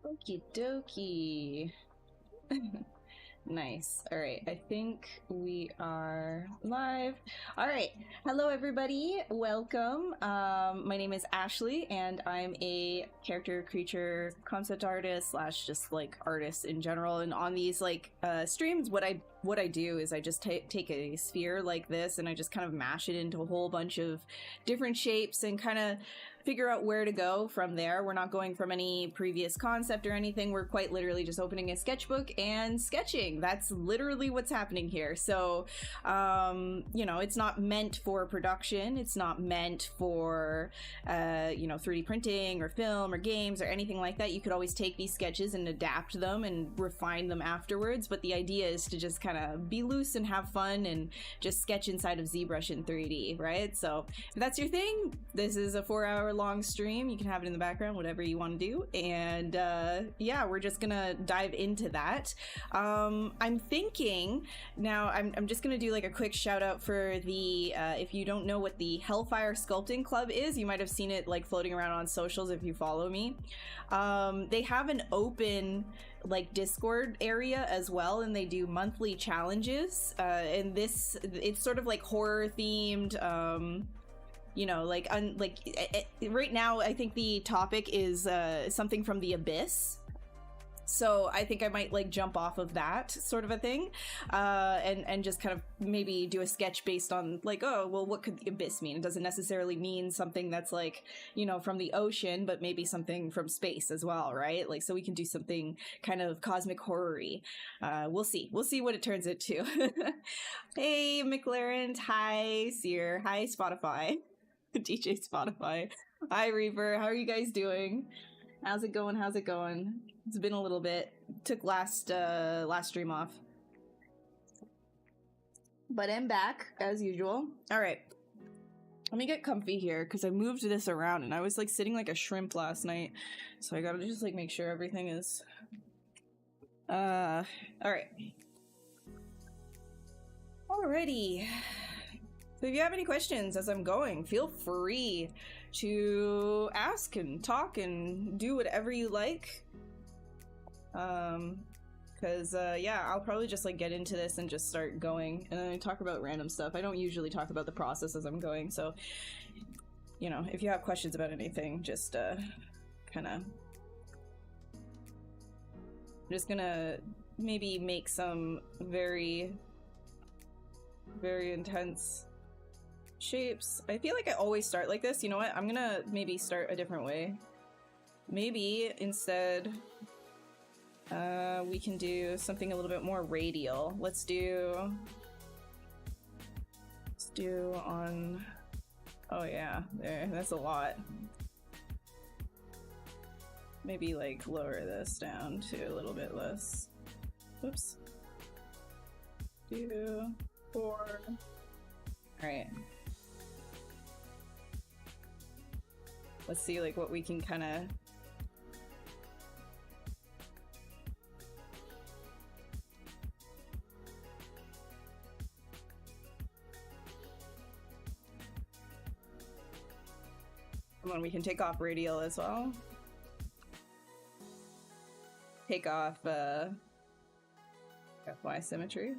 Okie dokie. Nice. All right. I think we are live. All right. Hello, everybody. Welcome. My name is Ashley, and I'm a character creature concept artist slash just like artist in general. And on these like streams, what I do is I just take a sphere like this and I just kind of mash it into a whole bunch of different shapes and kind of figure out where to go from there. We're not going from any previous concept or anything. We're quite literally just opening a sketchbook and sketching. That's literally what's happening here. So, you know, it's not meant for production. It's not meant for, you know, 3D printing or film or games or anything like that. You could always take these sketches and adapt them and refine them afterwards. But the idea is to just kind of be loose and have fun and just sketch inside of ZBrush in 3D, right? So if that's your thing, this is a 4-hour long stream. You can have it in the background, whatever you want to do. And yeah, we're just gonna dive into that. I'm thinking now, I'm just gonna do like a quick shout out for the if you don't know what the Hellfire Sculpting Club is, you might have seen it like floating around on socials if you follow me. They have an open like Discord area as well, and they do monthly challenges, and this, it's sort of like horror themed, you know, like right now I think the topic is something from the abyss. So I think I might like jump off of that sort of a thing, and just kind of maybe do a sketch based on like, oh, well, what could the abyss mean? It doesn't necessarily mean something that's like, you know, from the ocean, but maybe something from space as well, right? Like, so we can do something kind of cosmic horror-y. We'll see what it turns into. Hey, McLaren. Hi, Seer. Hi, Spotify. DJ Spotify. Hi, Reaper. How are you guys doing? How's it going? How's it going? It's been a little bit. Took last stream off. But I'm back, as usual. Alright. Let me get comfy here, because I moved this around, and I was, like, sitting like a shrimp last night. So I gotta just, like, make sure everything is... Alright. Alrighty. So if you have any questions as I'm going, feel free to ask and talk and do whatever you like. Because yeah, I'll probably just like get into this and just start going and then talk about random stuff. I don't usually talk about the process as I'm going, so you know, if you have questions about anything, just kind of... I'm just gonna maybe make some very intense shapes. I feel like I always start like this. You know what? I'm gonna maybe start a different way. Maybe instead we can do something a little bit more radial. Let's do on... Oh yeah, there. That's a lot. Maybe like lower this down to a little bit less. Oops. 2, 4. All right. Let's see like what we can kind of... Come on, we can take off radial as well. Take off FY symmetry.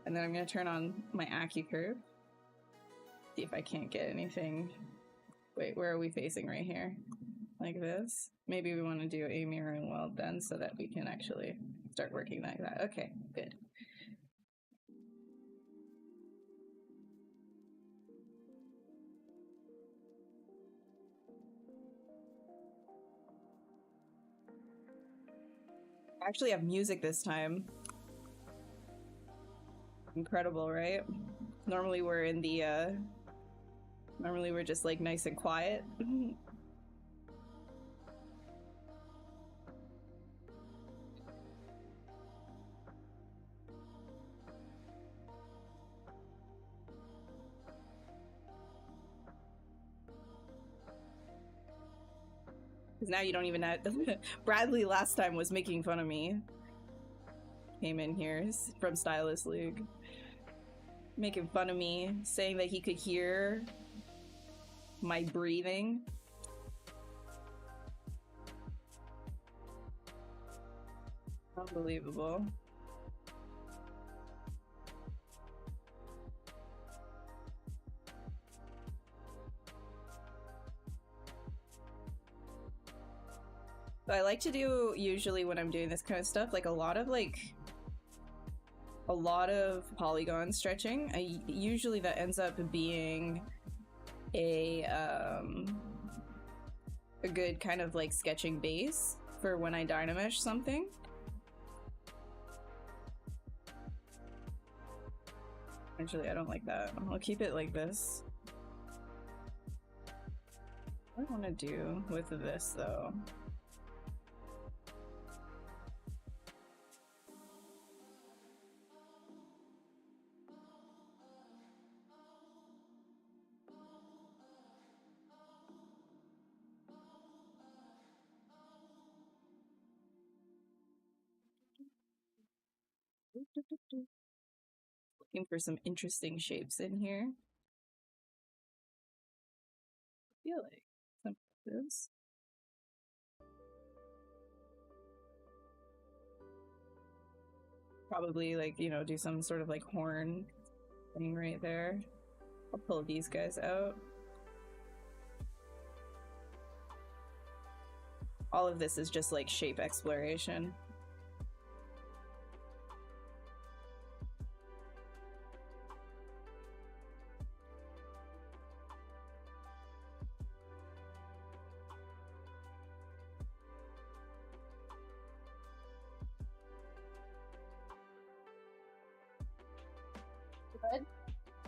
And then I'm going to turn on my AccuCurve. See if I can't get anything... Wait, where are we facing right here? Like this? Maybe we want to do a mirror and weld then so that we can actually start working like that. Okay, good. I actually have music this time. Incredible, right? Normally we're in the, normally we're just like nice and quiet. Because now you don't even have... Bradley last time was making fun of me. Came in here from Stylist League. Making fun of me, saying that he could hear my breathing. Unbelievable. So I like to do, usually when I'm doing this kind of stuff, like a lot of polygon stretching. Usually that ends up being a good kind of like sketching base for when I dynamesh something. Actually, I don't like that. I'll keep it like this. What do I want to do with this though? Looking for some interesting shapes in here. I feel like some of this. Probably like, you know, do some sort of like horn thing right there. I'll pull these guys out. All of this is just like shape exploration.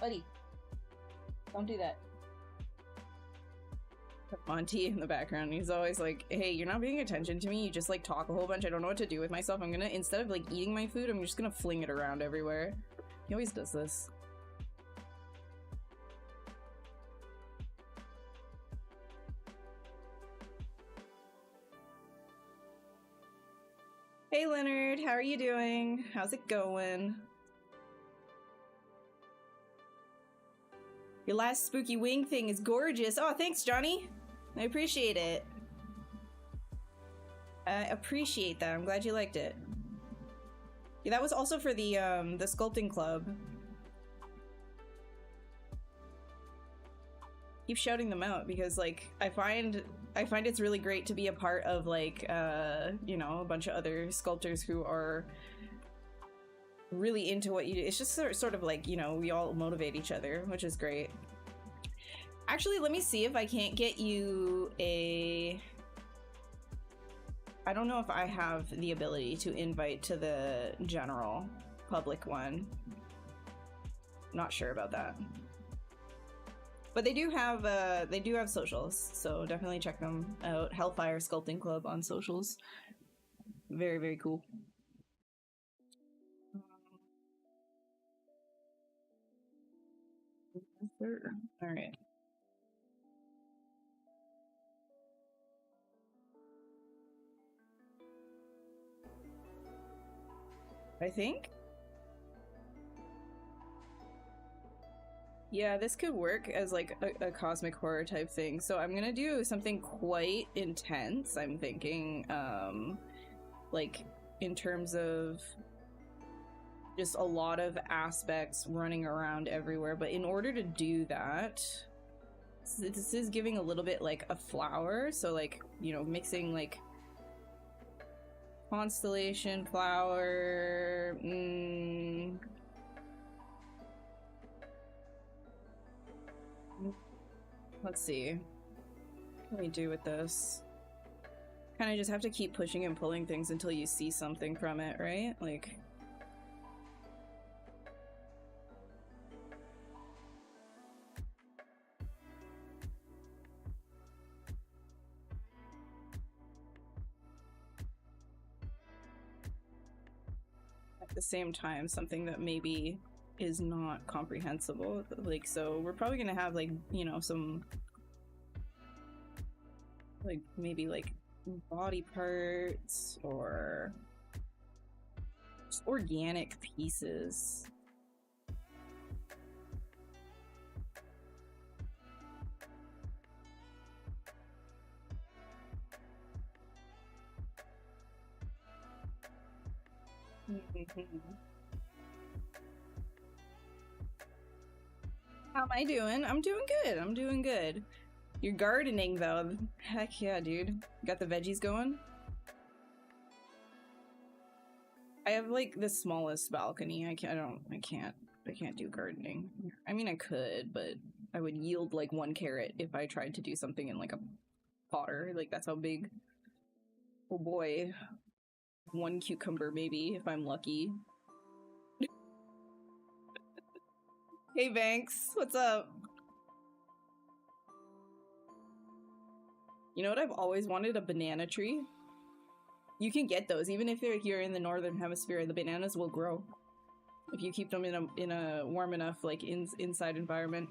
Buddy, don't do that. Monty in the background, he's always like, hey, you're not paying attention to me, you just like talk a whole bunch, I don't know what to do with myself, I'm gonna, instead of like eating my food, I'm just gonna fling it around everywhere. He always does this. Hey Leonard, how are you doing? How's it going? Your last spooky wing thing is gorgeous. Oh, thanks, Johnny. I appreciate it. I appreciate that. I'm glad you liked it. Yeah, that was also for the sculpting club. Keep shouting them out because, like, I find it's really great to be a part of, like, you know, a bunch of other sculptors who are really into what you do. It's just sort of like, you know, we all motivate each other, which is great. Actually, let me see if I can't get you a... I don't know if I have the ability to invite to the general public one. Not sure about that. But they do have socials, so definitely check them out. Hellfire Sculpting Club on socials. Very, very cool. All right. I think. Yeah, this could work as like a cosmic horror type thing. So I'm gonna do something quite intense, I'm thinking, like in terms of just a lot of aspects running around everywhere. But in order to do that, this is giving a little bit like a flower. So like, you know, mixing like constellation, flower, let's see. What can we do with this? Kind of just have to keep pushing and pulling things until you see something from it, right? Like... at the same time, something that maybe is not comprehensible. Like, so we're probably gonna have, like, you know, some... like, maybe, like, body parts, or... just organic pieces. How am I doing? I'm doing good. I'm doing good. You're gardening though. Heck yeah, dude. Got the veggies going? I have like the smallest balcony. I can't do gardening. I mean I could, but I would yield like 1 carrot if I tried to do something in like a potter. Like that's how big. Oh boy. 1 cucumber maybe if I'm lucky. Hey Banks, what's up? You know what I've always wanted? A banana tree. You can get those even if they're here in the northern hemisphere. The bananas will grow if you keep them in a warm enough like inside environment.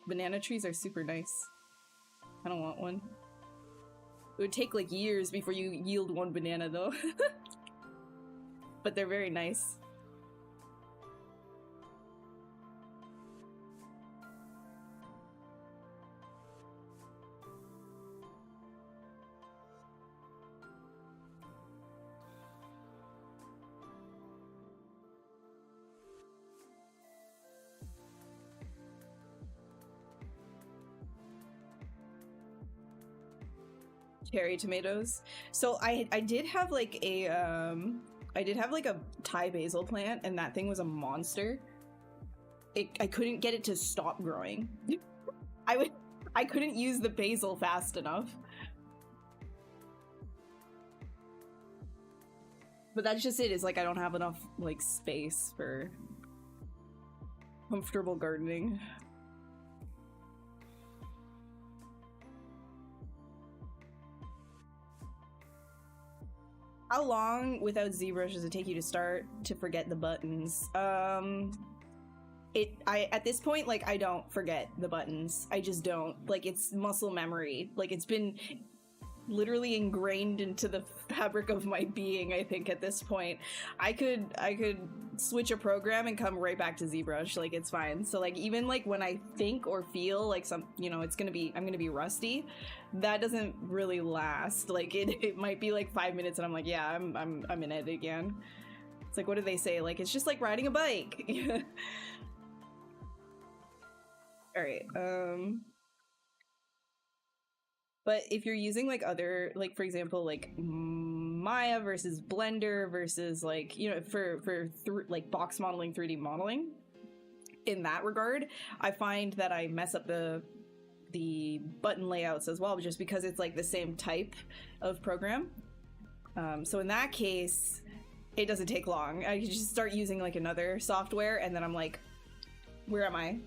Banana trees are super nice. I don't want one. It would take like years before you yield 1 banana though. But they're very nice. Cherry tomatoes. So I did have like a Thai basil plant, and that thing was a monster. I couldn't get it to stop growing. I couldn't use the basil fast enough. But that's just it, is like I don't have enough like space for comfortable gardening. How long without ZBrush does it take you to start to forget the buttons? At this point, like, I don't forget the buttons. I just don't. Like, it's muscle memory. Like, it's been literally ingrained into the fabric of my being, I think, at this point. I could switch a program and come right back to ZBrush. Like, it's fine. So, like, even, like, when I think or feel like I'm gonna be rusty, that doesn't really last. Like, it might be, like, 5 minutes and I'm like, yeah, I'm in it again. It's like, what do they say? Like, it's just like riding a bike. Alright, but if you're using like other, like for example, like Maya versus Blender versus like, you know, for like box modeling, 3D modeling, in that regard, I find that I mess up the button layouts as well, just because it's like the same type of program. So in that case, it doesn't take long. I just start using like another software, and then I'm like, where am I?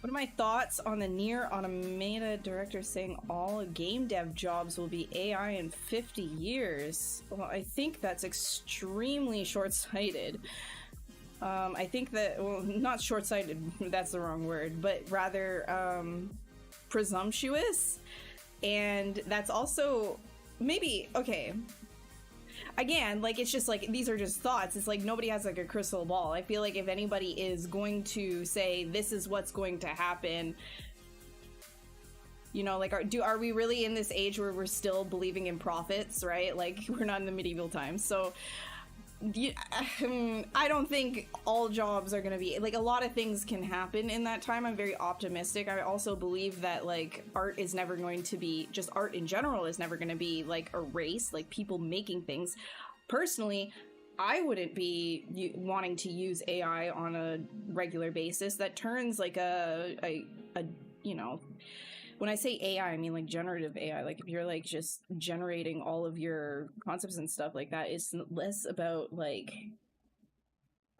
What are my thoughts on the near automated director saying all game dev jobs will be AI in 50 years? Well, I think that's extremely short-sighted. I think that, well, not short-sighted, that's the wrong word, but rather presumptuous. And that's also maybe, okay. Again, like, it's just like, these are just thoughts. It's like nobody has like a crystal ball. I feel like if anybody is going to say this is what's going to happen, you know, like, are we really in this age where we're still believing in prophets, right? Like, we're not in the medieval times. So I don't think all jobs are gonna be, like, a lot of things can happen in that time. I'm very optimistic. I also believe that, like, art is never going to be, just art in general is never gonna be, like, erased, like, people making things. Personally, I wouldn't be wanting to use AI on a regular basis. That turns, like, a you know, when I say AI, I mean like generative AI. Like if you're like just generating all of your concepts and stuff like that, it's less about like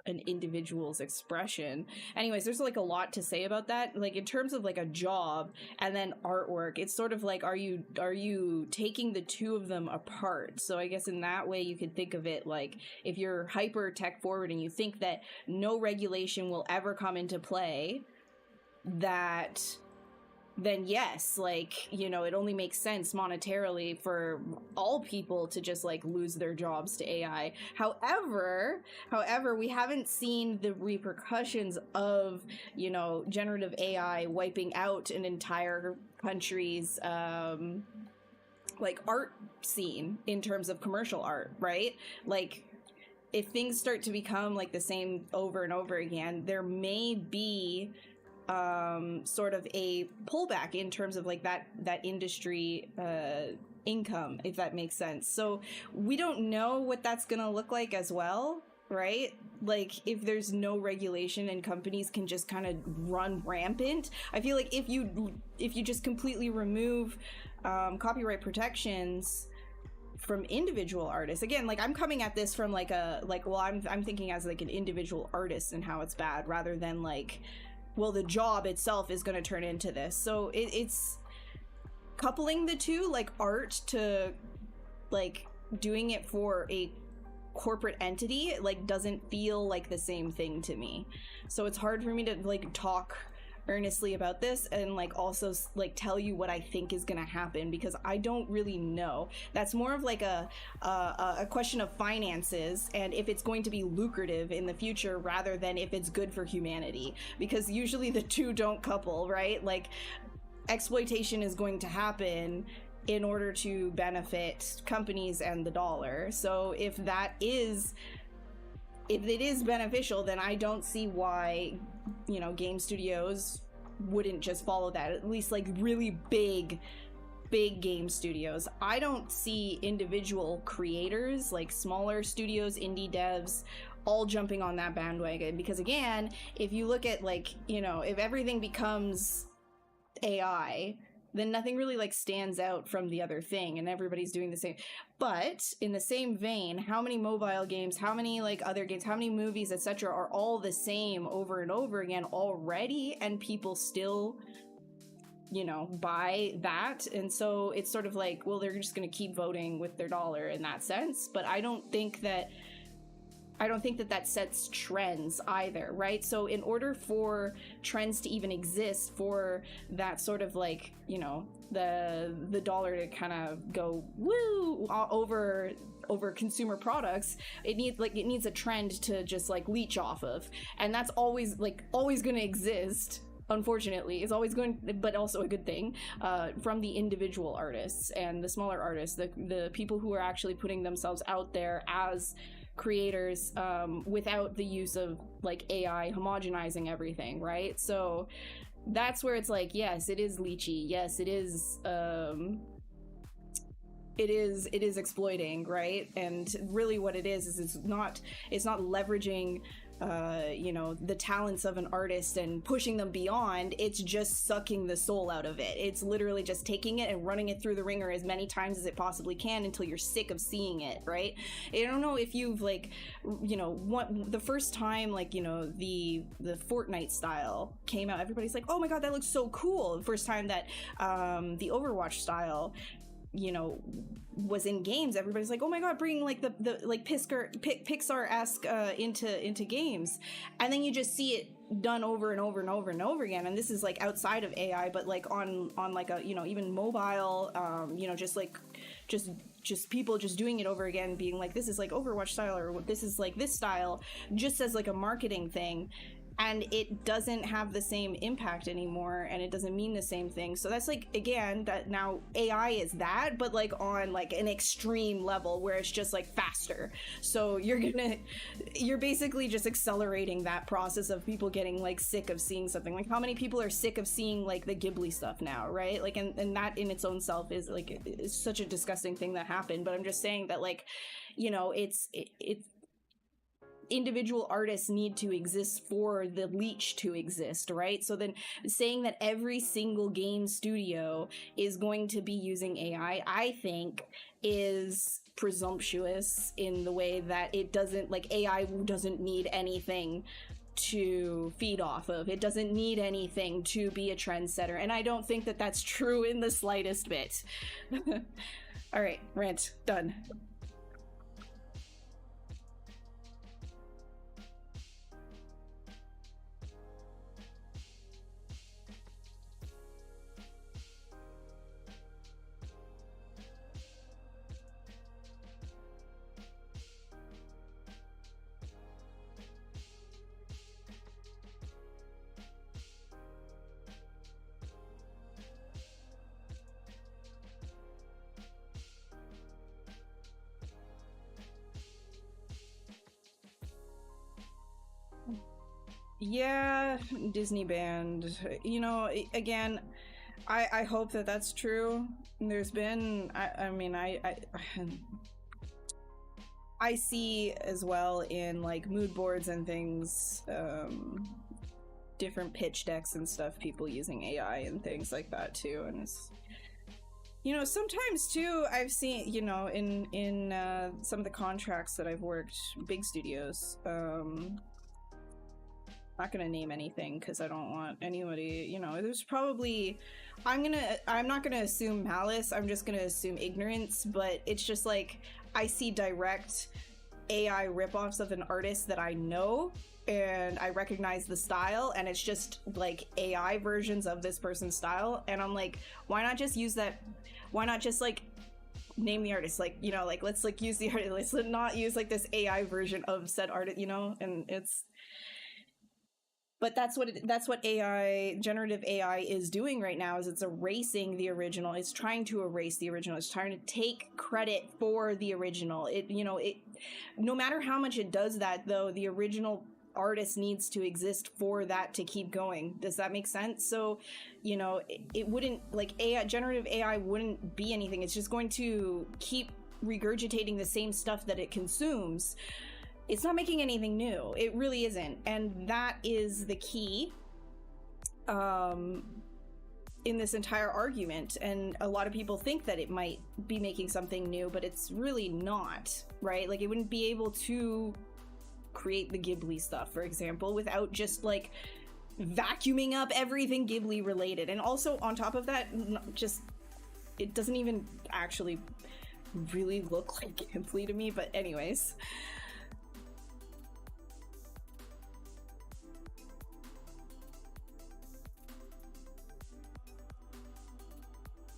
an individual's expression. Anyways, there's like a lot to say about that. Like in terms of like a job and then artwork, it's sort of like, are you taking the two of them apart? So I guess in that way you could think of it like, if you're hyper tech forward and you think that no regulation will ever come into play, that then yes, like, you know, it only makes sense monetarily for all people to just like lose their jobs to AI. However, we haven't seen the repercussions of, you know, generative AI wiping out an entire country's like art scene in terms of commercial art, right? Like, if things start to become like the same over and over again, there may be sort of a pullback in terms of like that industry income, if that makes sense. So we don't know what that's gonna look like as well, right? Like if there's no regulation and companies can just kind of run rampant. I feel like if you just completely remove copyright protections from individual artists, again, like I'm coming at this from like I'm thinking as like an individual artist and how it's bad, rather than like, well, the job itself is going to turn into this. So it's coupling the two, like art to like doing it for a corporate entity, like doesn't feel like the same thing to me. So it's hard for me to like talk earnestly about this and like also like tell you what I think is gonna happen, because I don't really know. That's more of like a question of finances and if it's going to be lucrative in the future rather than if it's good for humanity, because usually the two don't couple, right? Like exploitation is going to happen in order to benefit companies and the dollar. So if it is beneficial, then I don't see why, you know, game studios wouldn't just follow that, at least like really big game studios. I don't see individual creators, like smaller studios, indie devs, all jumping on that bandwagon, because again, if you look at like, you know, if everything becomes AI, then nothing really like stands out from the other thing and everybody's doing the same. But in the same vein, how many mobile games, how many like other games, how many movies, etc. are all the same over and over again already, and people still, you know, buy that? And so it's sort of like, well, they're just going to keep voting with their dollar in that sense. But I don't think that sets trends either, right? So in order for trends to even exist, for that sort of like, you know, the dollar to kind of go woo over consumer products, it needs a trend to just like leech off of. And that's always going to exist. Unfortunately, is always going, but also a good thing, from the individual artists and the smaller artists, the people who are actually putting themselves out there as creators, without the use of like AI homogenizing everything, right? So that's where it's like, yes, it is leechy, yes, it is exploiting, right? And really what it is it's not leveraging you know, the talents of an artist and pushing them beyond. It's just sucking the soul out of it. It's literally just taking it and running it through the ringer as many times as it possibly can until you're sick of seeing it, right? I don't know if you've like, you know, the first time like, you know, the Fortnite style came out, everybody's like, oh my god, that looks so cool. The first time that the Overwatch style, you know, was in games, everybody's like, oh my god, bring like the like Pixar-esque into games. And then you just see it done over and over and over and over again. And this is like outside of AI, but like on like a, you know, even mobile, you know, just people just doing it over again, being like, this is like Overwatch style, or this is like this style, just as like a marketing thing. And it doesn't have the same impact anymore, and it doesn't mean the same thing. So that's like, again, that now AI is that, but like on like an extreme level where it's just like faster. So you're basically just accelerating that process of people getting like sick of seeing something. Like how many people are sick of seeing like the Ghibli stuff now, right? Like, and that in its own self is like, it's such a disgusting thing that happened. But I'm just saying that, like, you know, individual artists need to exist for the leech to exist, right? So then saying that every single game studio is going to be using AI, I think is presumptuous in the way that it doesn't, like, AI doesn't need anything to feed off of. It doesn't need anything to be a trendsetter. And I don't think that that's true in the slightest bit. All right, rant done. Yeah, Disney banned. You know, again, I hope that that's true. There's been, I mean, I see as well in like mood boards and things, different pitch decks and stuff, people using AI and things like that too. And it's, you know, sometimes too, I've seen, you know, in some of the contracts that I've worked, big studios, not gonna name anything because I don't want anybody, you know, there's probably, I'm not gonna assume malice, I'm just gonna assume ignorance, but it's just like, I see direct AI ripoffs of an artist that I know, and I recognize the style, and it's just like AI versions of this person's style, and I'm like, why not just use that, why not just like name the artist, like, you know, like, let's like use the artist, let's not use like this AI version of said artist, you know, and it's, but that's what AI, generative AI is doing right now, is it's erasing the original. It's trying to erase the original. It's trying to take credit for the original. It, you know, it, no matter how much it does that though, the original artist needs to exist for that to keep going. Does that make sense? So, you know, it wouldn't, like, AI, generative AI wouldn't be anything. It's just going to keep regurgitating the same stuff that it consumes. It's not making anything new. It really isn't. And that is the key in this entire argument. And a lot of people think that it might be making something new, but it's really not, right? Like, it wouldn't be able to create the Ghibli stuff, for example, without just like vacuuming up everything Ghibli related. And also on top of that, just, it doesn't even actually really look like Ghibli to me, but anyways.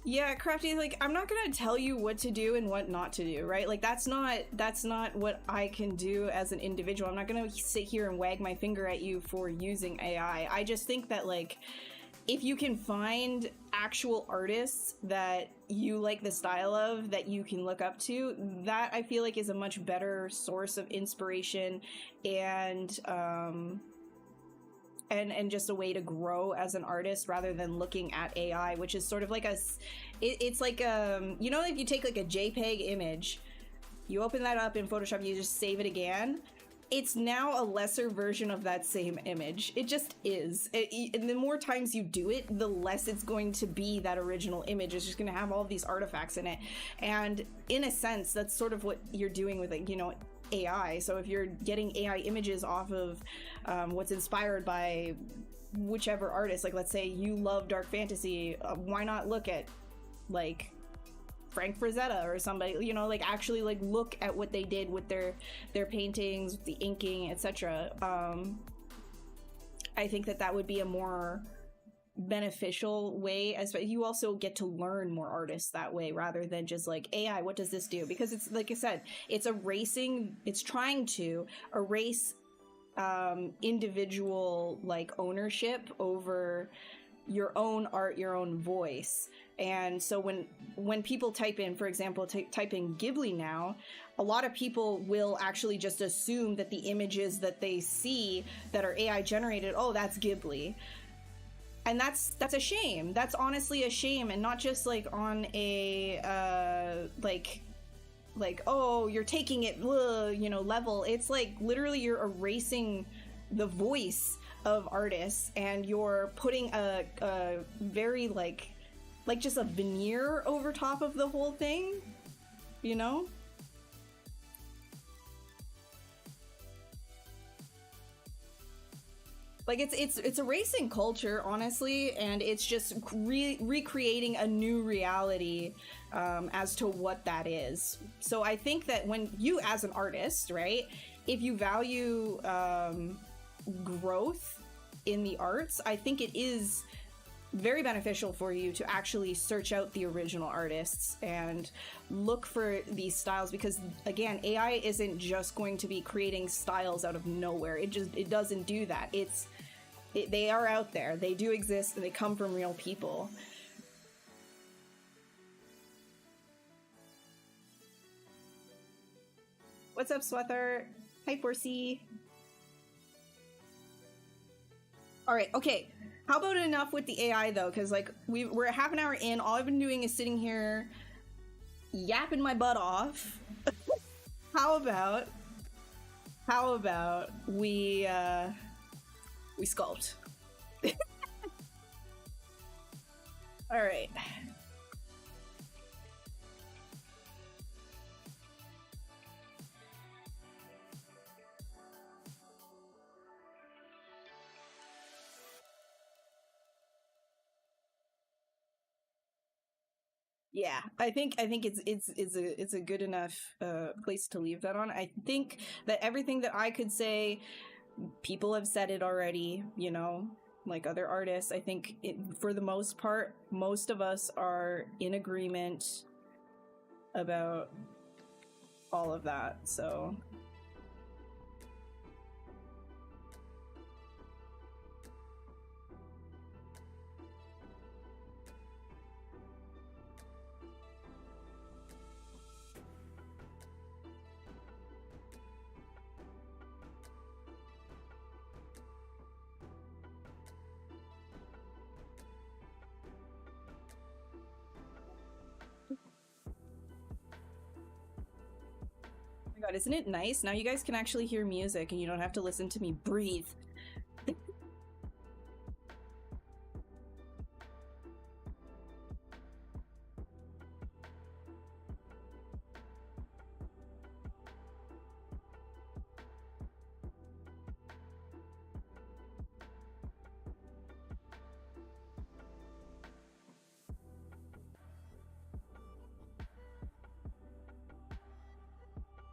Yeah, Crafty, like, I'm not gonna tell you what to do and what not to do, right? Like, that's not what I can do as an individual. I'm not gonna sit here and wag my finger at you for using AI. I just think that, like, if you can find actual artists that you like the style of, that you can look up to, that I feel like is a much better source of inspiration and just a way to grow as an artist, rather than looking at AI, which is sort of like it's like, you know, if you take like a JPEG image, you open that up in Photoshop, you just save it again, it's now a lesser version of that same image. It just is. And the more times you do it, the less it's going to be that original image. It's just going to have all of these artifacts in it. And in a sense, that's sort of what you're doing with, like, you know, AI. So if you're getting AI images off of what's inspired by whichever artist, like, let's say you love dark fantasy, why not look at like Frank Frazetta or somebody, you know, like, actually like look at what they did with their paintings, the inking, etc. I think that would be a more beneficial way, as you also get to learn more artists that way, rather than just like, AI, what does this do? Because it's, like I said, it's trying to erase individual like ownership over your own art, your own voice. And so when people type in, for example, type in Ghibli now, a lot of people will actually just assume that the images that they see that are AI generated, oh, that's Ghibli. And that's a shame. That's honestly a shame. And not just like on a like like, oh, you're taking it, you know, level. It's like literally you're erasing the voice of artists, and you're putting a very like just a veneer over top of the whole thing, you know? Like it's erasing culture, honestly, and it's just recreating a new reality as to what that is. So I think that when you, as an artist, right, if you value growth in the arts, I think it is very beneficial for you to actually search out the original artists and look for these styles, because again, AI isn't just going to be creating styles out of nowhere. It doesn't do that. They are out there, they do exist, and they come from real people. What's up, Swether? Hi, Forsey. All right, okay. How about enough with the AI though? Because like we're half an hour in. All I've been doing is sitting here yapping my butt off. How about we sculpt? All right. Yeah, I think it's a good enough place to leave that on. I think that everything that I could say, people have said it already, you know, like other artists. I think for the most part, most of us are in agreement about all of that. So God, isn't it nice? Now you guys can actually hear music and you don't have to listen to me breathe.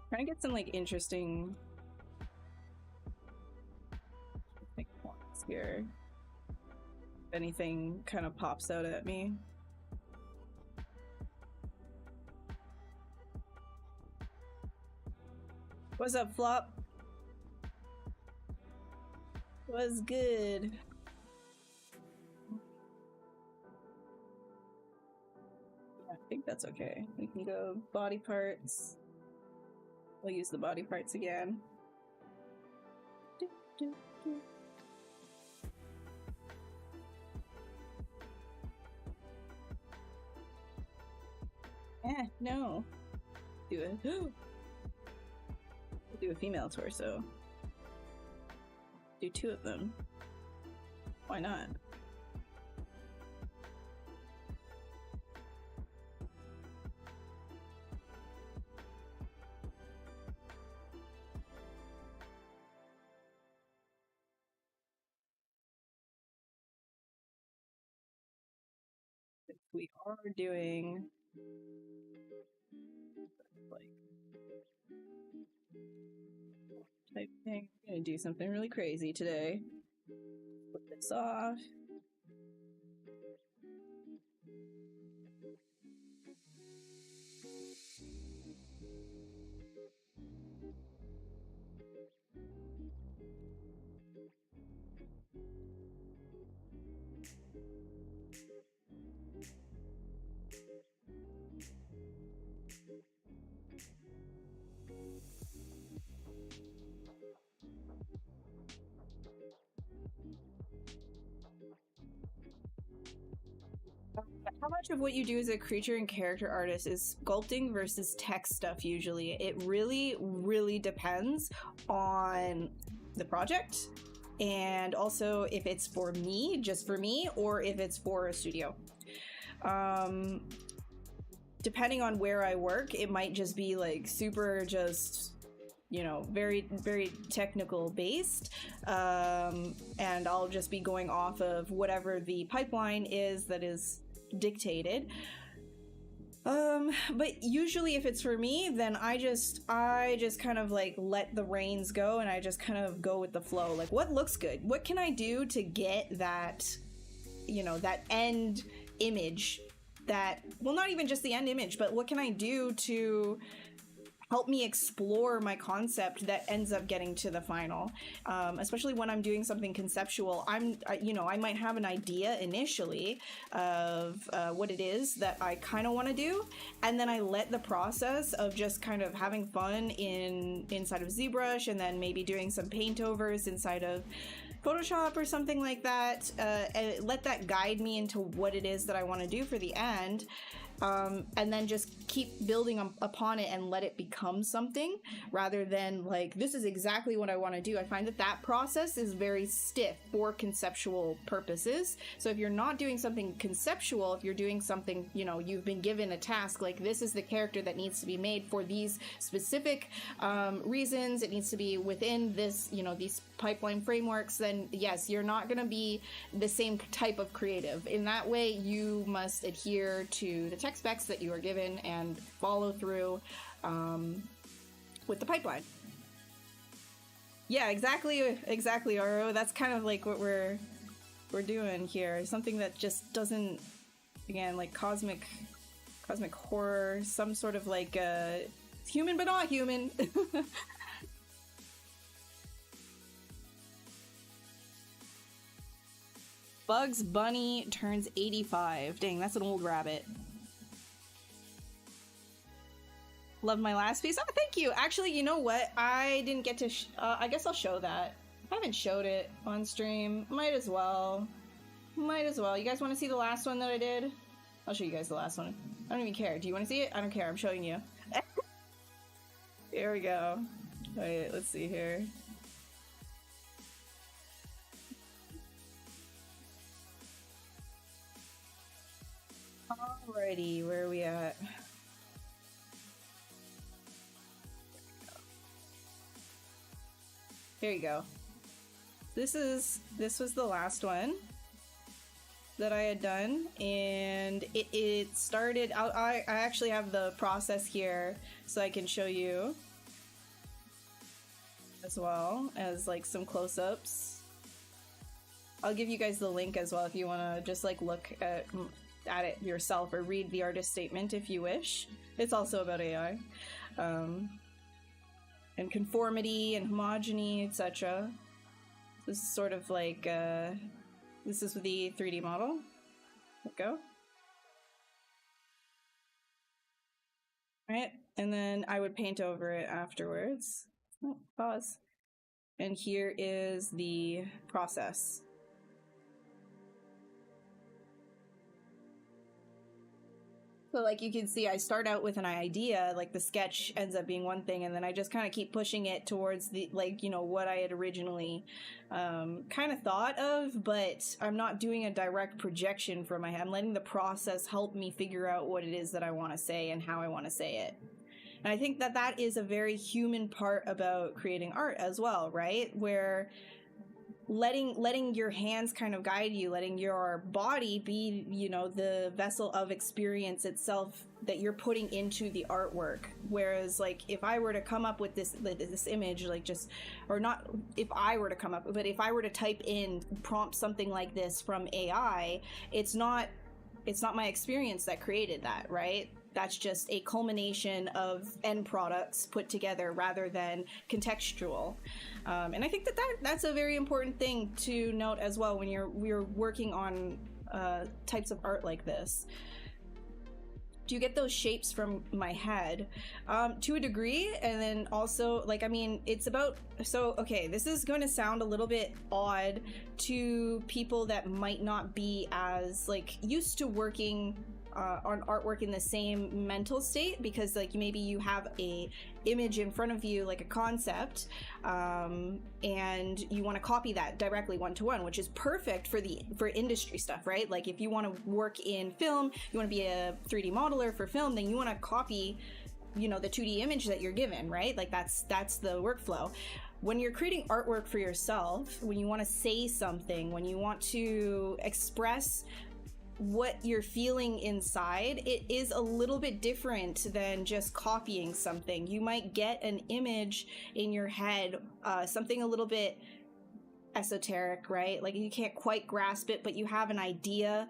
Trying to get some like interesting points here. If anything kind of pops out at me. What's up, Flop? Was good. Yeah, I think that's okay. We can go body parts. We'll use the body parts again. No. Do it. We'll do a female torso. Do 2 of them. Why not? We are doing like type thing. I'm gonna do something really crazy today. Put this off. How much of what you do as a creature and character artist is sculpting versus text stuff usually? It really, really depends on the project, and also if it's for me, just for me, or if it's for a studio. Depending on where I work, it might just be like super just, you know, very, very technical based. And I'll just be going off of whatever the pipeline is that is dictated. But usually if it's for me, then I just kind of like let the reins go, and I just kind of go with the flow. Like, what looks good? What can I do to get that, you know, that end image, that, well, not even just the end image, but what can I do to help me explore my concept that ends up getting to the final. Especially when I'm doing something conceptual, you know, I might have an idea initially of what it is that I kind of want to do, and then I let the process of just kind of having fun inside of ZBrush, and then maybe doing some paint overs inside of Photoshop or something like that, and let that guide me into what it is that I want to do for the end. And then just keep building upon it and let it become something, rather than like, this is exactly what I want to do. I find that that process is very stiff for conceptual purposes. So if you're not doing something conceptual, if you're doing something, you know, you've been given a task, like this is the character that needs to be made for these specific reasons, it needs to be within this, you know, these pipeline frameworks, then yes, you're not going to be the same type of creative. In that way, you must adhere to the tech specs that you are given and follow through with the pipeline. Yeah, exactly, Aro. That's kind of like what we're doing here. Something that just doesn't, again, like cosmic horror, some sort of like human but not human. Bugs Bunny turns 85. Dang, that's an old rabbit. Love my last piece. Oh, thank you. Actually, you know what? I didn't get to... I guess I'll show that. I haven't showed it on stream. Might as well. Might as well. You guys want to see the last one that I did? I'll show you guys the last one. I don't even care. Do you want to see it? I don't care. I'm showing you. Here we go. Wait, let's see here. Alrighty, where are we at? Here you go. This was the last one that I had done, and it started. I actually have the process here, so I can show you as well as like some close-ups. I'll give you guys the link as well if you want to just like look at it yourself or read the artist statement if you wish. It's also about AI. And conformity and homogeny, etc. This is sort of like, this is the 3D model. Let go. Right, and then I would paint over it afterwards. Oh, pause. And here is the process. So like you can see, I start out with an idea, like the sketch ends up being one thing, and then I just kind of keep pushing it towards the, like, you know, what I had originally kind of thought of, but I'm not doing a direct projection from my head. I'm letting the process help me figure out what it is that I want to say and how I want to say it. And I think that that is a very human part about creating art as well, right? Where letting your hands kind of guide you, letting your body be, you know, the vessel of experience itself that you're putting into the artwork. Whereas like if I were to come up with this image, like just, or not if I were to come up, but if I were to type in, prompt something like this from AI, it's not my experience that created that, right? That's just a culmination of end products put together rather than contextual. And I think that's a very important thing to note as well when we're working on types of art like this. do you get those shapes from my head? To a degree, and then also, like, I mean, it's about, so, okay, this is going to sound a little bit odd to people that might not be as, like, used to working on artwork in the same mental state, because, like, maybe you have a image in front of you, like a concept, and you want to copy that directly one-to-one, which is perfect for industry stuff, right? Like, if you want to work in film, you want to be a 3D modeler for film, then you want to copy, you know, the 2D image that you're given, right? Like, that's the workflow. When you're creating artwork for yourself, when you want to say something, when you want to express what you're feeling inside, it is a little bit different than just copying something. You might get an image in your head, something a little bit esoteric, right? Like, you can't quite grasp it, but you have an idea.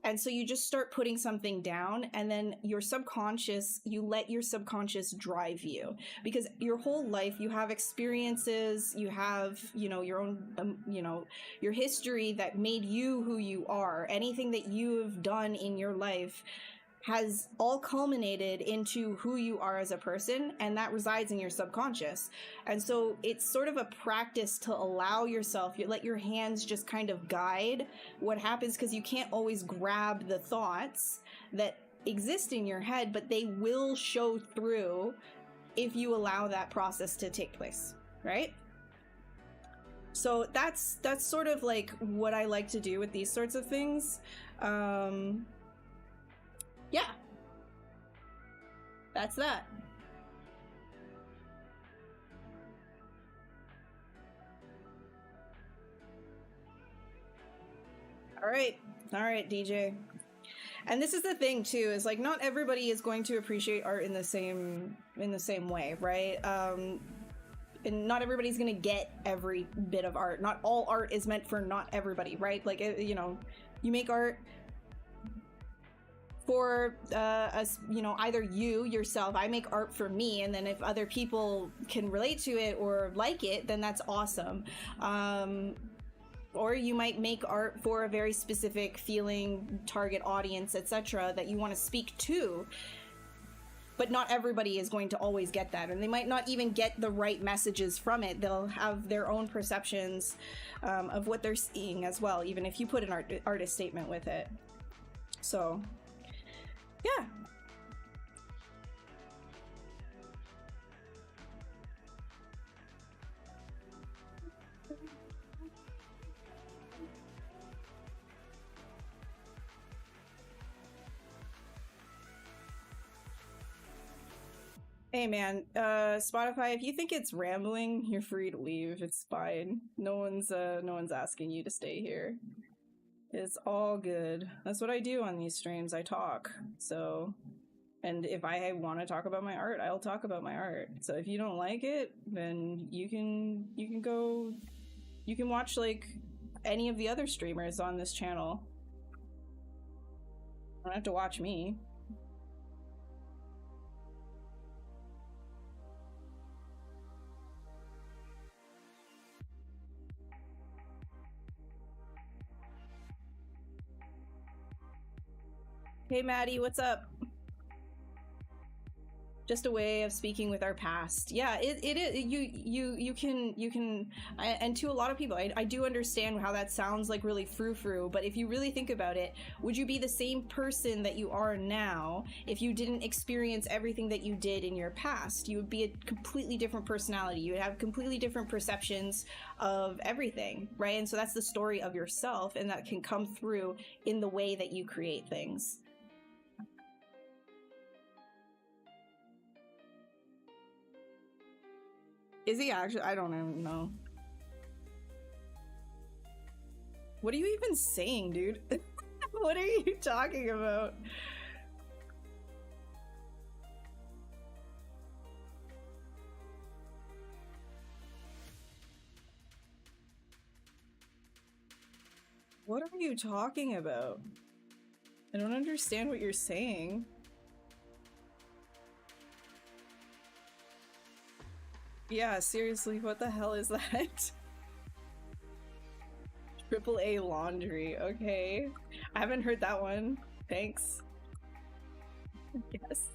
And so you just start putting something down, and then your subconscious, you let your subconscious drive you, because your whole life you have experiences, you have, you know, your own, you know, your history that made you who you are. Anything that you've done in your life has all culminated into who you are as a person, and that resides in your subconscious. And so it's sort of a practice to allow yourself, you let your hands just kind of guide what happens, because you can't always grab the thoughts that exist in your head, but they will show through if you allow that process to take place, right? So that's sort of like what I like to do with these sorts of things. Yeah, that's that. All right, DJ. And this is the thing too, is like, not everybody is going to appreciate art in the same way, right? And not everybody's gonna get every bit of art. Not all art is meant for not everybody, right? Like, you know, you make art for you know, either you yourself, I make art for me, and then if other people can relate to it or like it, then that's awesome. Or you might make art for a very specific feeling, target audience, etc., that you want to speak to, but not everybody is going to always get that, and they might not even get the right messages from it. They'll have their own perceptions of what they're seeing as well, even if you put an artist statement with it. So yeah. Hey man, Spotify, if you think it's rambling, you're free to leave. It's fine. No one's asking you to stay here. It's all good. That's what I do on these streams. I talk. So, and if I want to talk about my art, I'll talk about my art. So if you don't like it, then you can watch like any of the other streamers on this channel. You don't have to watch me. Hey Maddie, what's up? Just a way of speaking with our past. Yeah, it is. You can, and to a lot of people, I do understand how that sounds like really frou-frou, but if you really think about it, would you be the same person that you are now if you didn't experience everything that you did in your past? You would be a completely different personality. You would have completely different perceptions of everything, right? And so that's the story of yourself, and that can come through in the way that you create things. Is he actually? I don't even know. What are you even saying, dude? What are you talking about? What are you talking about? I don't understand what you're saying. Yeah, seriously, what the hell is that? AAA laundry, okay. I haven't heard that one. Thanks. Yes.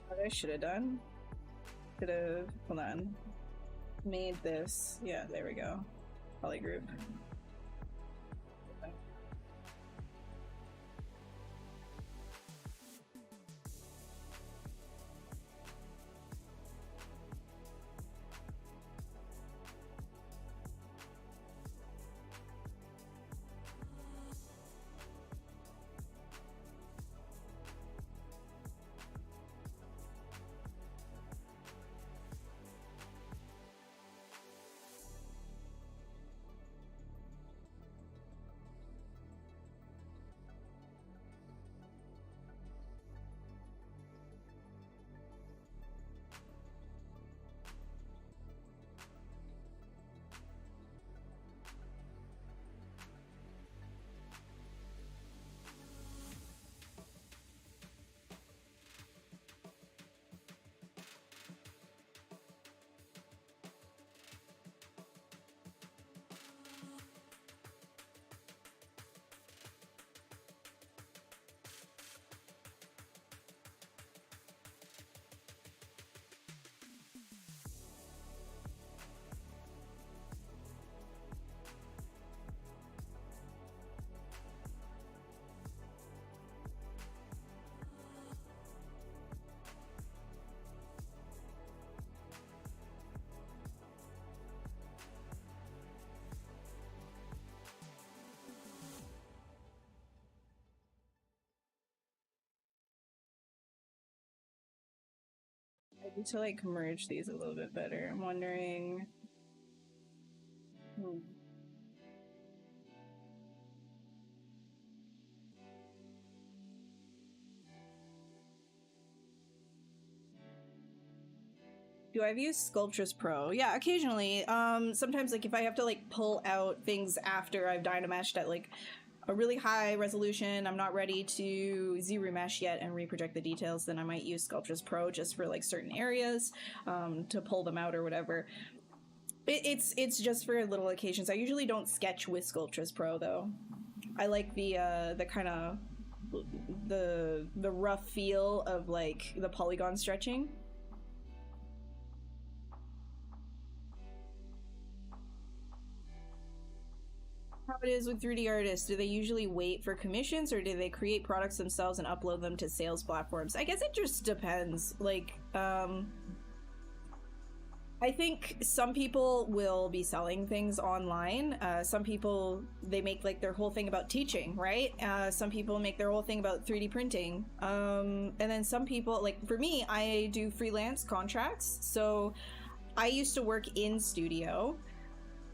What I should have done? Could have, hold on, made this. Yeah, there we go. Polygroup. I need to like merge these a little bit better. I'm wondering. Do I've used Sculptress Pro? Yeah, occasionally. Sometimes like if I have to like pull out things after I've Dynamashed at like a really high resolution, I'm not ready to ZBrush yet and reproject the details, then I might use Sculptress Pro just for like certain areas to pull them out or whatever. It's just for little occasions. I usually don't sketch with Sculptress Pro though. I like the kind of the rough feel of like the polygon stretching. How it is with 3D artists, do they usually wait for commissions or do they create products themselves and upload them to sales platforms? I guess it just depends. Like, I think some people will be selling things online. Some people, they make like their whole thing about teaching, right? Some people make their whole thing about 3D printing. And then some people, like for me, I do freelance contracts. So I used to work in studio.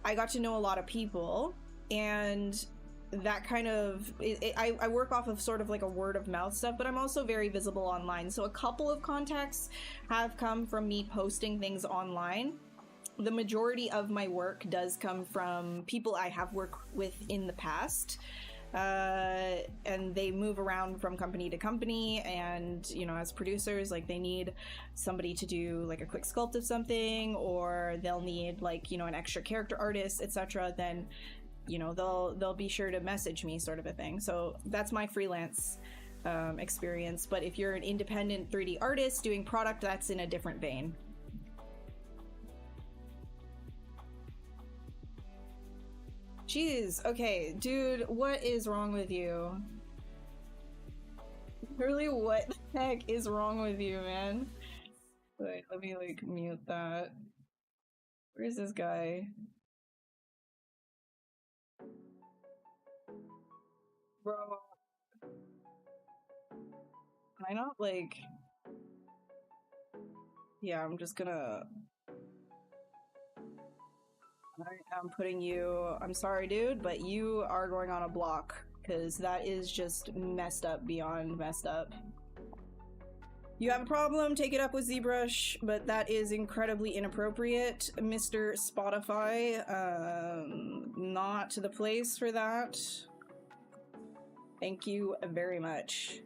I got to know a lot of people. And that kind of I work off of sort of like a word of mouth stuff, but I'm also very visible online, so a couple of contacts have come from me posting things online. The majority of my work does come from people I have worked with in the past. and they move around from company to company, and you know, as producers, like they need somebody to do like a quick sculpt of something, or they'll need like, you know, an extra character artist, etc. Then, you know, they'll be sure to message me, sort of a thing. So that's my freelance experience. But if you're an independent 3D artist doing product, that's in a different vein. Jeez, okay, dude, what is wrong with you? Literally, what the heck is wrong with you, man? Wait, let me like mute that. Where's this guy? Bro. Can I not like... Yeah, I'm just gonna... I'm putting you... I'm sorry, dude, but you are going on a block, because that is just messed up beyond messed up. You have a problem, take it up with ZBrush, but that is incredibly inappropriate, Mr. Spotify. Not the place for that. Thank you very much.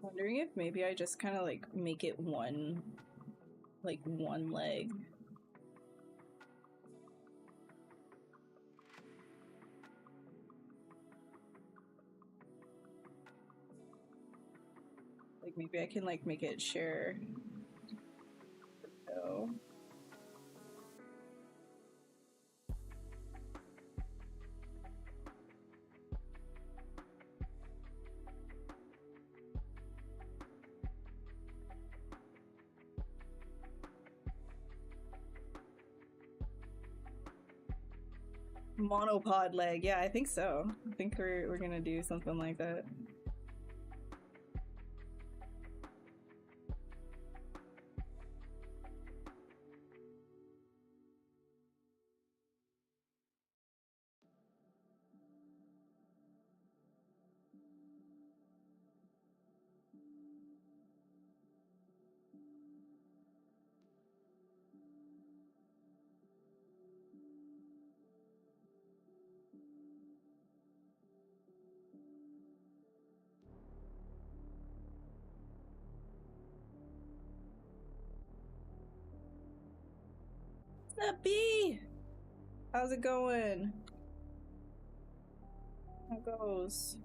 Wondering if maybe I just kind of like make it one leg. Like maybe I can like make it share. So. Monopod leg, yeah, I think so. I think we're gonna do something like that. What's up, B? How's it going? How goes?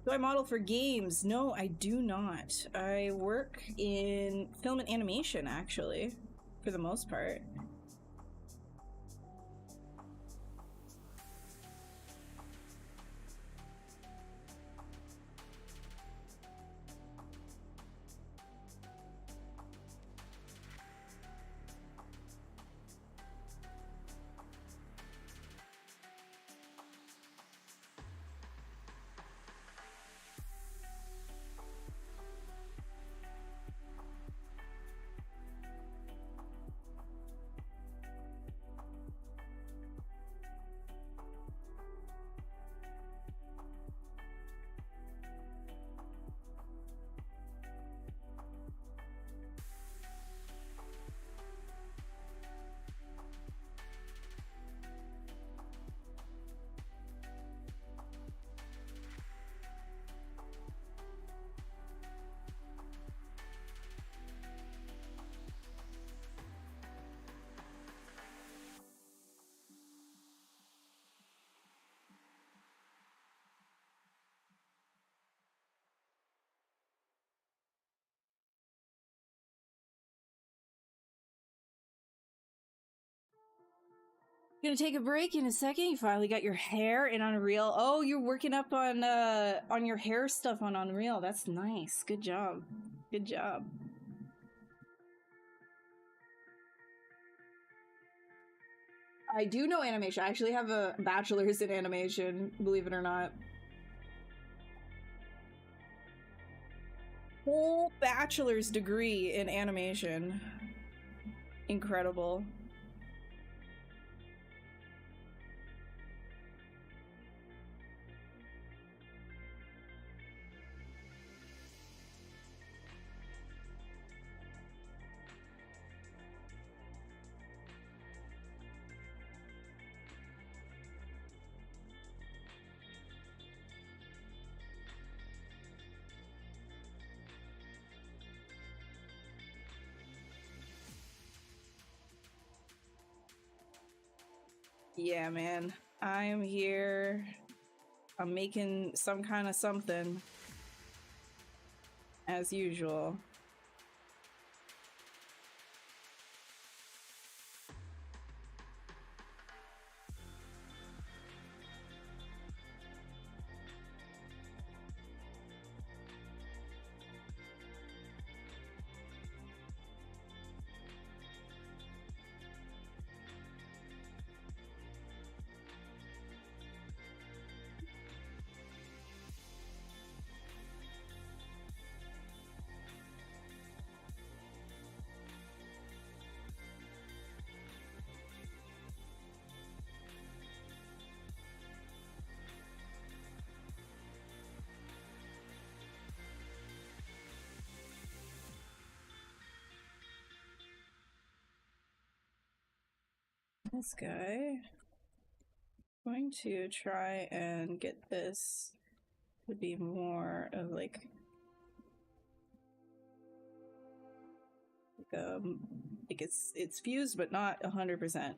Do I model for games? No, I do not. I work in film and animation, actually, for the most part. Gonna take a break in a second. You finally got your hair in Unreal. Oh, you're working up on your hair stuff on Unreal. That's nice. Good job. Good job. I do know animation. I actually have a bachelor's in animation, believe it or not. Whole bachelor's degree in animation. Incredible. Yeah, man. I am here. I'm making some kind of something. As usual. This guy. Going to try and get this to be more of like it's fused but not 100%.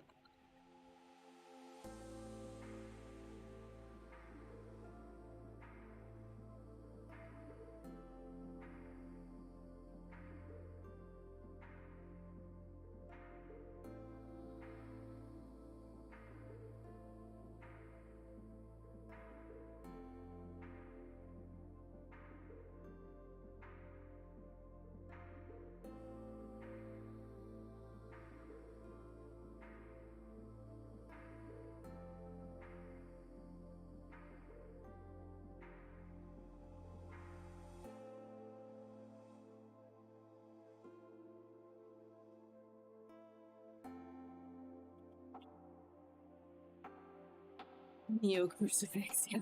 Neo crucifix, yeah.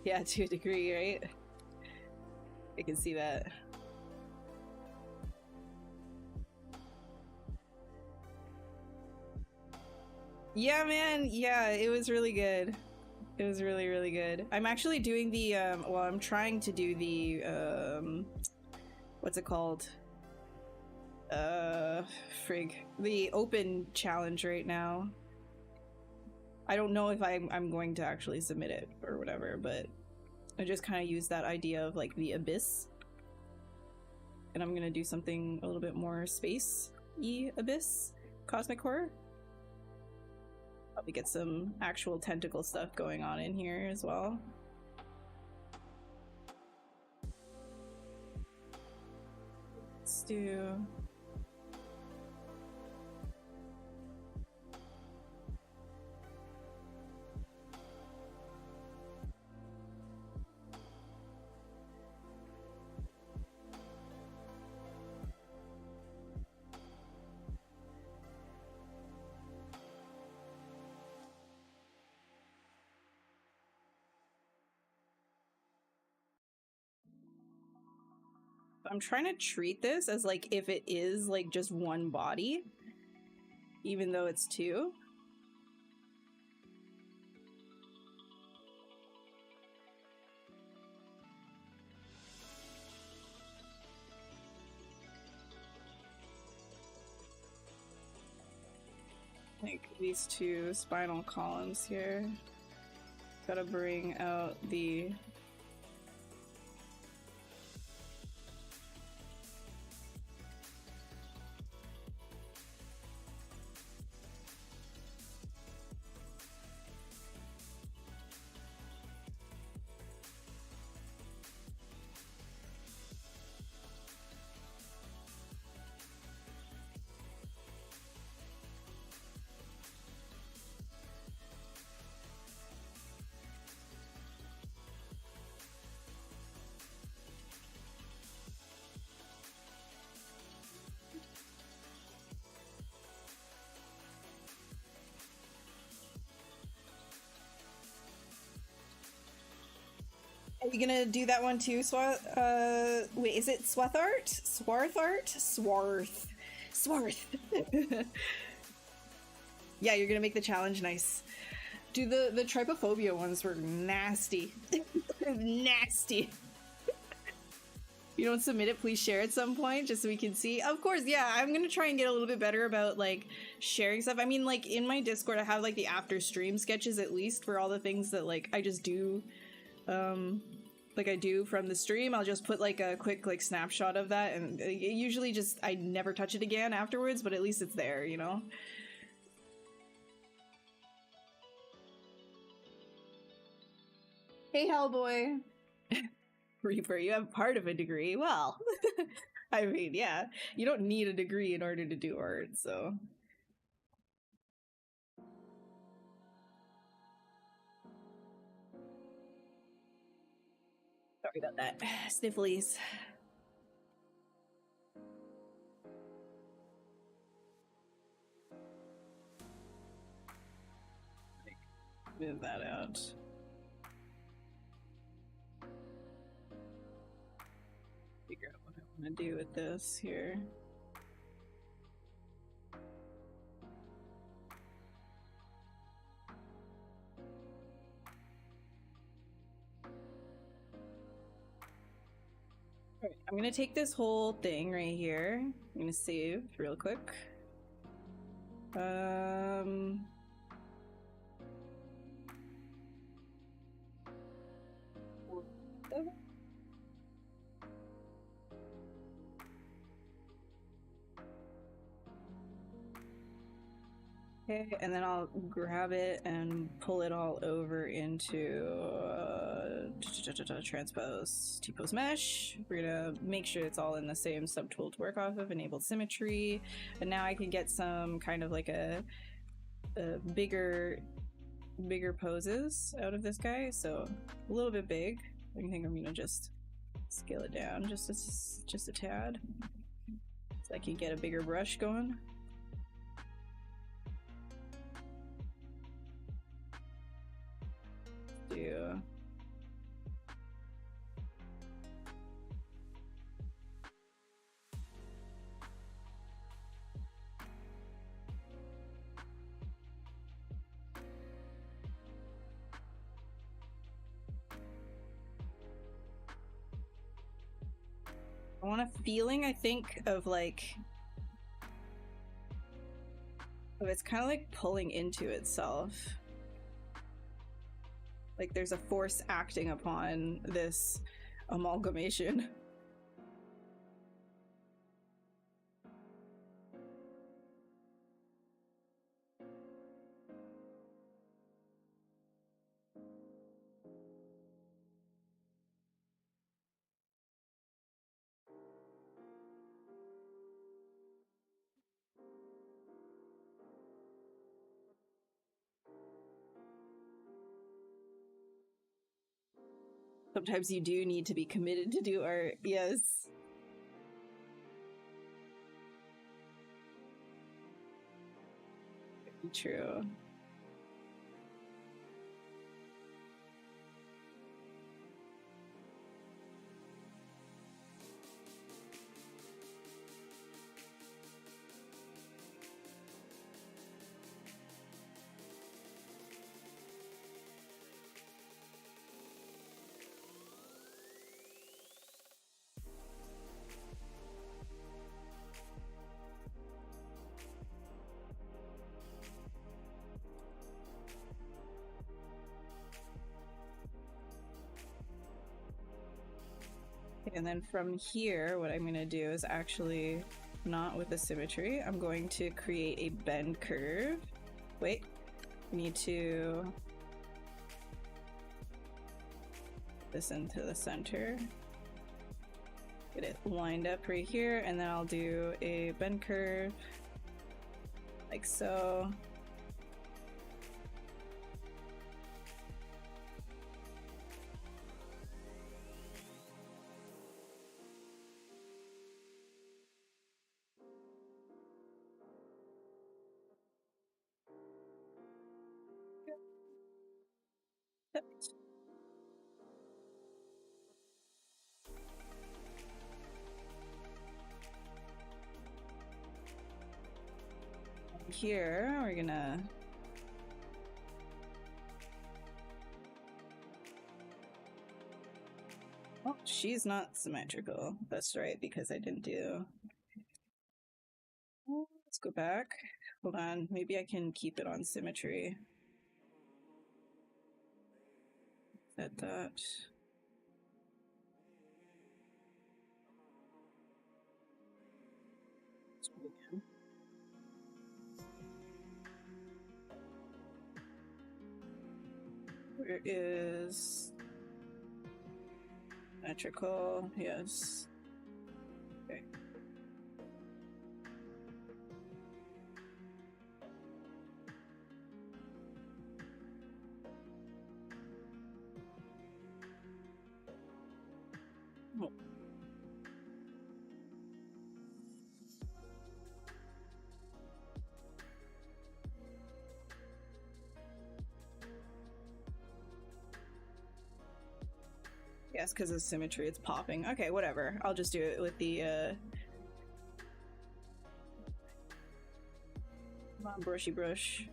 Yeah, to a degree, right? I can see that. Yeah, man. Yeah, it was really good. It was really, really good. I'm actually doing the, well, I'm trying to do the, what's it called? Frig. The open challenge right now. I don't know if I'm going to actually submit it or whatever, but I just kind of use that idea of like the abyss. And I'm gonna do something a little bit more space-y abyss, cosmic horror. Probably get some actual tentacle stuff going on in here as well. Let's do... I'm trying to treat this as like if it is like just one body, even though it's two. Like these two spinal columns here. Gotta bring out the... Are you gonna do that one too, wait, is it Swarth? Swarth. Yeah, you're gonna make the challenge nice. Dude, the trypophobia ones were nasty. Nasty. You don't submit it, please share at some point just so we can see. Of course, yeah, I'm gonna try and get a little bit better about like sharing stuff. I mean, like in my Discord I have like the after stream sketches at least for all the things that like I just do like I do from the stream. I'll just put like a quick like snapshot of that, and usually just I never touch it again afterwards, but at least it's there, you know? Hey Hellboy. Reaper, you have part of a degree. Well, I mean, yeah, you don't need a degree in order to do art, so. Sorry about that. Snifflies. Move that out. Figure out what I want to do with this here. Alright, I'm gonna take this whole thing right here. I'm gonna save real quick. Okay, and then I'll grab it and pull it all over into transpose T-pose mesh. We're gonna make sure it's all in the same subtool to work off of, enabled symmetry, and now I can get some kind of like a bigger poses out of this guy. So a little bit big. I think I'm gonna just scale it down just a tad, so I can get a bigger brush going. Do I want a feeling, I think, of like, it's kind of like pulling into itself. Like there's a force acting upon this amalgamation. Sometimes you do need to be committed to do art, yes. Very true. And then from here, what I'm going to do is actually not with the symmetry. I'm going to create a bend curve. Wait, I need to put this into the center. Get it lined up right here, and then I'll do a bend curve like so. Here, we're gonna... Oh, she's not symmetrical. That's right, because I didn't do... Let's go back. Hold on, maybe I can keep it on symmetry. Set that. Where is symmetrical? Yes. Okay. Oh. Yes, because of symmetry, it's popping. Okay, whatever. I'll just do it with the, Come on, brushy brush.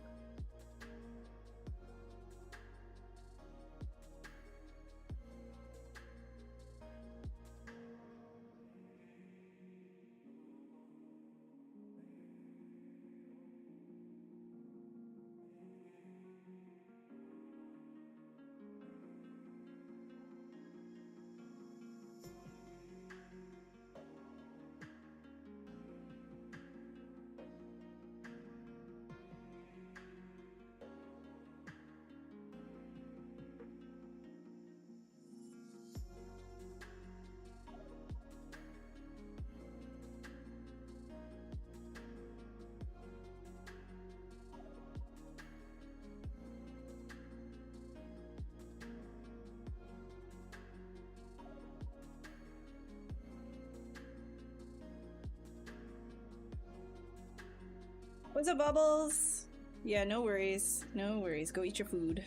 What's up, Bubbles? Yeah, no worries. No worries. Go eat your food.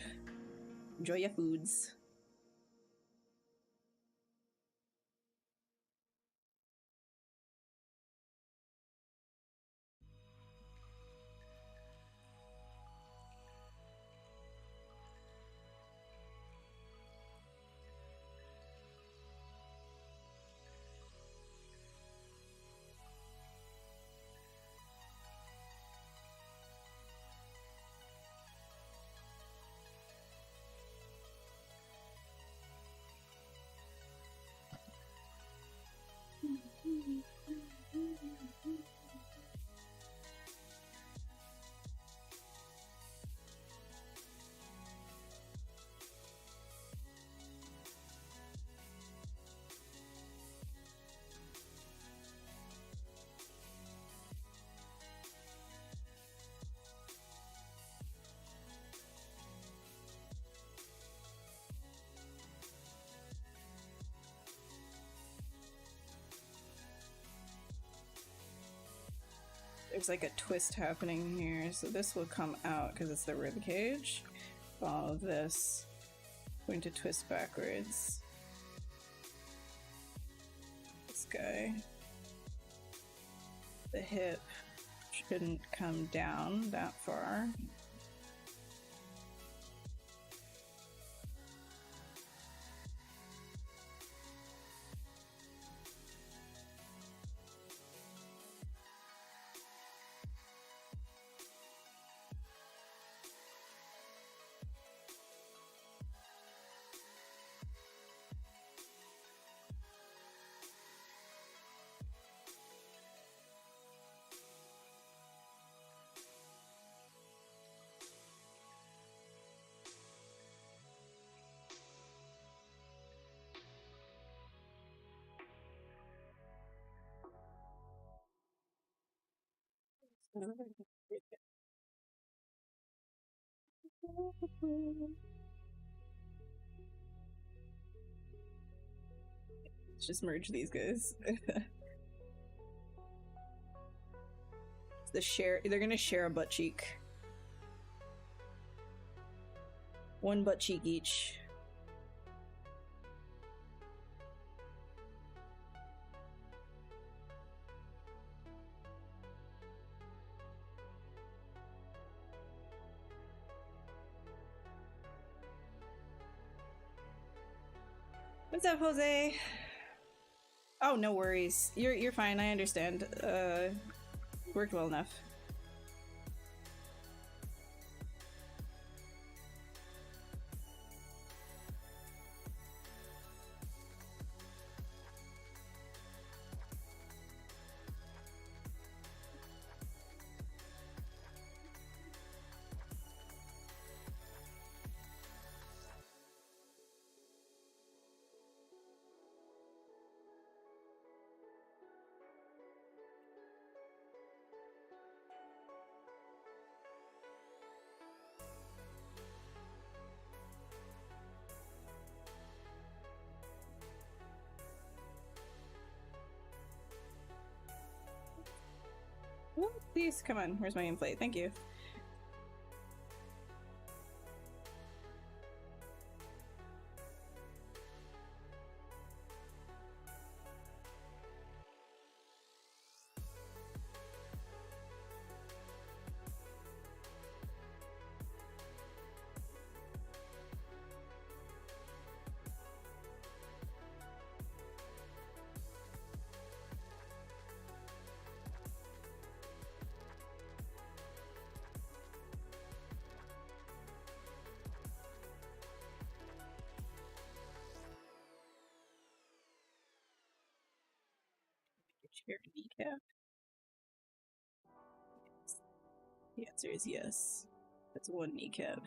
Enjoy your foods. There's like a twist happening here, so this will come out because it's the rib cage. Follow this. Going to twist backwards. This guy. The hip shouldn't come down that far. Let's just merge these guys. They're gonna share a butt cheek. One butt cheek each. What's up, Jose? Oh, no worries. You're fine. I understand. Worked well enough. Ooh, please, come on. Where's my inflate? Thank you. Chair kneecap? The answer is yes. That's one kneecap.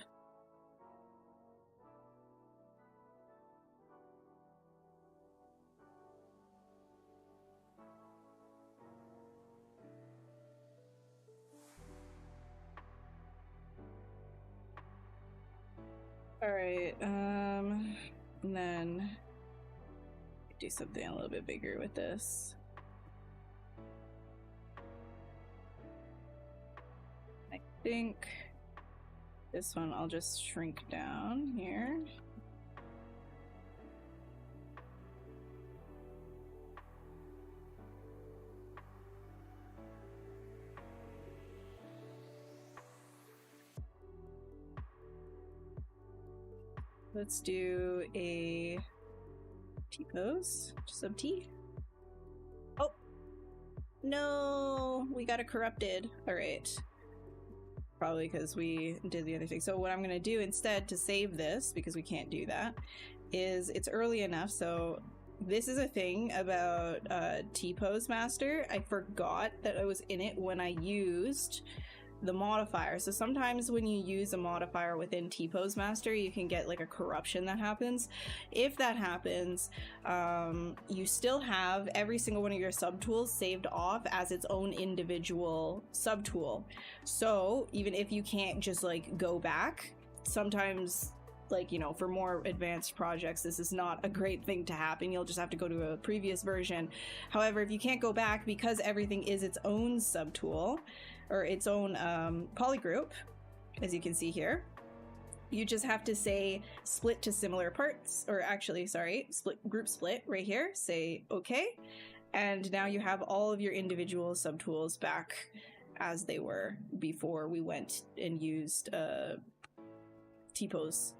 Alright, and then do something a little bit bigger with this. I think this one I'll just shrink down here. Let's do a T-pose, sub T. Oh, no, we got it corrupted. All right. Probably because we did the other thing. So what I'm gonna do instead to save this, because we can't do that, is it's early enough. So this is a thing about T-pose master. I forgot that I was in it when I used the modifier. So sometimes when you use a modifier within T-pose master, you can get like a corruption that happens. If that happens, you still have every single one of your subtools saved off as its own individual subtool. So even if you can't just like go back, sometimes, like, you know, for more advanced projects, this is not a great thing to happen. You'll just have to go to a previous version. However, if you can't go back because everything is its own subtool, or its own polygroup, as you can see here, you just have to say split to similar parts, or actually, sorry, group split right here, say okay, and now you have all of your individual subtools back as they were before we went and used T-pose.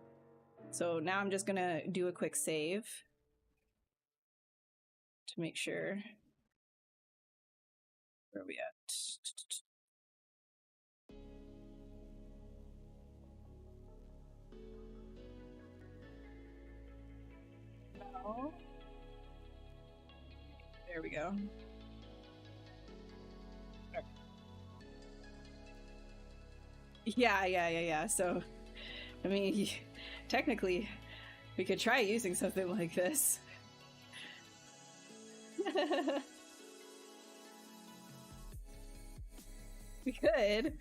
So now I'm just gonna do a quick save to make sure. Where are we at? No. There we go. Okay. Yeah. So, I mean, technically, we could try using something like this. We could.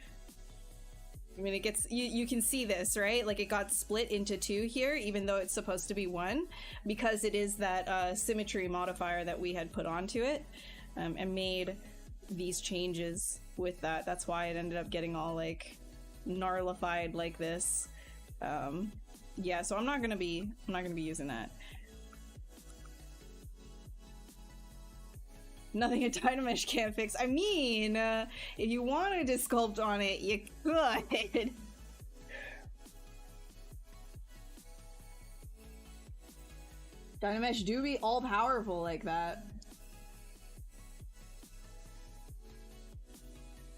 I mean, it gets, you can see this, right? Like, it got split into two here, even though it's supposed to be one, because it is that symmetry modifier that we had put onto it, and made these changes with that. That's why it ended up getting all like gnarlified like this. Yeah, so I'm not gonna be using that. Nothing a Dynamesh can't fix. I mean, if you wanted to sculpt on it, you could. Dynamesh do be all powerful like that.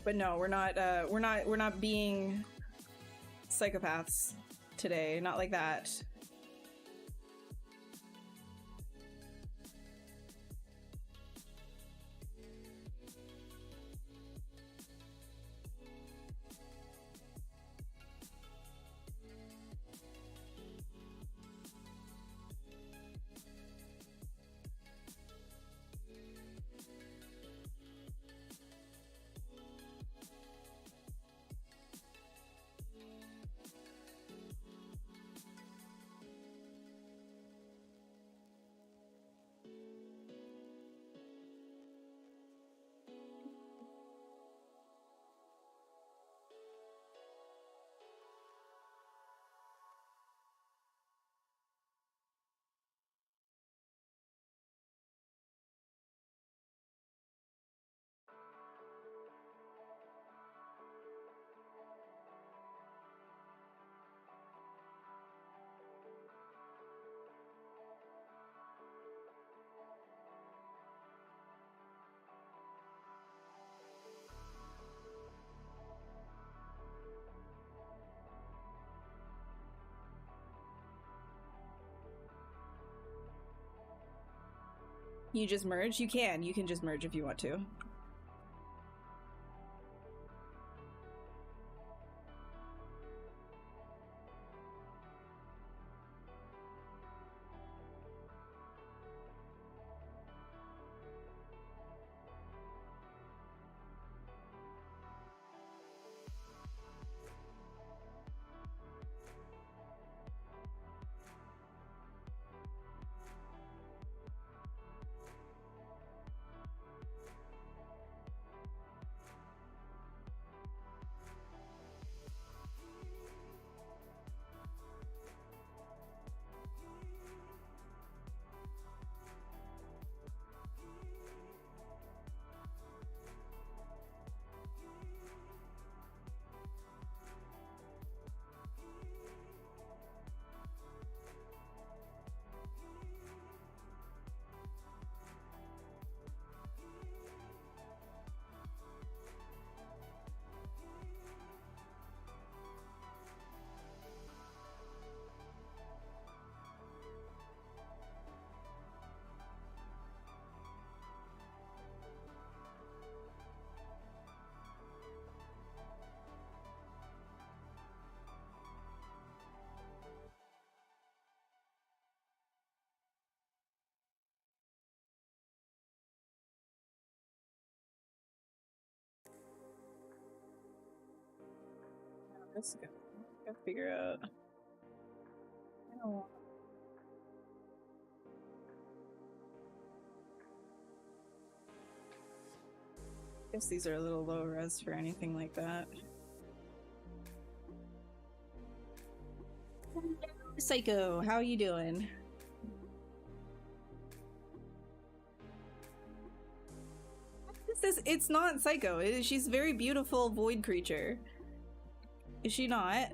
But no, we're not being psychopaths today. Not like that. You just merge? You can. You can just merge if you want to. Let's go. Gotta figure out. I don't want. Guess these are a little low res for anything like that. Psycho, how are you doing? It's not Psycho. She's a very beautiful void creature. Is she not?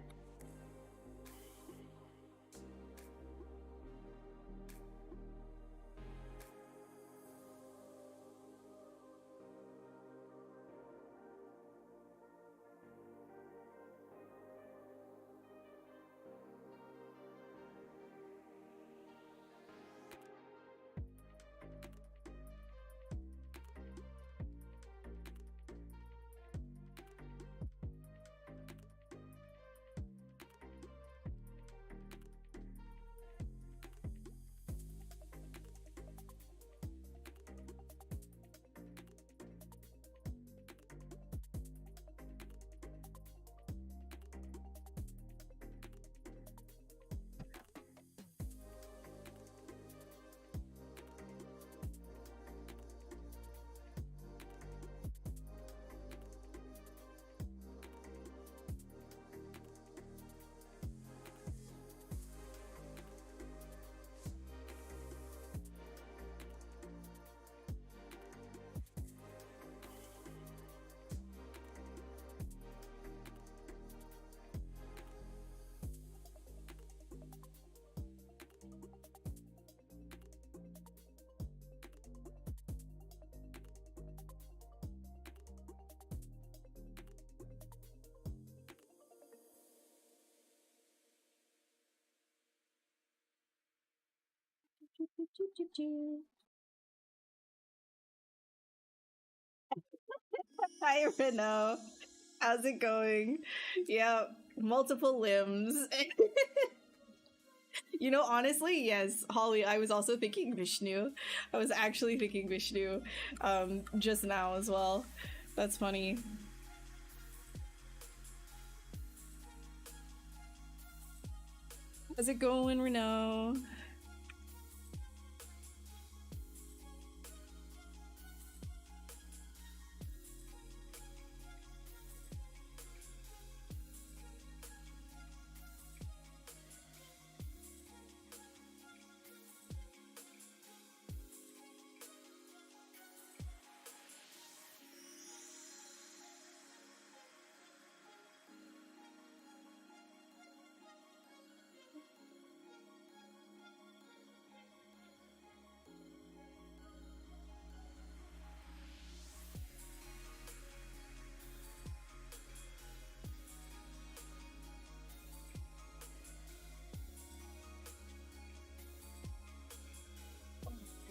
Hi, Renault. How's it going? Yeah, multiple limbs. You know, honestly, yes, Holly, I was also thinking Vishnu. I was actually thinking Vishnu just now as well. That's funny. How's it going, Renault?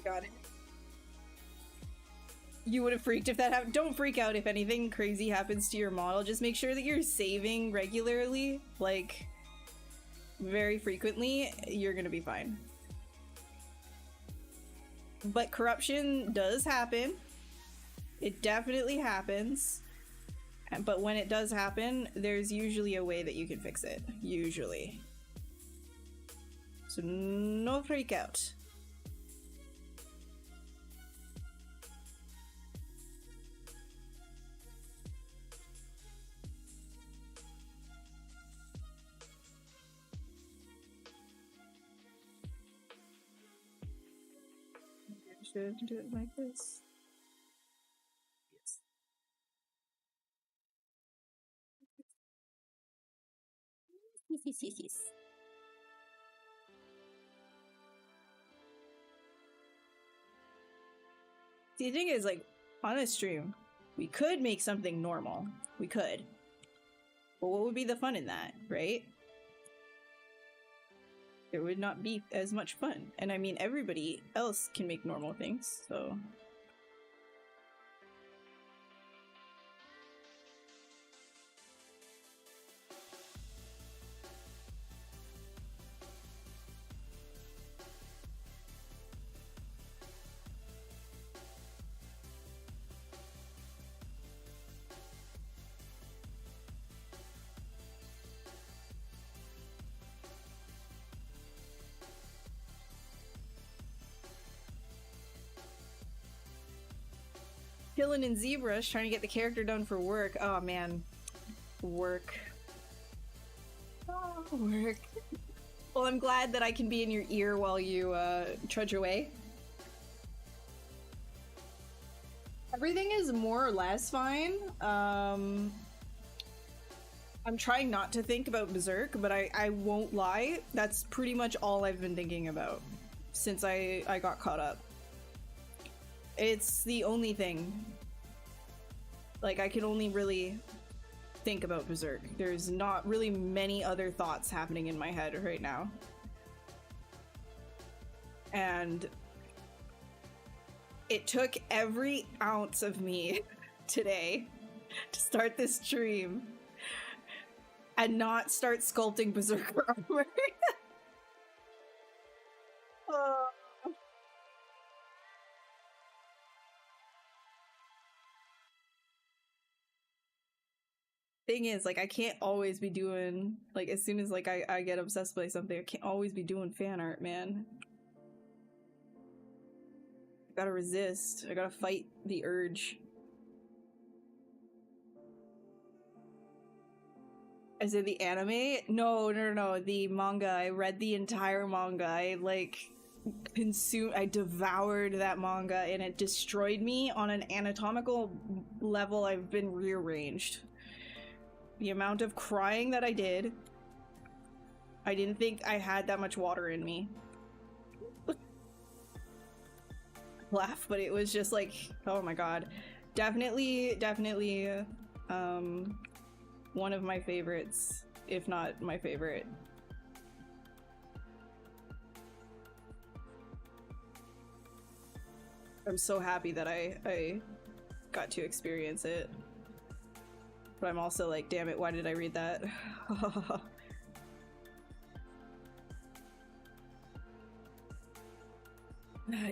Got it. You would have freaked if that happened. Don't freak out if anything crazy happens to your model. Just make sure that you're saving regularly, like very frequently. You're gonna be fine. But corruption does happen. It definitely happens. But when it does happen, there's usually a way that you can fix it. Usually. So no freak out. Should do it like this. Yes. Yes. The thing is, like, on a stream, we could make something normal. We could. But what would be the fun in that, right? There would not be as much fun. And I mean, everybody else can make normal things, so... Killing in ZBrush, trying to get the character done for work. Oh man. Work. Oh, work. Well, I'm glad that I can be in your ear while you trudge away. Everything is more or less fine. I'm trying not to think about Berserk, but I won't lie. That's pretty much all I've been thinking about since I got caught up. It's the only thing. Like, I can only really think about Berserk. There's not really many other thoughts happening in my head right now. And it took every ounce of me today to start this stream and not start sculpting Berserker armor. Thing is, like, I can't always be doing, like, as soon as, like, I get obsessed by something, I can't always be doing fan art, man. I gotta resist. I gotta fight the urge. Is it the anime? No, the manga. I read the entire manga. I, like, I devoured that manga, and it destroyed me on an anatomical level. I've been rearranged. The amount of crying that I did, I didn't think I had that much water in me. Laugh, but it was just like, oh my god. Definitely, one of my favorites, if not my favorite. I'm so happy that I got to experience it. But I'm also like, damn it, why did I read that?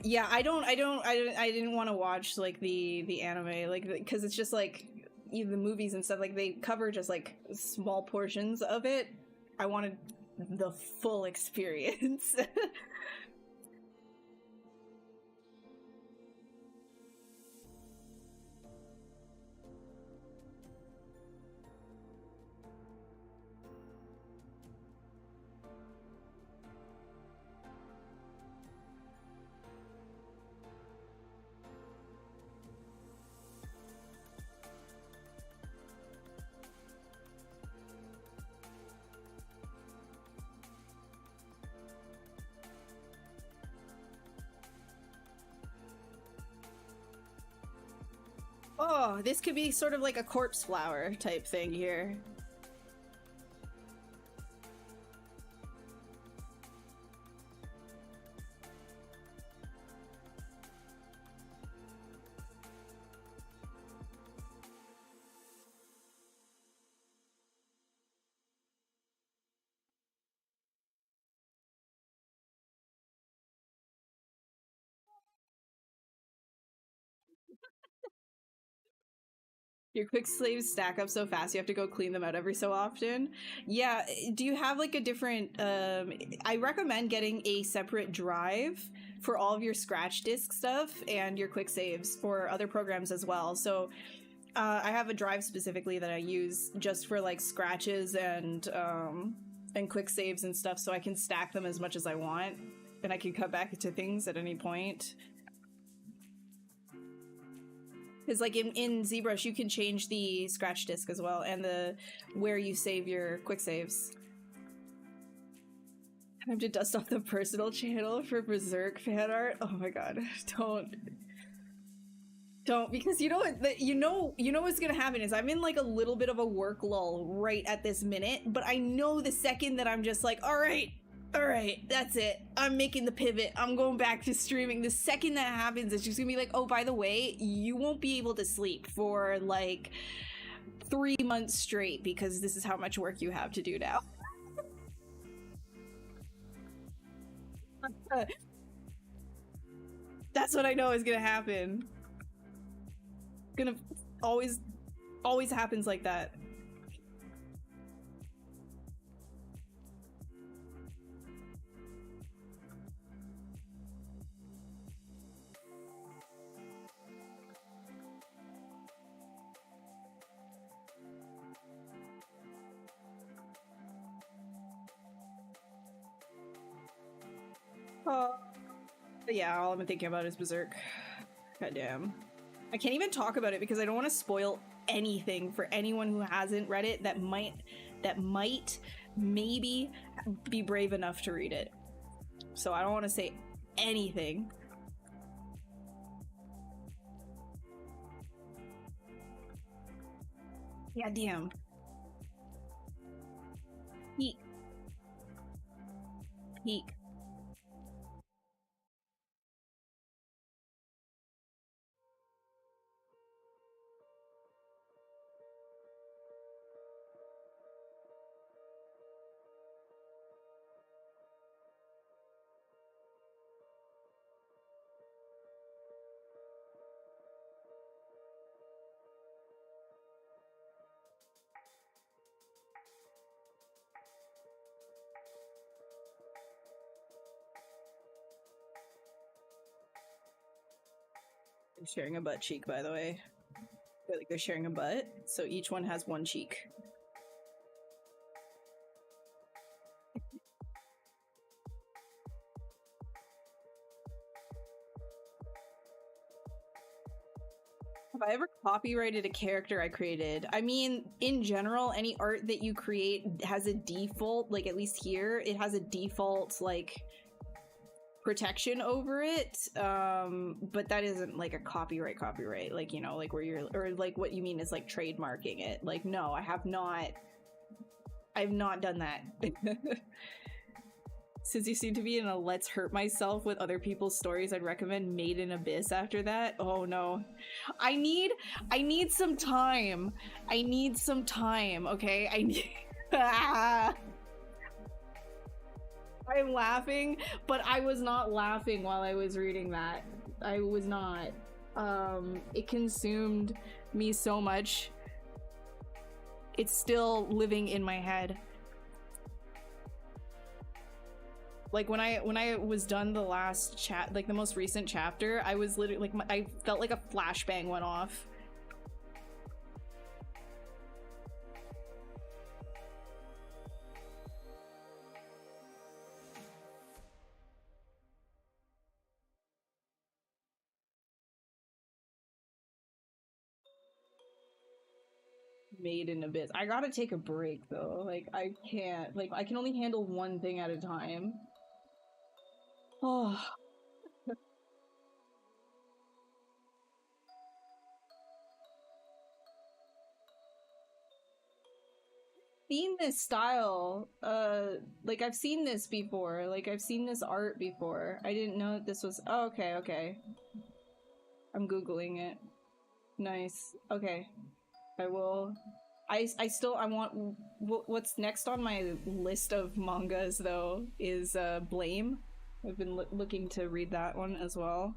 Yeah, I didn't want to watch like the anime, like, because it's just like even the movies and stuff, like they cover just like small portions of it. I wanted the full experience. Oh, this could be sort of like a corpse flower type thing here. Your quick saves stack up so fast you have to go clean them out every so often. Yeah, do you have like a different I recommend getting a separate drive for all of your scratch disk stuff and your quick saves for other programs as well. So I have a drive specifically that I use just for like scratches and quick saves and stuff, so I can stack them as much as I want and I can cut back to things at any point. Because like in ZBrush, you can change the scratch disk as well, and the where you save your quick saves. Time to dust off the personal channel for Berserk fan art. Oh my god, don't, because you know what, you know what's gonna happen is I'm in like a little bit of a work lull right at this minute, but I know the second that I'm just like, all right, that's it. I'm making the pivot. I'm going back to streaming. The second that happens, it's just gonna be like, oh, by the way, you won't be able to sleep for like 3 months straight because this is how much work you have to do now. That's what I know is gonna happen. Gonna always happens like that. Yeah, all I'm thinking about is Berserk. Goddamn. I can't even talk about it because I don't want to spoil anything for anyone who hasn't read it that might maybe be brave enough to read it. So I don't want to say anything. Yeah, damn. Peak. Peak. Sharing a butt cheek, by the way. Like they're sharing a butt, so each one has one cheek. Have I ever copyrighted a character I created? I mean, in general, any art that you create has a default, like at least here, it has a default, like, protection over it, but that isn't like a copyright, like, you know, like where you're, or like what you mean is like trademarking it. Like, no, I have not done that. Since you seem to be in a let's hurt myself with other people's stories, I'd recommend Made in Abyss after that. Oh no. I need some time. I need some time, okay? I need I'm laughing, but I was not laughing while I was reading that. I was not. It consumed me so much. It's still living in my head. Like when I was done the last chat, like the most recent chapter, I was literally like, I felt like a flashbang went off. Made in Abyss. I gotta take a break though. Like I can't. Like I can only handle one thing at a time. Oh. Seen this style. Like I've seen this before. Like I've seen this art before. I didn't know that this was. Oh, okay, okay. I'm googling it. Nice. Okay. I will. I still I want what's next on my list of mangas though is Blame. I've been looking to read that one as well.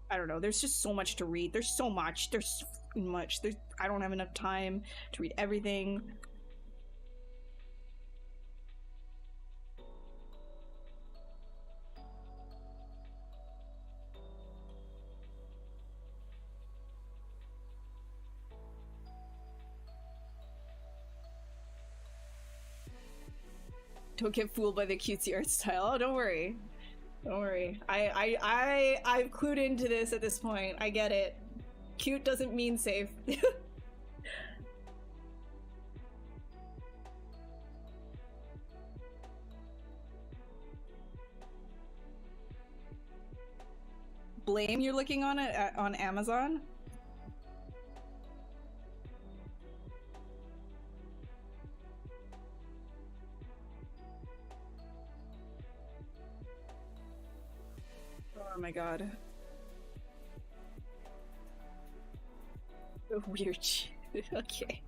I don't know. There's just so much to read. There's so much. There's so much. I don't have enough time to read everything. Don't get fooled by the cutesy art style. Oh, don't worry. Don't worry. I've clued into this at this point. I get it. Cute doesn't mean safe. Blame you're looking on it on Amazon? Oh my god. Weird shit. Okay.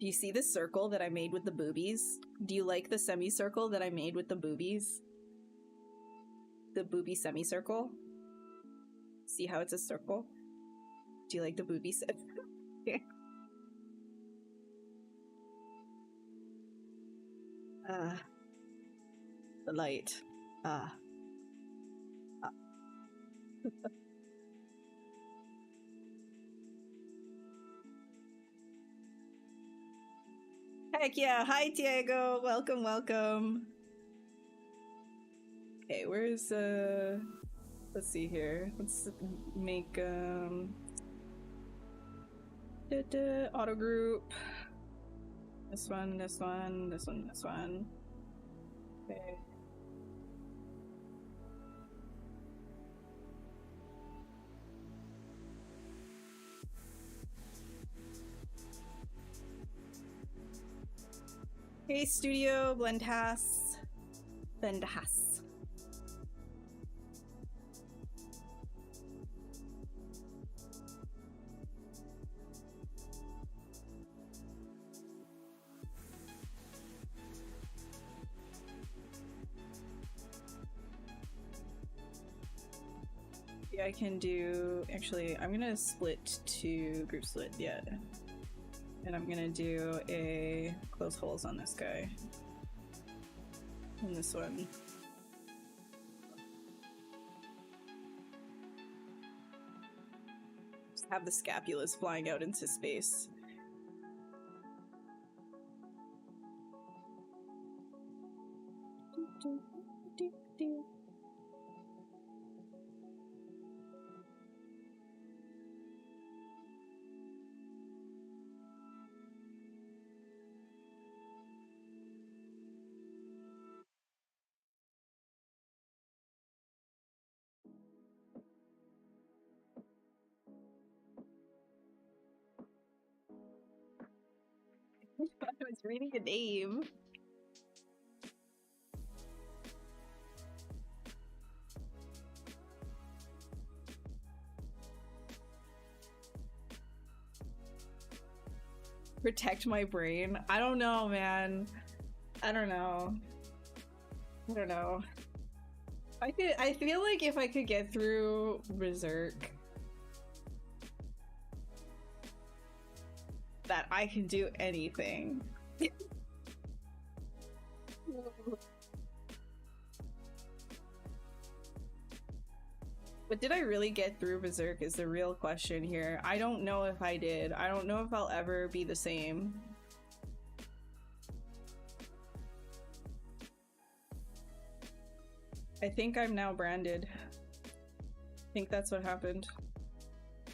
Do you see the circle that I made with the boobies? Do you like the semicircle that I made with the boobies? The booby semicircle? See how it's a circle? Do you like the booby set? The light. Heck yeah! Hi, Diego! Welcome, welcome! Okay, where's, let's see here. Let's make, auto group. This one, this one, this one, this one. Okay. Hey, Studio, Blendhass. Blendhass. Yeah, I can do. Actually, I'm gonna split to group split, yeah. And I'm gonna do a close holes on this guy. And this one. Just have the scapulas flying out into space. was reading a name. Protect my brain. I don't know, man. I don't know. I feel like if I could get through Berserk, that I can do anything. But did I really get through Berserk is the real question here. I don't know if I did. I don't know if I'll ever be the same. I think I'm now branded. I think that's what happened. I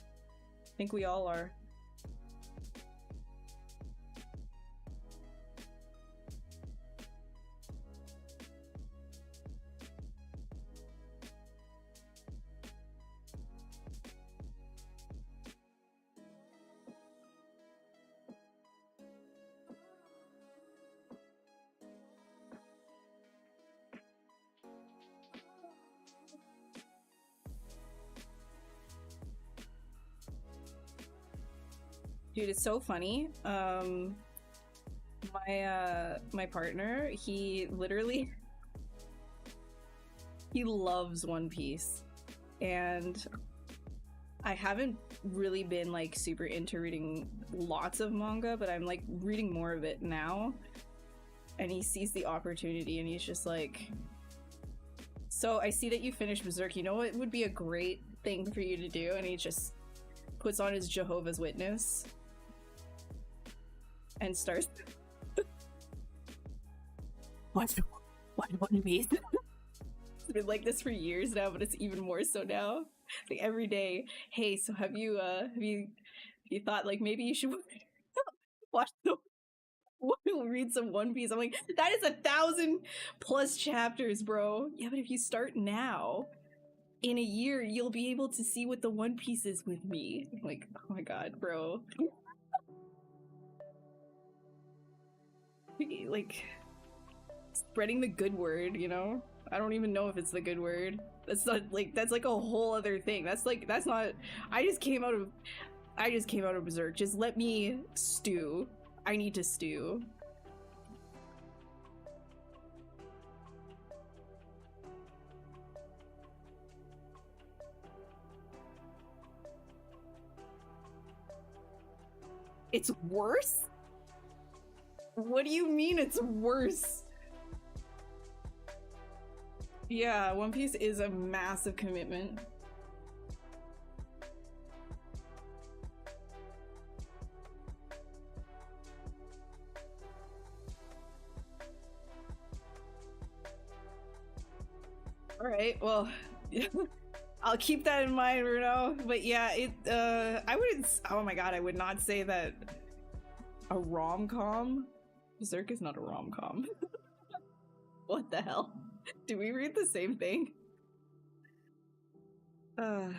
think we all are. Dude, it's so funny. My partner, he literally he loves One Piece, and I haven't really been like super into reading lots of manga, but I'm like reading more of it now. And he sees the opportunity and he's just like, so I see that you finished Berserk, you know what would be a great thing for you to do? And he just puts on his Jehovah's Witness and starts One Piece. It's been like this for years now, but it's even more so now. Like every day, hey, so have you thought like maybe you should watch the read some One Piece? I'm like, that is 1,000+ chapters, bro. Yeah, but if you start now, in a year you'll be able to see what the One Piece is with me. I'm like, oh my god, bro. Like spreading the good word, you know? I don't even know if it's the good word. That's not like, that's like a whole other thing. That's not, I just came out of Berserk. Just let me stew. I need to stew. It's worse? What do you mean it's worse? Yeah, One Piece is a massive commitment. Alright, well, I'll keep that in mind, Bruno. But yeah, I wouldn't, oh my god, I would not say that a rom-com? Berserk is not a rom-com. What the hell? Do we read the same thing? But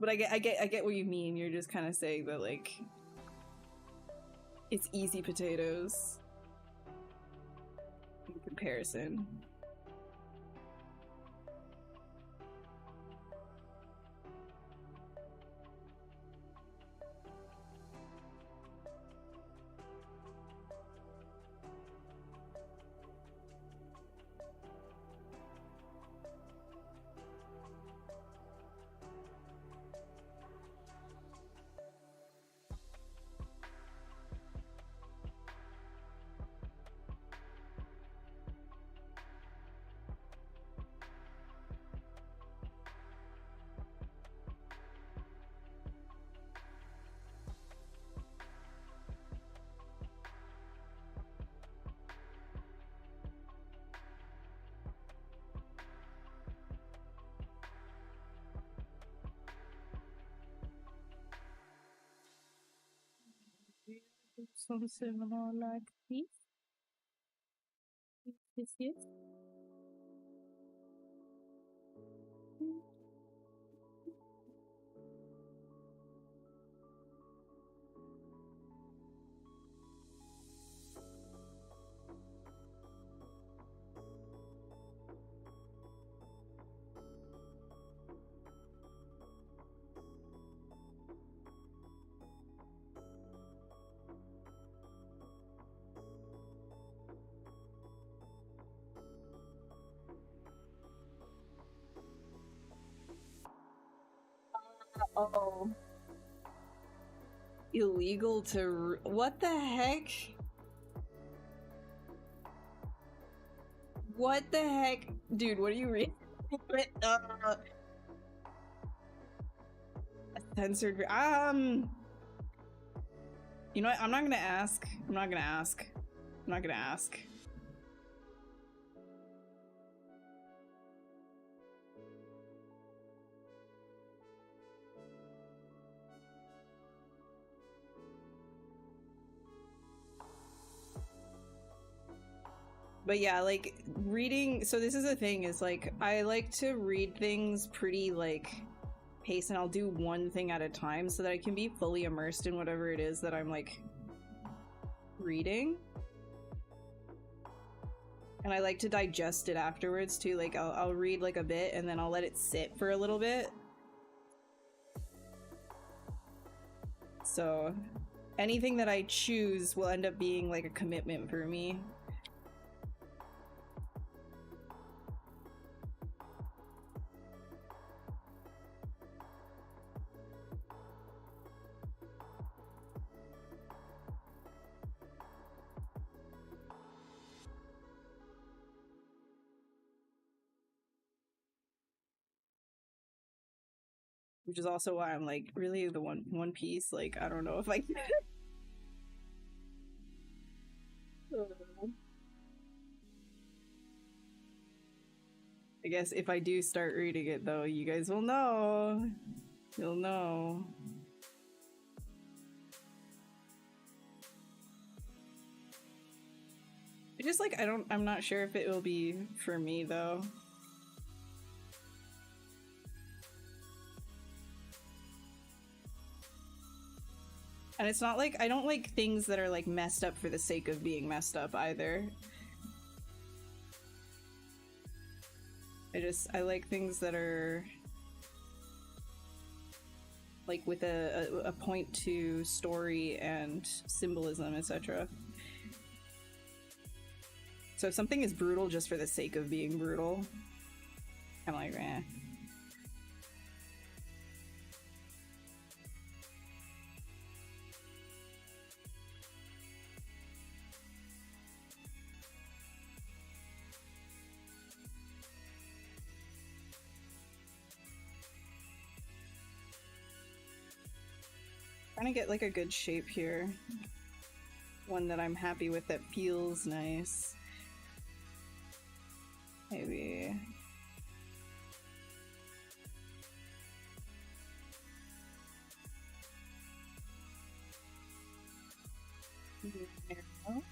I get what you mean. You're just kind of saying that like it's easy potatoes in comparison. Some similar like this. Yes. illegal to... What the heck? What the heck? Dude, what are you reading? Censored... You know what? I'm not gonna ask. I'm not gonna ask. I'm not gonna ask. But yeah, like, reading... So this is the thing, is like, I like to read things pretty, like, pace, and I'll do one thing at a time so that I can be fully immersed in whatever it is that I'm, like, reading. And I like to digest it afterwards, too. Like, I'll read, like, a bit, and then I'll let it sit for a little bit. So, anything that I choose will end up being, like, a commitment for me. Which is also why I'm like, really, the One Piece? Like, I don't know if I can. I guess if I do start reading it, though, you guys will know. You'll know. It's just like, I'm not sure if it will be for me, though. And it's not like, I don't like things that are like messed up for the sake of being messed up either. I like things that are like with a point to story and symbolism, etc. So if something is brutal just for the sake of being brutal, I'm like, eh. Trying to get like a good shape here. One that I'm happy with, that feels nice. Maybe. Narrow.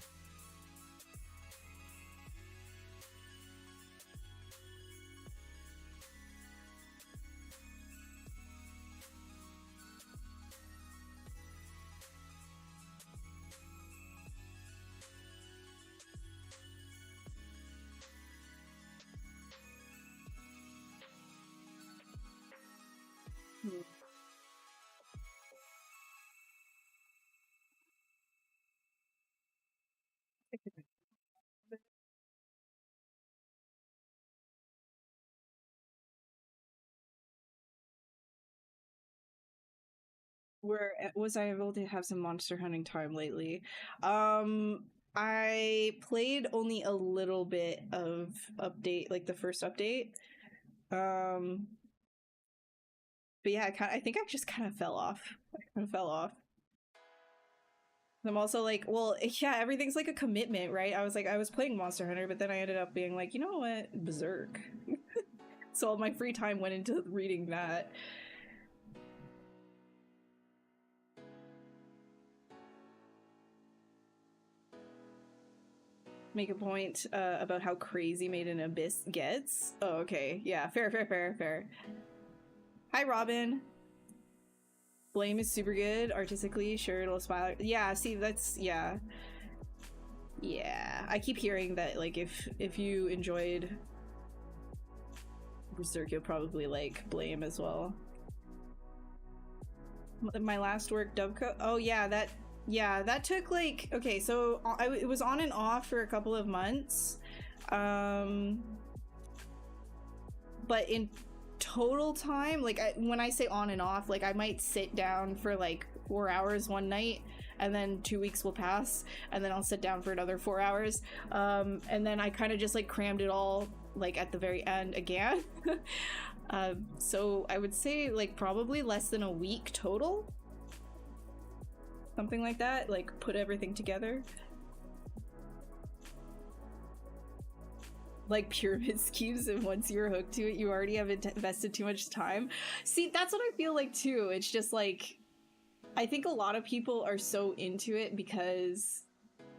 Where was I able to have some monster hunting time lately? I played only a little bit of update, like the first update. But yeah, I think I just kind of fell off. I'm also like, well, yeah, everything's like a commitment, right? I was playing Monster Hunter, but then I ended up being like, you know what? Berserk. So all my free time went into reading that. Make a point about how crazy Made in Abyss gets. Oh, okay. Yeah, fair. Hi, Robin. Blame is super good. Artistically, sure, it'll smile. Yeah, see, that's... Yeah. Yeah. I keep hearing that, like, if you enjoyed Berserk, you'll probably like Blame as well. My last work, Dovecoat. Oh, yeah, that took like, okay, so it was on and off for a couple of months. But in total time, like when I say on and off, like I might sit down for like 4 hours one night, and then 2 weeks will pass, and then I'll sit down for another 4 hours, and then I kind of just like crammed it all like at the very end again. So I would say like probably less than a week total, something like that, like put everything together. Like pyramid schemes, and once you're hooked to it, you already have invested too much time. See, that's what I feel like too. It's just like, I think a lot of people are so into it because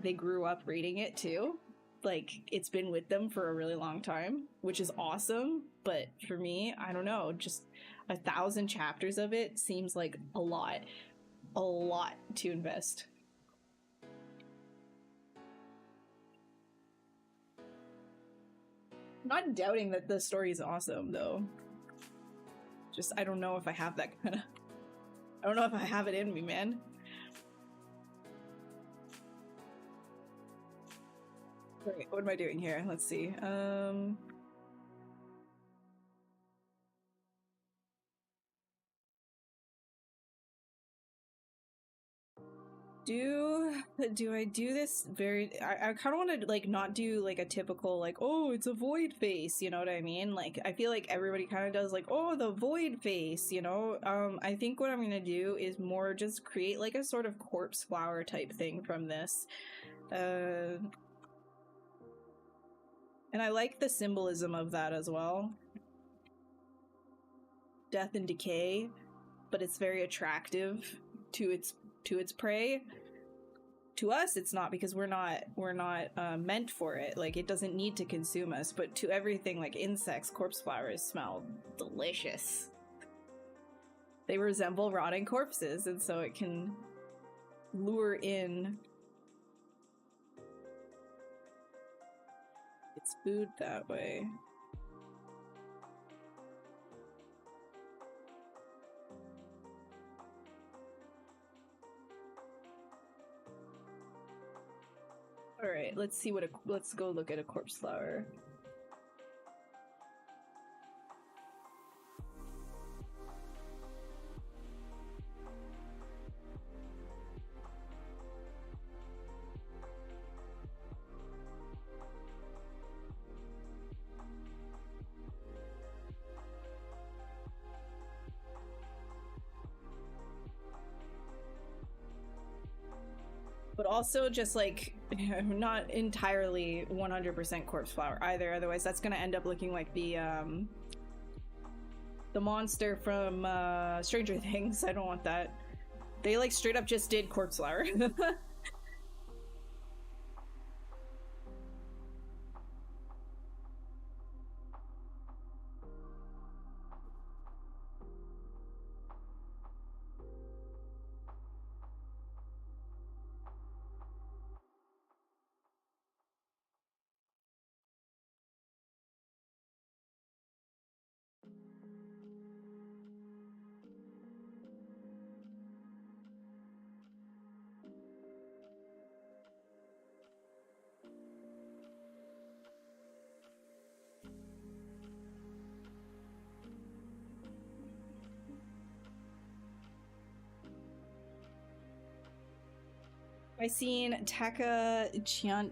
they grew up reading it too. Like, it's been with them for a really long time, which is awesome. But for me, I don't know, just 1,000 chapters of it seems like a lot to invest. Not doubting that the story is awesome, though. Just, I don't know if I have that kind of... I don't know if I have it in me, man. Wait, what am I doing here? Let's see. Do I do this very... I kind of want to, like, not do, like, a typical, like, oh, it's a void face, you know what I mean? Like, I feel like everybody kind of does, like, oh, the void face, you know? I think what I'm gonna do is more just create, like, a sort of corpse flower type thing from this. And I like the symbolism of that as well. Death and decay, but it's very attractive to its prey. To us, it's not, because we're not meant for it. Like, it doesn't need to consume us. But to everything, like insects, corpse flowers smell delicious. They resemble rotting corpses, and so it can lure in its food that way. All right, let's go look at a corpse flower. But also just like not entirely 100% corpse flower either, otherwise that's gonna end up looking like the monster from Stranger Things. I don't want that. They like straight up just did corpse flower. I seen Taka Chian,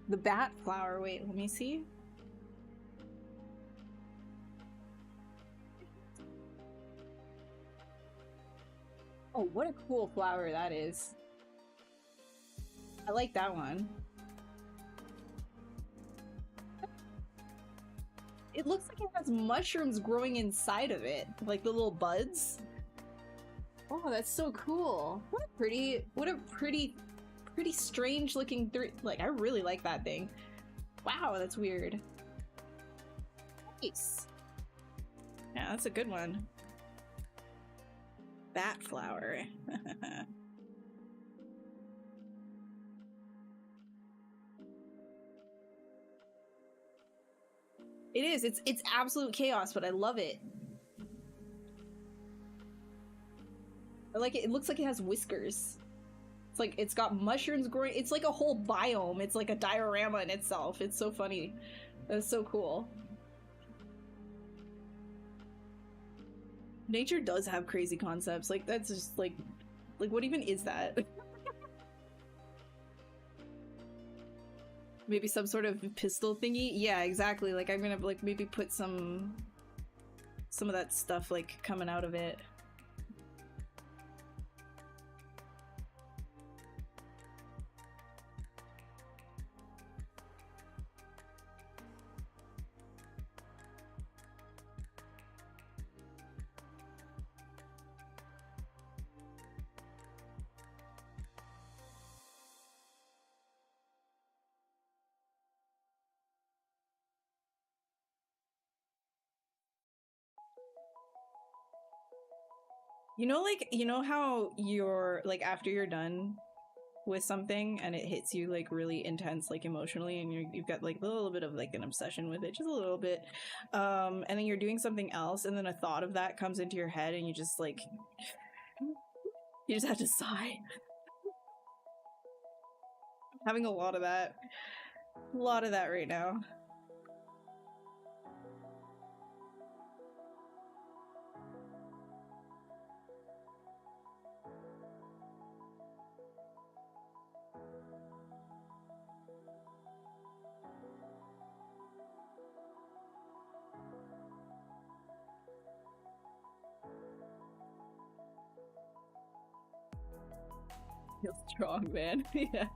the bat flower. Wait, let me see. Oh, what a cool flower that is. I like that one. It looks like it has mushrooms growing inside of it, like the little buds. Oh, that's so cool. What a pretty strange looking like, I really like that thing. Wow, that's weird. Nice. Yeah, that's a good one. Bat flower. It is. It's absolute chaos, but I love it. I like it. It looks like it has whiskers. It's like it's got mushrooms growing. It's like a whole biome. It's like a diorama in itself. It's so funny. That's so cool. Nature does have crazy concepts. Like, that's just like what even is that? Maybe some sort of pistol thingy? Yeah, exactly. Like, I'm gonna, like, maybe put some of that stuff, like, coming out of it. You know, like, you know how you're, like, after you're done with something and it hits you, like, really intense, like, emotionally, and you've got, like, a little bit of, like, an obsession with it, just a little bit, and then you're doing something else, and then a thought of that comes into your head, and you just, like, you just have to sigh. Having a lot of that. A lot of that right now. Feel strong, man. Yeah.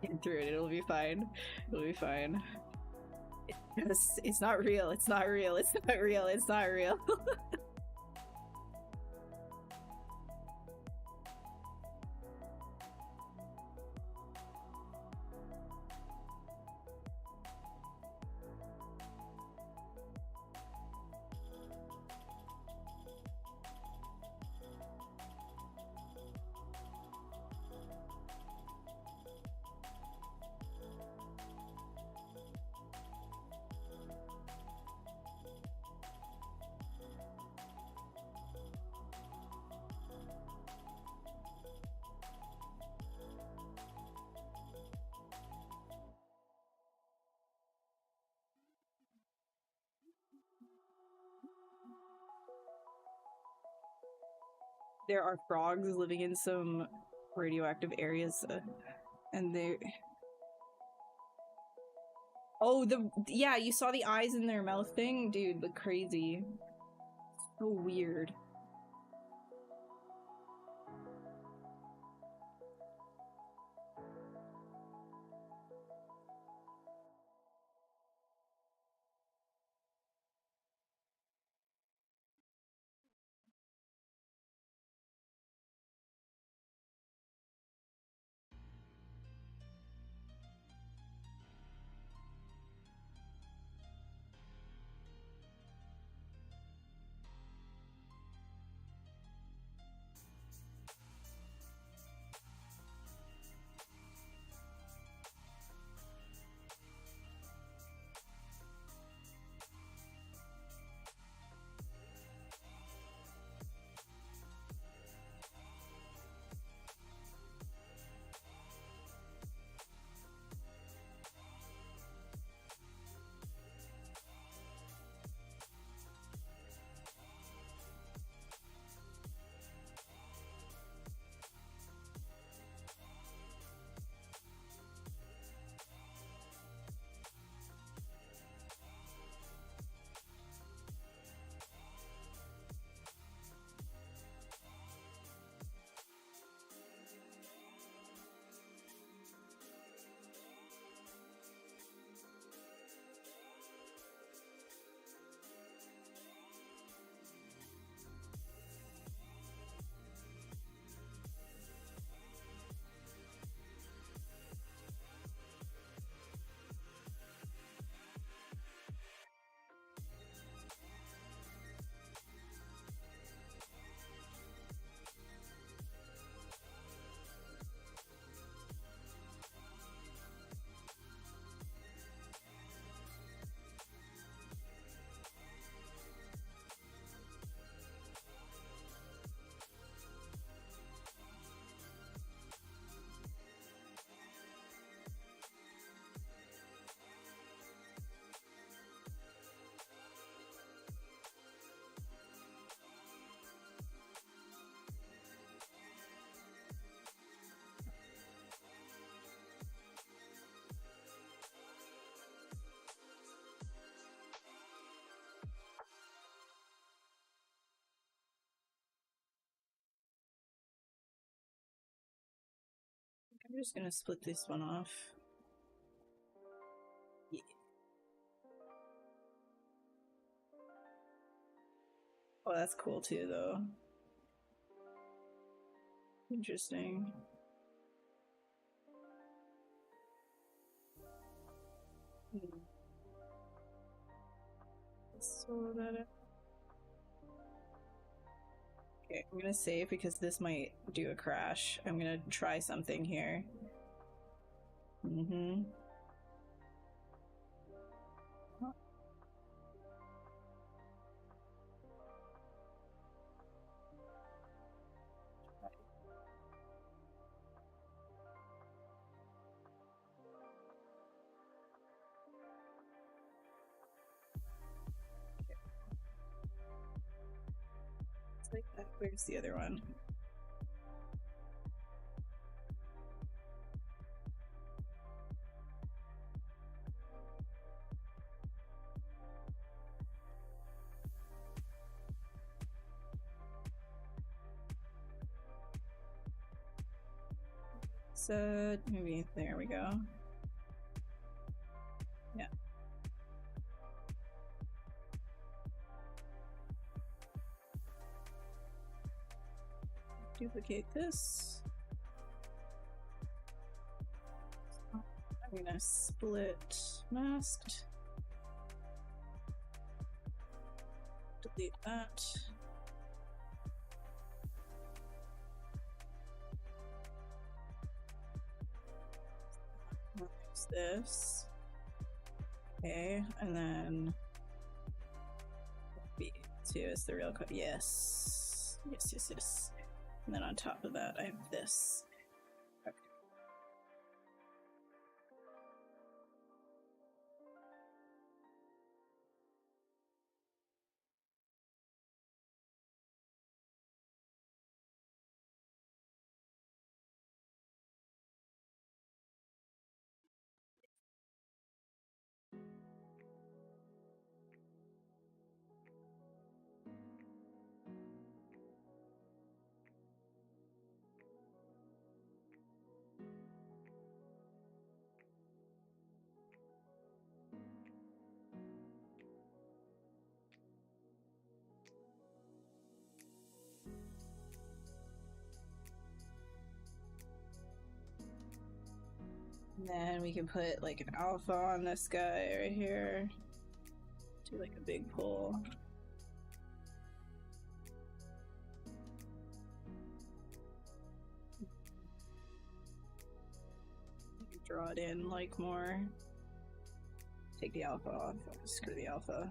Get through it. It'll be fine. It'll be fine. It's not real. It's not real. It's not real. It's not real. There are frogs living in some radioactive areas, and they. Oh, yeah, you saw the eyes in their mouth thing, dude. The crazy, so weird. I'm just gonna split this one off. Yeah. Oh, that's cool too, though. Interesting. So that. Okay, I'm gonna save because this might do a crash. I'm gonna try something here. Mm-hmm. It's like that. Where's the other one? So maybe there we go. Yeah. Duplicate this. I'm gonna split masked. Delete that. Use this. Okay, and then B2 is the real code. Yes. Yes, yes, yes. And then on top of that, I have this. Okay. And then we can put like an alpha on this guy right here. Do like a big pull. Draw it in like more. Take the alpha off. Screw the alpha.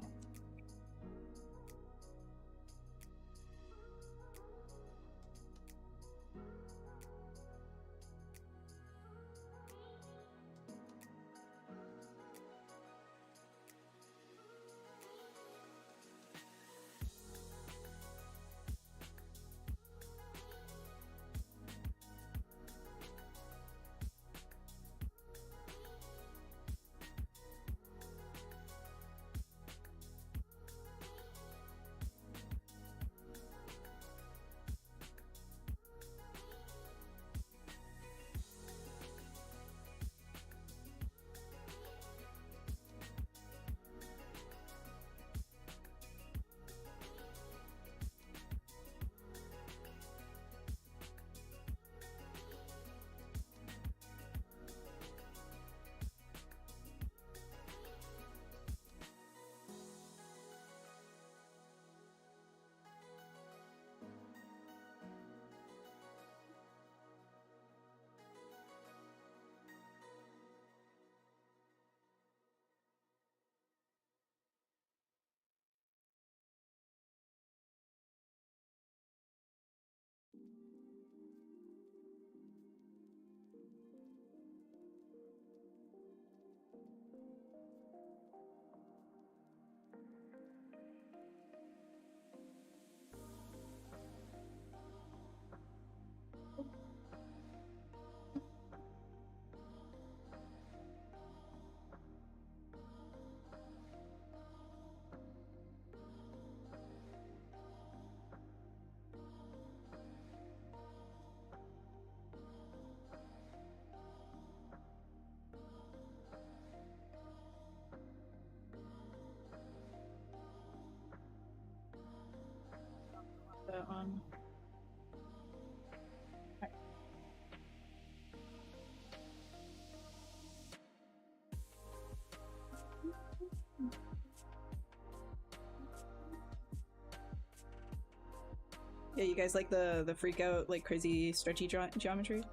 Yeah, you guys like the freak out, like crazy stretchy geometry?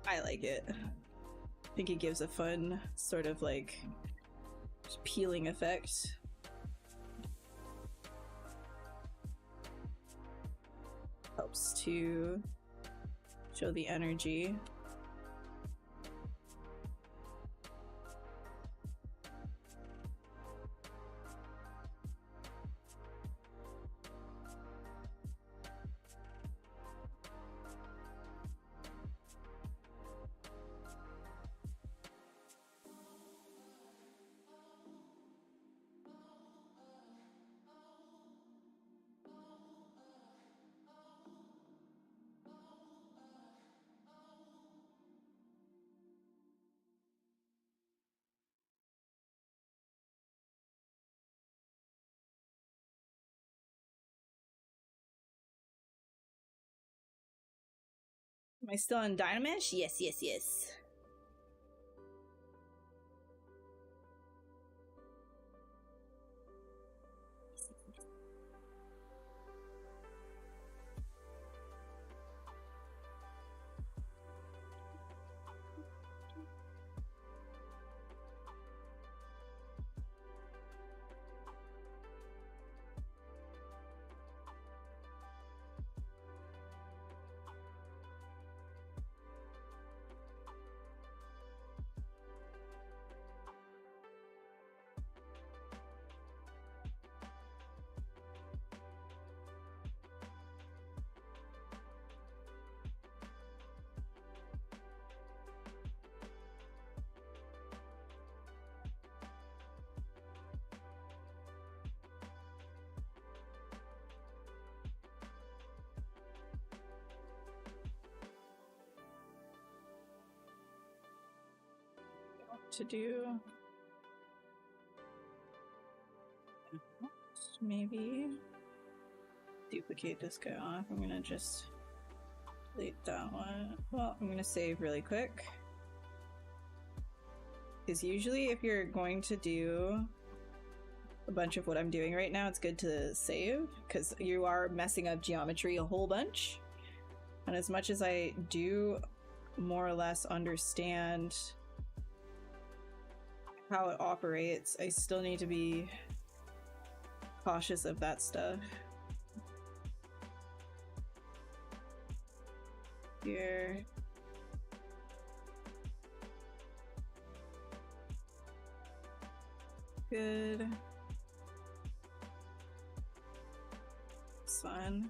I like it. I think it gives a fun sort of like peeling effect. Helps to show the energy. Am I still on Dynamesh? Yes, yes, yes. To do maybe duplicate this guy off. I'm gonna just delete that one. Well, I'm gonna save really quick, because usually if you're going to do a bunch of what I'm doing right now, it's good to save, because you are messing up geometry a whole bunch. And as much as I do more or less understand how it operates, I still need to be cautious of that stuff. Here. Good. It's fun.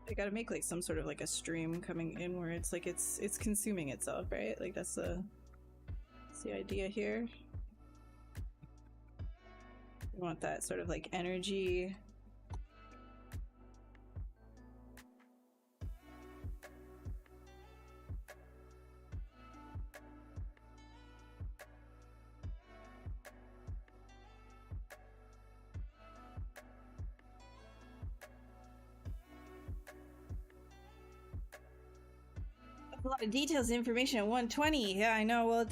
I gotta make like some sort of like a stream coming in where it's like it's consuming itself, right? Like that's the idea here. We want that sort of like energy. A lot of details and information at 120. Yeah, I know. Well,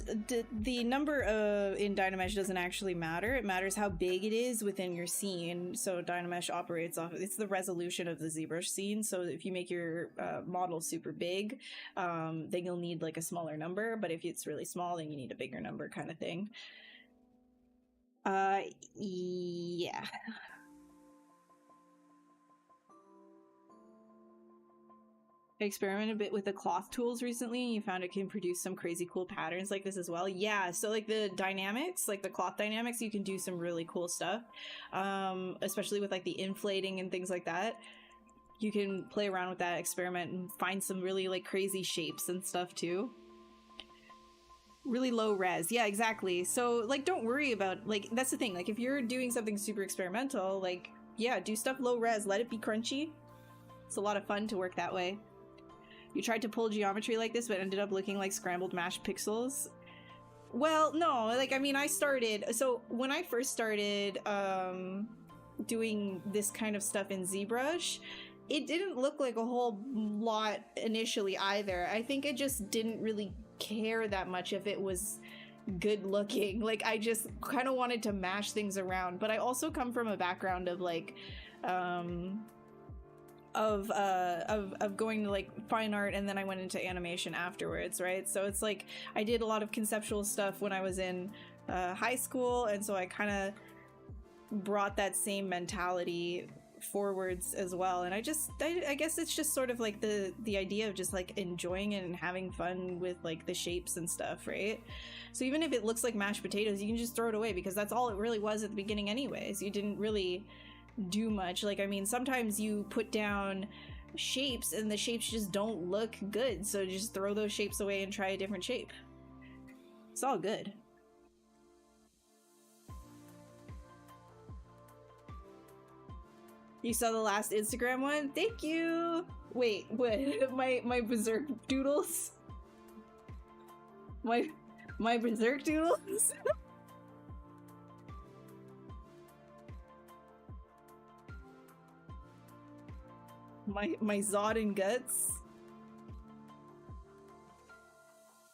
the number in Dynamesh doesn't actually matter. It matters how big it is within your scene. So Dynamesh operates off, it's the resolution of the ZBrush scene. So if you make your model super big, then you'll need like a smaller number. But if it's really small, then you need a bigger number kind of thing. Yeah. I experimented a bit with the cloth tools recently, and you found it can produce some crazy cool patterns like this as well. Yeah, so like the dynamics, like the cloth dynamics, you can do some really cool stuff, especially with like the inflating and things like that. You can play around with that, experiment, and find some really like crazy shapes and stuff too. Really low res. Yeah, exactly. So like don't worry about, like, that's the thing, like if you're doing something super experimental, like yeah, do stuff low res, let it be crunchy. It's a lot of fun to work that way. You tried to pull geometry like this, but ended up looking like scrambled mashed pixels. Well, no, like, I mean, so when I first started doing this kind of stuff in ZBrush, it didn't look like a whole lot initially either. I think I just didn't really care that much if it was good looking. Like, I just kind of wanted to mash things around. But I also come from a background of like, of going to like fine art, and then I went into animation afterwards, right? So it's like I did a lot of conceptual stuff when I was in high school, and so I kind of brought that same mentality forwards as well. And I guess it's just sort of like the idea of just like enjoying it and having fun with like the shapes and stuff, right? So even if it looks like mashed potatoes, you can just throw it away, because that's all it really was at the beginning anyways. You didn't really do much. Like, I mean, sometimes you put down shapes and the shapes just don't look good, so just throw those shapes away and try a different shape. It's all good. You saw the last Instagram one? Thank you! Wait, what? My berserk doodles? My berserk doodles? my Zod and guts.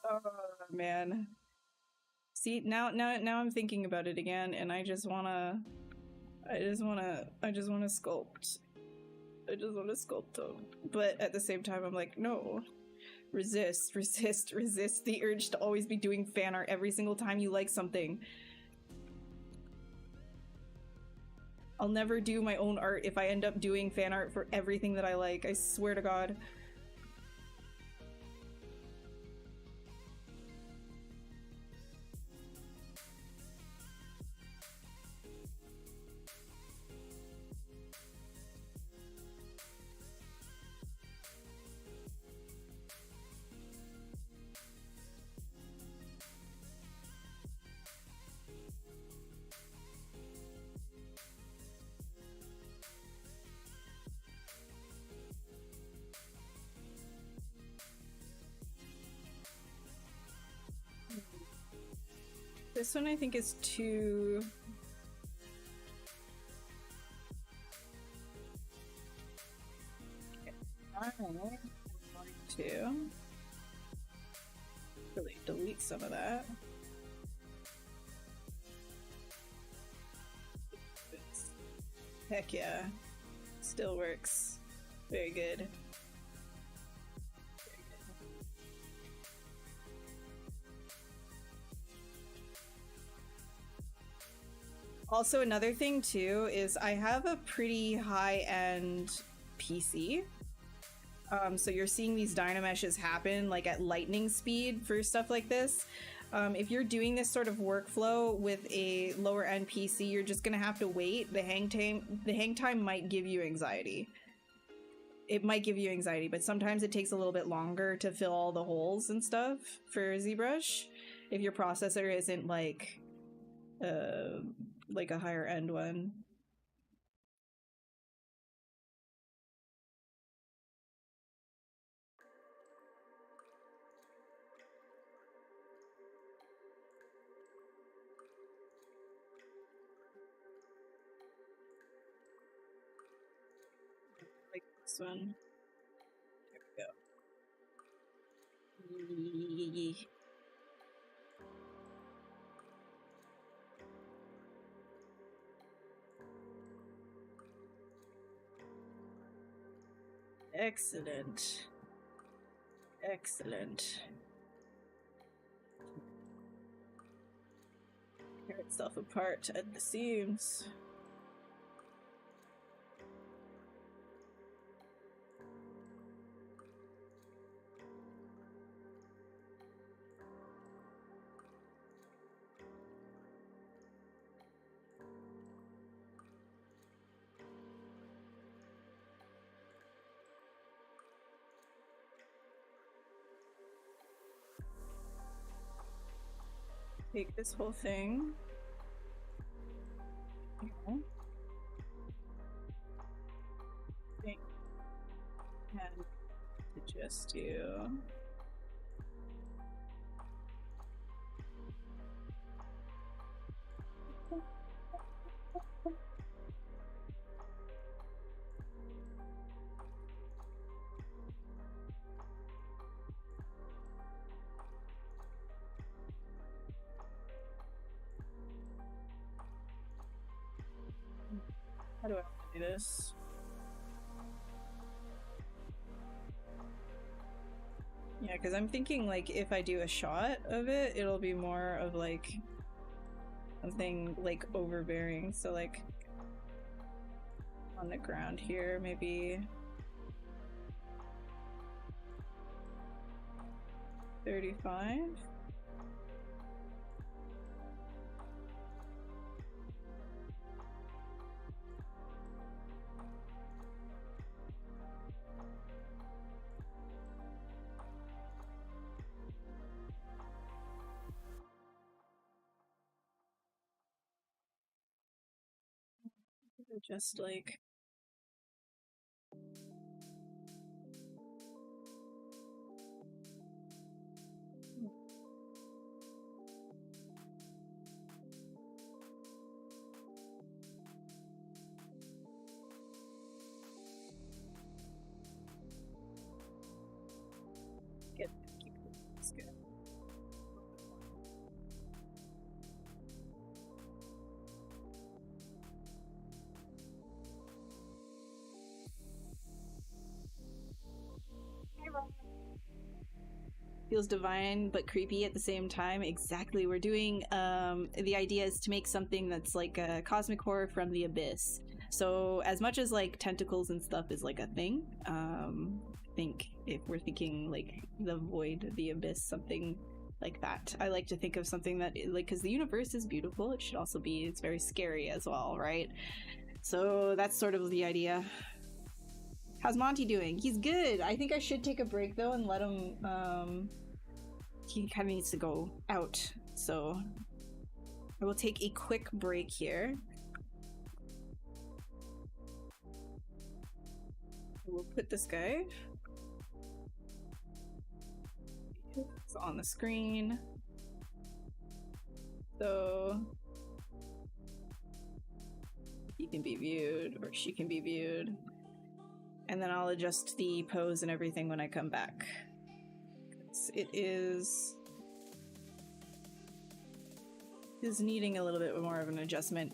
Oh man. See, now I'm thinking about it again, and I just wanna sculpt. I just wanna sculpt them. But at the same time, I'm like, no. Resist the urge to always be doing fan art every single time you like something. I'll never do my own art if I end up doing fan art for everything that I like. I swear to God. This one I think is too... I'm going to really delete some of that. Heck yeah. Still works. Very good. Also, another thing too is I have a pretty high-end PC. So you're seeing these Dynameshes happen like at lightning speed for stuff like this. If you're doing this sort of workflow with a lower-end PC, you're just gonna have to wait. The hang time might give you anxiety. It might give you anxiety, but sometimes it takes a little bit longer to fill all the holes and stuff for ZBrush if your processor isn't like a higher end one. Like this one. There we go. Excellent. Excellent. Tear itself apart at the seams. Take this whole thing. Okay. And adjust you. How do I want to do this? Yeah, because I'm thinking like if I do a shot of it, it'll be more of like something like overbearing. So like on the ground here, maybe 35. Just like keep this good. Feels divine but creepy at the same time. Exactly. We're doing the idea is to make something that's like a cosmic horror from the abyss. So as much as like tentacles and stuff is like a thing, I think if we're thinking like the void, the abyss, something like that. I like to think of something that like, because the universe is beautiful, it should also be, it's very scary as well, right? So that's sort of the idea. How's Monty doing? He's good. I think I should take a break though and let him, he kind of needs to go out. So I will take a quick break here. We'll put this guy on the screen. So he can be viewed or she can be viewed. And then I'll adjust the pose and everything when I come back. It is needing a little bit more of an adjustment.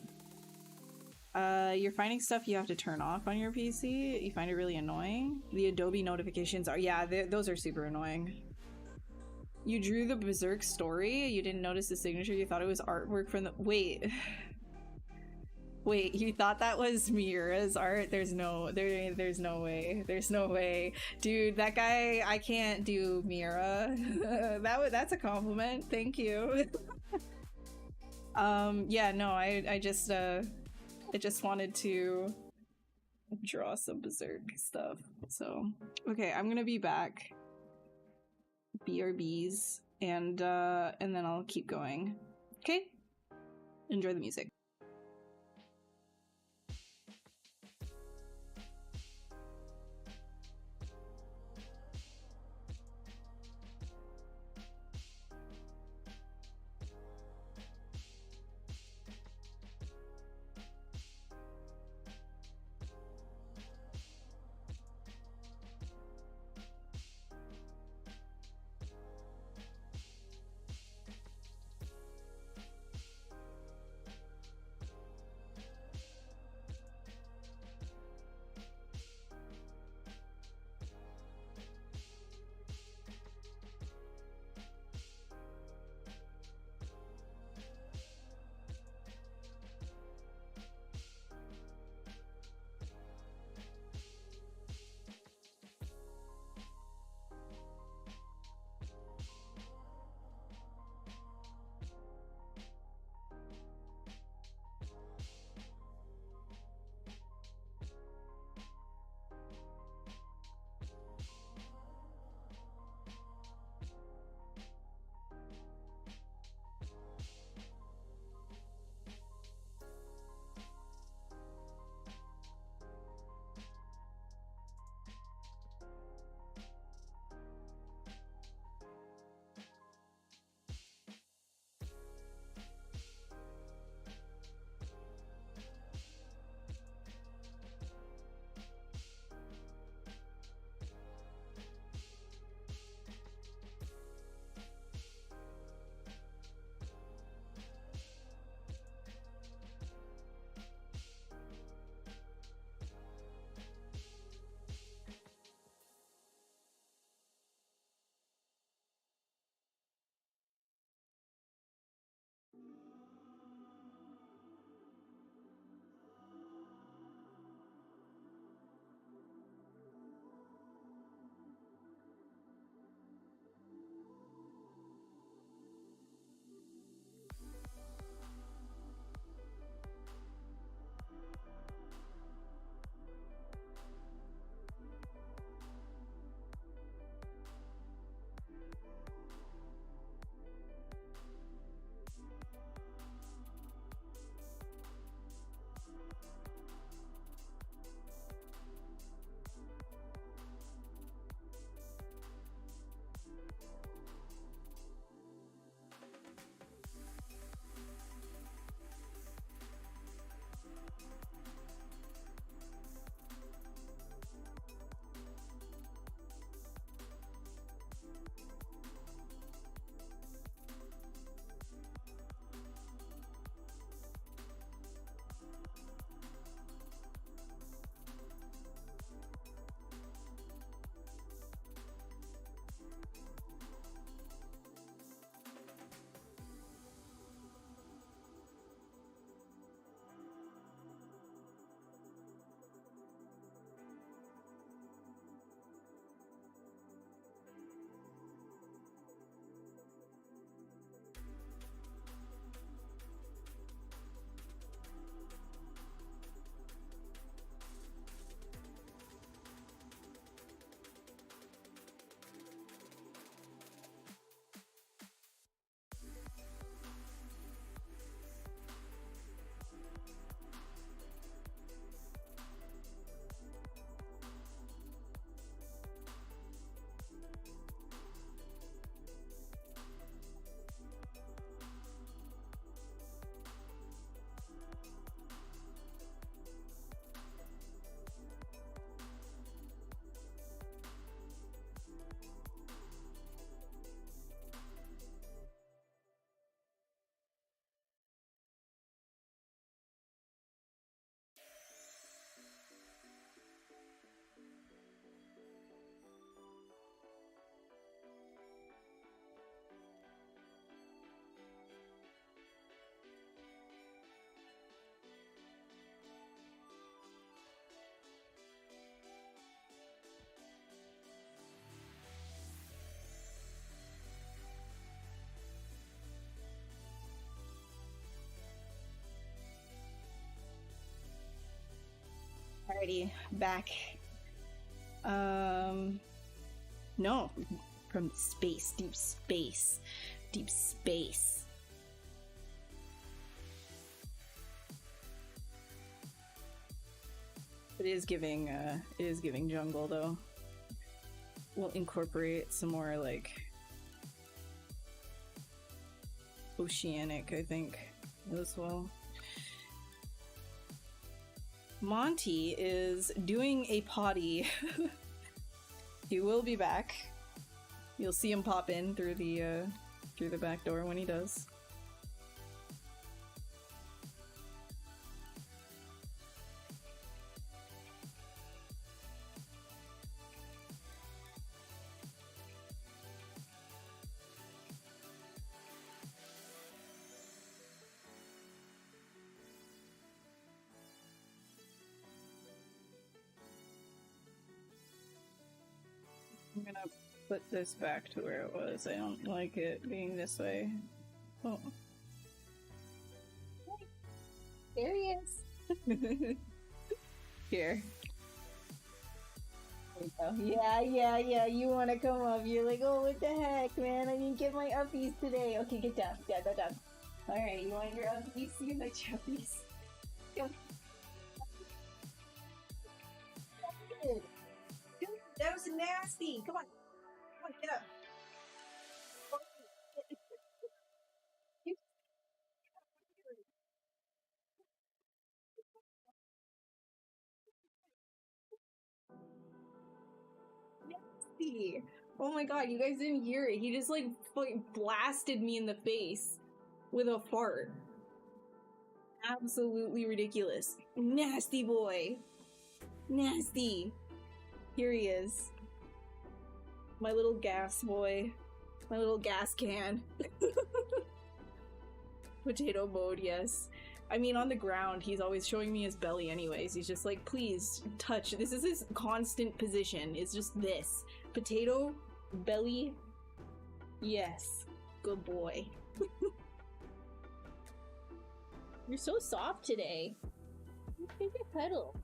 You're finding stuff you have to turn off on your PC. You find it really annoying. The Adobe notifications are, yeah, those are super annoying. You drew the Berserk story. You didn't notice the signature. You thought it was artwork from the, wait. Wait, you thought that was Miura's art? There's no way. There's no way. Dude, that guy, I can't do Miura. That's a compliment. Thank you. Yeah, no, I just wanted to draw some Berserk stuff. So, okay, I'm gonna be back. BRBs, and then I'll keep going. Okay? Enjoy the music. Alrighty, back. No, from space, deep space, deep space. It is giving jungle though. We'll incorporate some more like oceanic, I think, as well. Monty is doing a potty. He will be back. You'll see him pop in through the back door when he does. I'm gonna put this back to where it was. I don't like it being this way. Oh. There he is! Here. There we go. Yeah, you wanna come up. You're like, oh, what the heck, man? I didn't get my uppies today. Okay, get down. Yeah, go down. Alright, you want your uppies? You like your uppies. Go. Good. That was nasty. Come on, get up. Nasty. Oh my god, you guys didn't hear it. He just like blasted me in the face with a fart. Absolutely ridiculous. Nasty boy. Nasty. Here he is. My little gas boy. My little gas can. Potato mode, yes. I mean, on the ground, he's always showing me his belly anyways. He's just like, please, touch. This is his constant position. It's just this. Potato, belly, yes. Good boy. You're so soft today. You think you cuddle.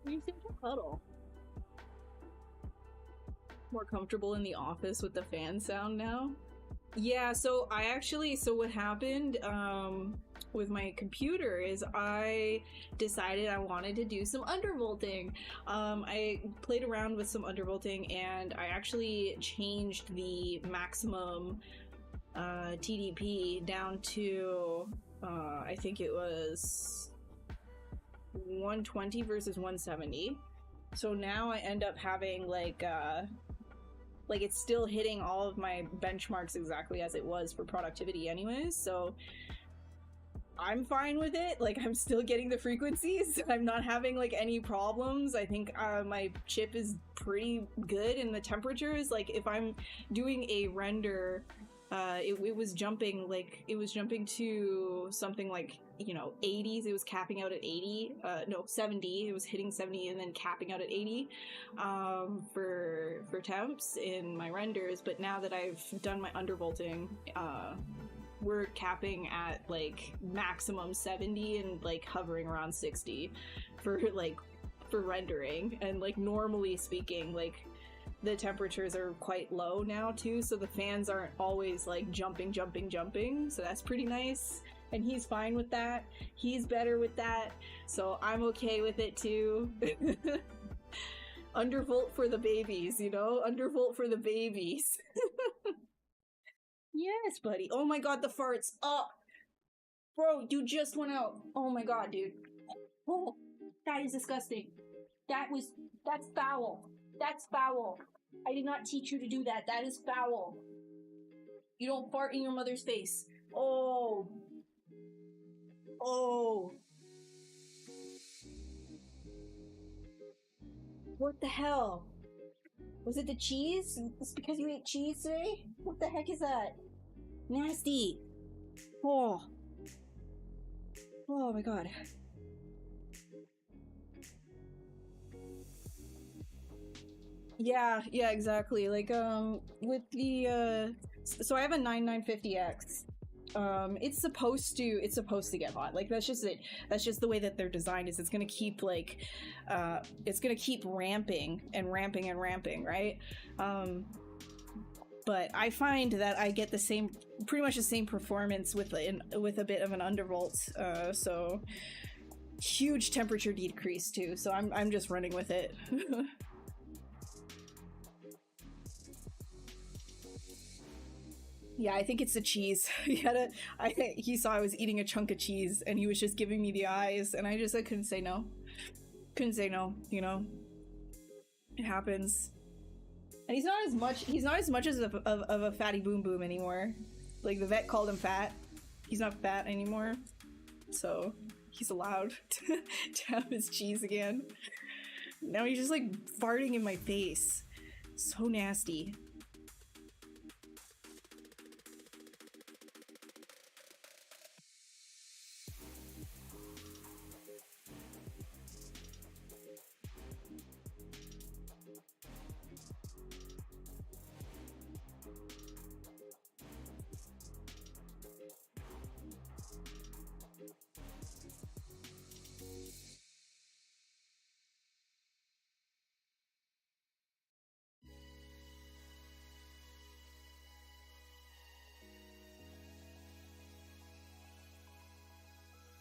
You think you cuddle. More comfortable in the office with the fan sound now. Yeah, so what happened with my computer is I decided I wanted to do some undervolting. I played around with some undervolting and I actually changed the maximum TDP down to I think it was 120 versus 170. So now I end up having like it's still hitting all of my benchmarks exactly as it was for productivity anyways, so I'm fine with it. Like, I'm still getting the frequencies. I'm not having like any problems. I think my chip is pretty good in the temperatures. Like, if I'm doing a render, it was jumping to something like, you know, 80s. It was capping out at 80, no, 70. It was hitting 70 and then capping out at 80 for temps in my renders. But now that I've done my undervolting, we're capping at like maximum 70 and like hovering around 60 for rendering. And like, normally speaking, like, the temperatures are quite low now too, so the fans aren't always like jumping, so that's pretty nice. And he's fine with that. He's better with that, so I'm okay with it too. Undervolt for the babies, you know? Undervolt for the babies. Yes, buddy. Oh my god, the farts. Oh, bro, you just went out. Oh my god, dude. Oh, that is disgusting. That's foul. That's foul. I did not teach you to do that. That is foul. You don't fart in your mother's face. Oh. Oh. What the hell? Was it the cheese? It's because you ate cheese today? What the heck is that? Nasty. Oh. Oh my god. Yeah, exactly. Like, with the, so I have a 9950X, it's supposed to get hot. Like, that's just it. That's just the way that they're designed. Is it's gonna keep like it's gonna keep ramping and ramping and ramping, right? But I find that I get the same, pretty much the same performance with a bit of an undervolt. So huge temperature decrease too. So I'm just running with it. Yeah, I think it's the cheese. He saw I was eating a chunk of cheese, and he was just giving me the eyes, and I couldn't say no. Couldn't say no, you know? It happens. And he's not as much as of a fatty boom boom anymore. Like, the vet called him fat. He's not fat anymore. So, he's allowed to have his cheese again. Now he's just, like, farting in my face. So nasty.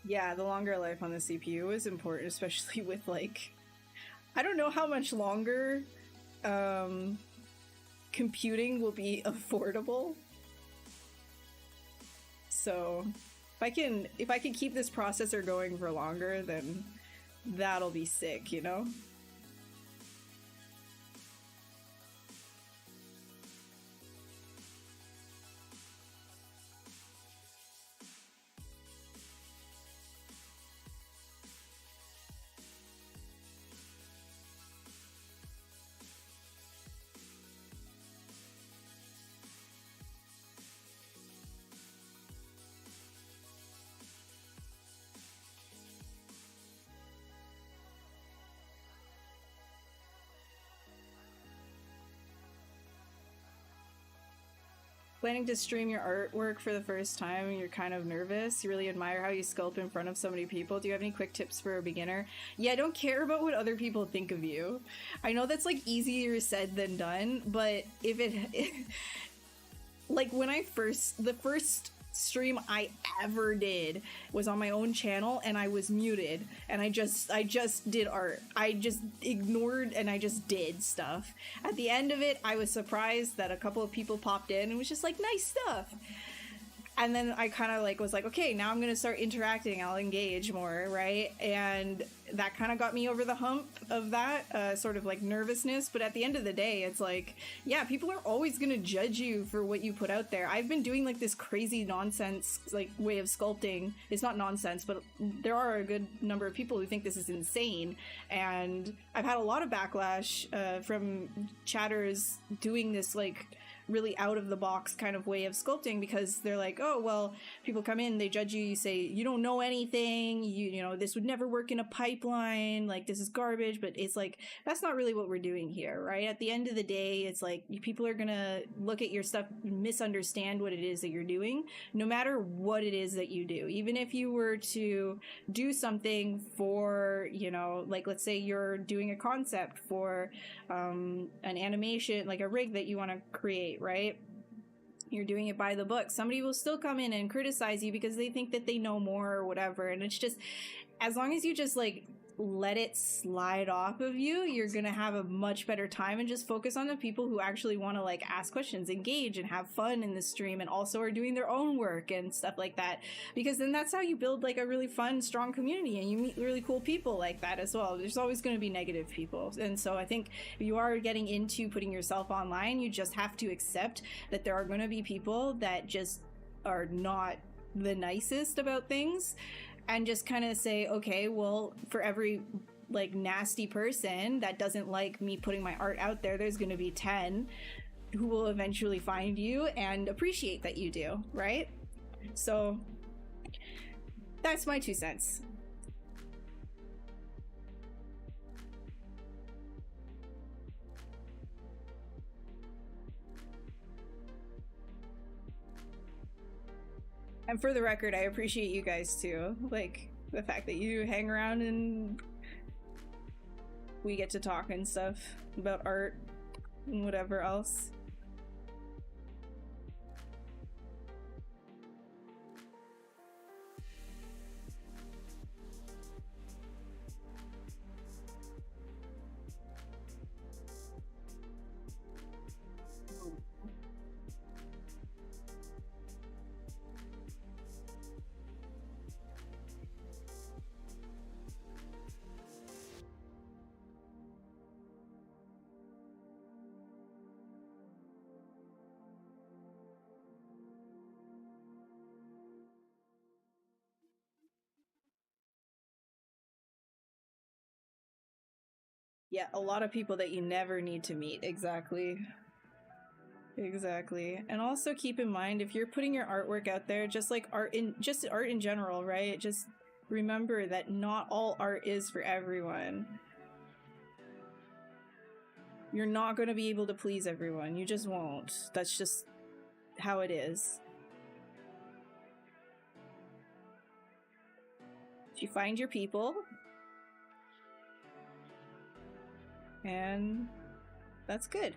Yeah, the longer life on the CPU is important, especially with, like, I don't know how much longer computing will be affordable. So if I can keep this processor going for longer, then that'll be sick, you know? Planning to stream your artwork for the first time and you're kind of nervous. You really admire how you sculpt in front of so many people. Do you have any quick tips for a beginner? Yeah, don't care about what other people think of you. I know that's, like, easier said than done, but like, when the first stream I ever did was on my own channel, and I was muted, and I just did art. I just ignored and I just did stuff. At the end of it, I was surprised that a couple of people popped in and was just like, nice stuff. And then I kind of, like, was like, okay, now I'm gonna start interacting, I'll engage more, right? And that kind of got me over the hump of that sort of, like, nervousness. But at the end of the day, it's like, yeah, people are always gonna judge you for what you put out there. I've been doing, like, this crazy nonsense, like, way of sculpting. It's not nonsense, but there are a good number of people who think this is insane. And I've had a lot of backlash from chatters doing this, like, really out of the box kind of way of sculpting, because they're like, oh, well, people come in, they judge you, you say you don't know anything, you know, this would never work in a pipeline, like, this is garbage. But it's like, that's not really what we're doing here, right? At the end of the day, it's like, people are gonna look at your stuff, misunderstand what it is that you're doing, no matter what it is that you do. Even if you were to do something for, you know, like, let's say you're doing a concept for an animation, like a rig that you want to create, right? You're doing it by the book. Somebody will still come in and criticize you because they think that they know more or whatever. And it's just, as long as you just, like, let it slide off of you, you're gonna have a much better time, and just focus on the people who actually want to, like, ask questions, engage, and have fun in the stream, and also are doing their own work and stuff like that. Because then that's how you build, like, a really fun, strong community, and you meet really cool people like that as well. There's always going to be negative people, and so I think if you are getting into putting yourself online, you just have to accept that there are going to be people that just are not the nicest about things, and just kind of say, okay, well, for every, like, nasty person that doesn't like me putting my art out there, there's going to be 10 who will eventually find you and appreciate that you do, right? So that's my 2 cents. And for the record, I appreciate you guys too. Like, the fact that you hang around and we get to talk and stuff about art and whatever else. Yeah, a lot of people that you never need to meet. Exactly. Exactly. And also keep in mind, if you're putting your artwork out there, just like art in general, right? Just remember that not all art is for everyone. You're not going to be able to please everyone. You just won't. That's just how it is. You find your people, and that's good.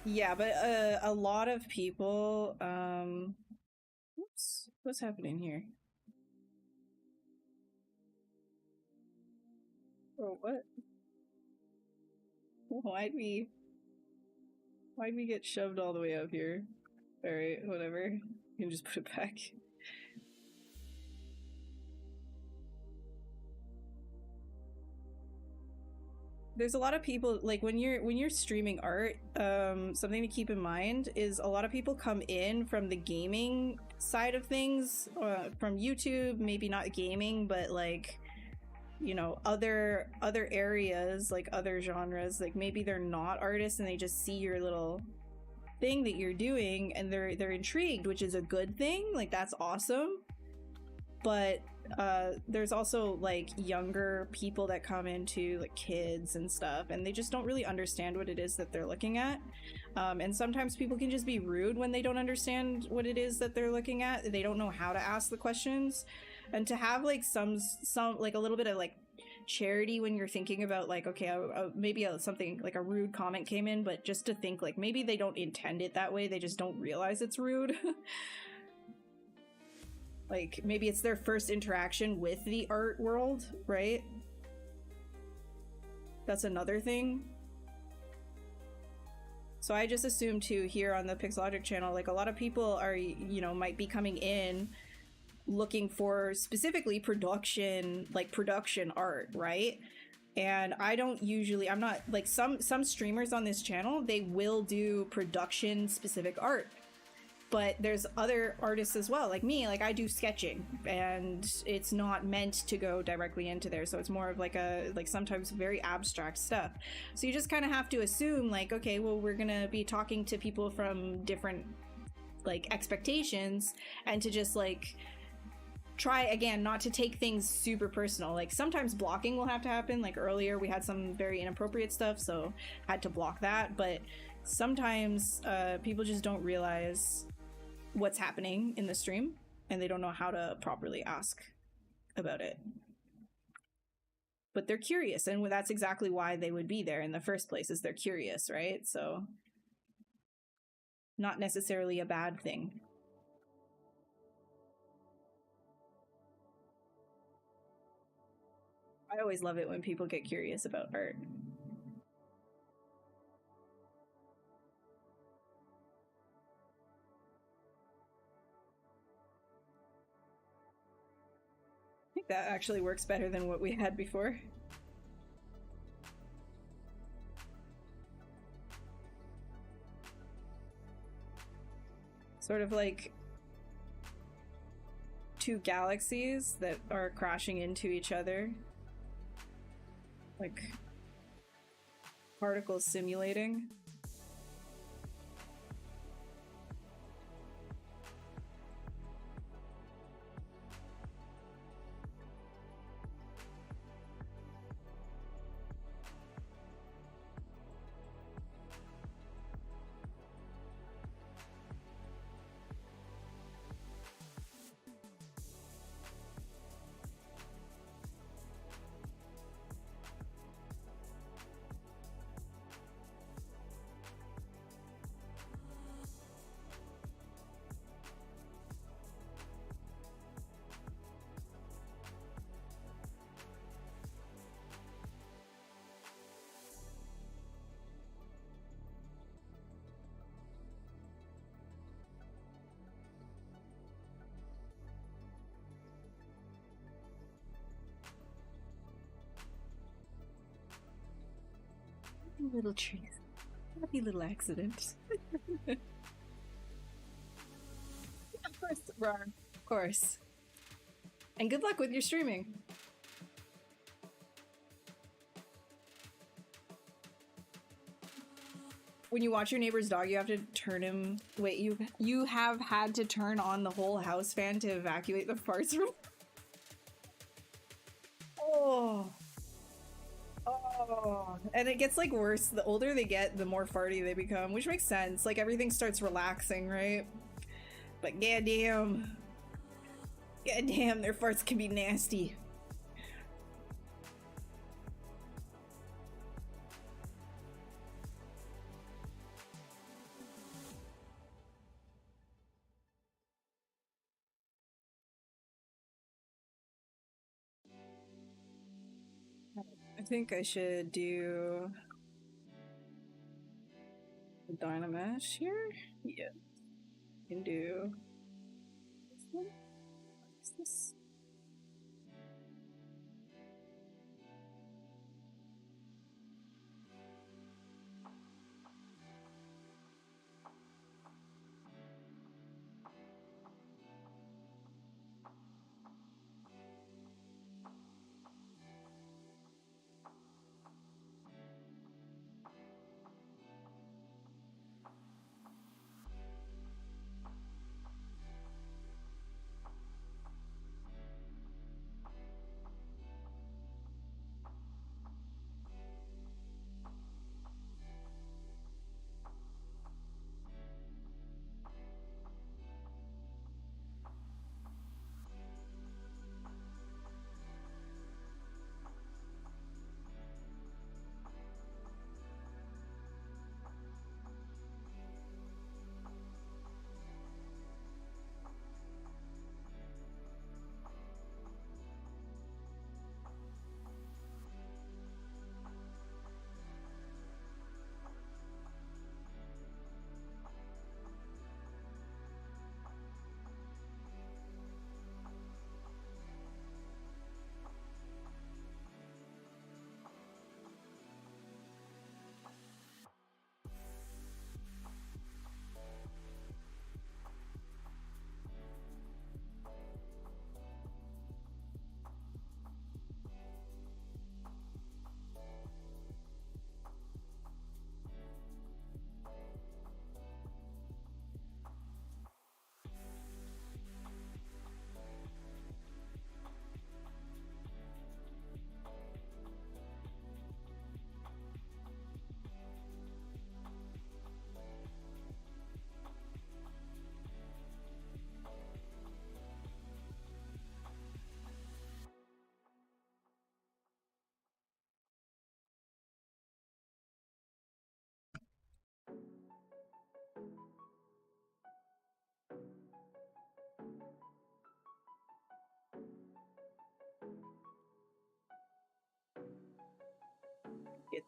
Yeah, but a lot of people, oops, what's happening here? Oh, what? Why'd we get shoved all the way up here? Alright, whatever. You can just put it back. There's a lot of people, like when you're streaming art, something to keep in mind is a lot of people come in from the gaming side of things, from YouTube, maybe not gaming, but like, you know, other areas, like other genres, like maybe they're not artists and they just see your little thing that you're doing and they're intrigued, which is a good thing. Like, that's awesome. But there's also like younger people that come into, like, kids and stuff, and they just don't really understand what it is that they're looking at. And sometimes people can just be rude when they don't understand what it is that they're looking at. They don't know how to ask the questions. And to have like some like a little bit of like charity when you're thinking about like, okay, maybe something like a rude comment came in, but just to think like maybe they don't intend it that way, they just don't realize it's rude. Like, maybe it's their first interaction with the art world, right? That's another thing. So I just assume too, here on the Pixologic channel, like a lot of people are, you know, might be coming in looking for specifically production art, right? And I don't usually, I'm not like some streamers on this channel, they will do production specific art. But there's other artists as well, like me, like I do sketching, and it's not meant to go directly into there. So it's more of like sometimes very abstract stuff. So you just kind of have to assume like, okay, well, we're gonna be talking to people from different like expectations, and to just like try again not to take things super personal. Like sometimes blocking will have to happen. Like earlier we had some very inappropriate stuff, so had to block that. But sometimes people just don't realize what's happening in the stream and they don't know how to properly ask about it. But they're curious, and that's exactly why they would be there in the first place, is they're curious, right? So not necessarily a bad thing. I always love it when people get curious about art. I think that actually works better than what we had before. Sort of like two galaxies that are crashing into each other. Like particles simulating. Little trees. Happy little accident. Of course, Ron. Of course. And good luck with your streaming. When you watch your neighbor's dog, you have to turn him. Wait, you have had to turn on the whole house fan to evacuate the farts room? Oh. Oh, and it gets like worse. The older they get, the more farty they become, which makes sense. Like everything starts relaxing, right? But goddamn, their farts can be nasty. I think I should do the Dynamesh here. Yeah, can do this one. What's this?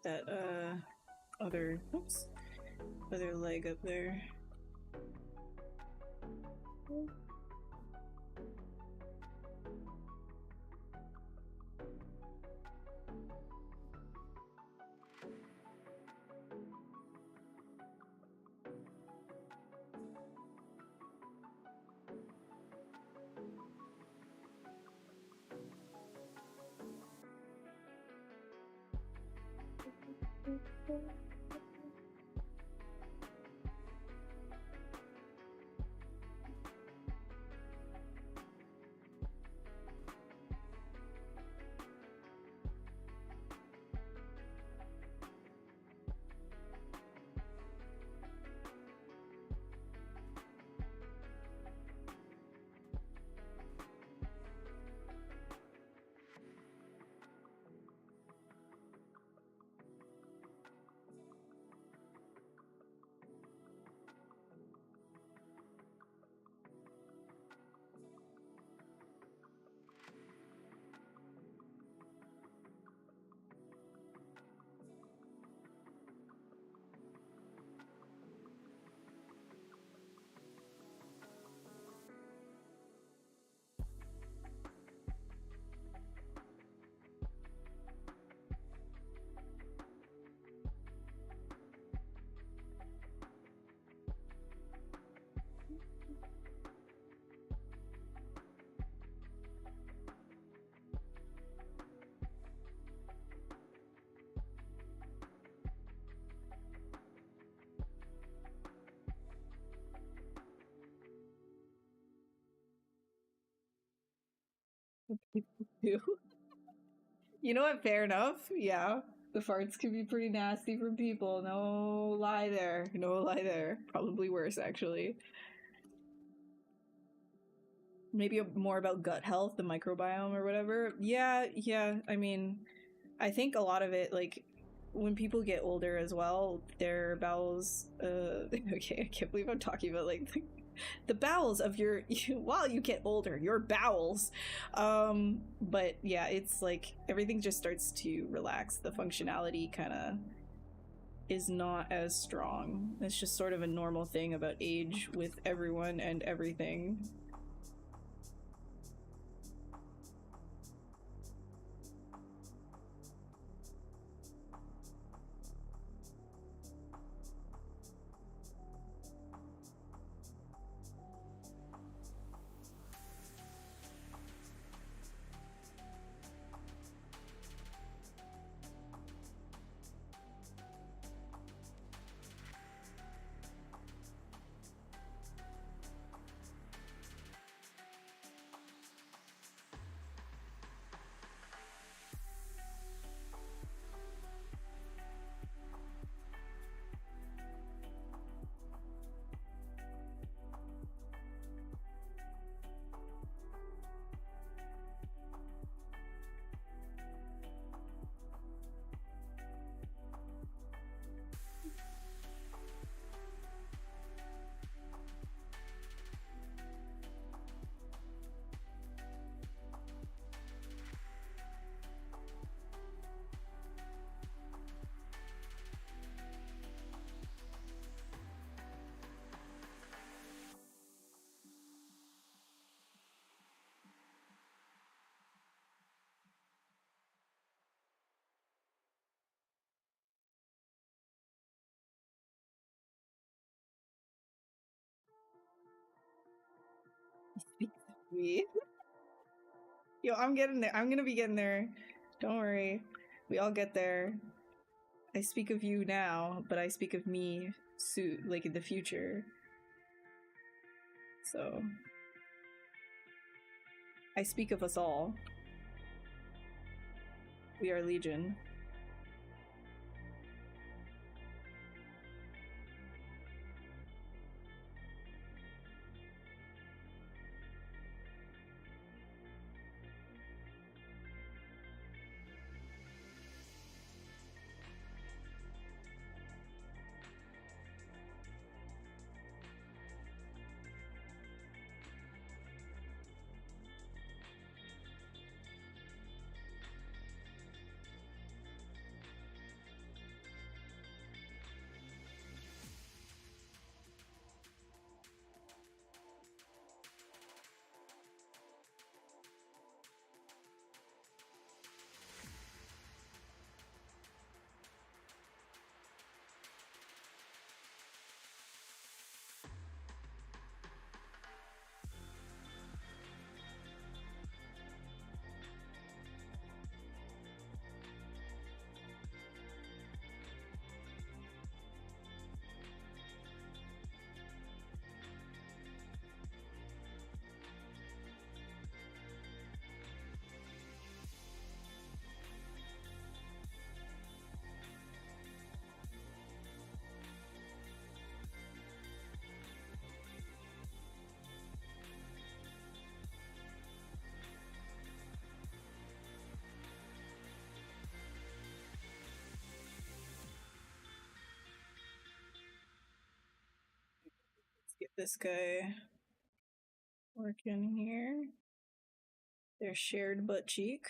that other leg up there. You know what? Fair enough. Yeah. The farts can be pretty nasty for people. No lie there. No lie there. Probably worse, actually. Maybe more about gut health, the microbiome or whatever. Yeah. I mean, I think a lot of it, like, when people get older as well, their bowels, okay, I can't believe I'm talking about, like, the bowels of your, while you get older, your bowels. But yeah, it's like, everything just starts to relax. The functionality kind of is not as strong. It's just sort of a normal thing about age with everyone and everything. Me. Yo, I'm getting there. I'm gonna be getting there. Don't worry. We all get there. I speak of you now, but I speak of me soon, like in the future. So I speak of us all. We are Legion. this guy work in here. Their shared butt cheek.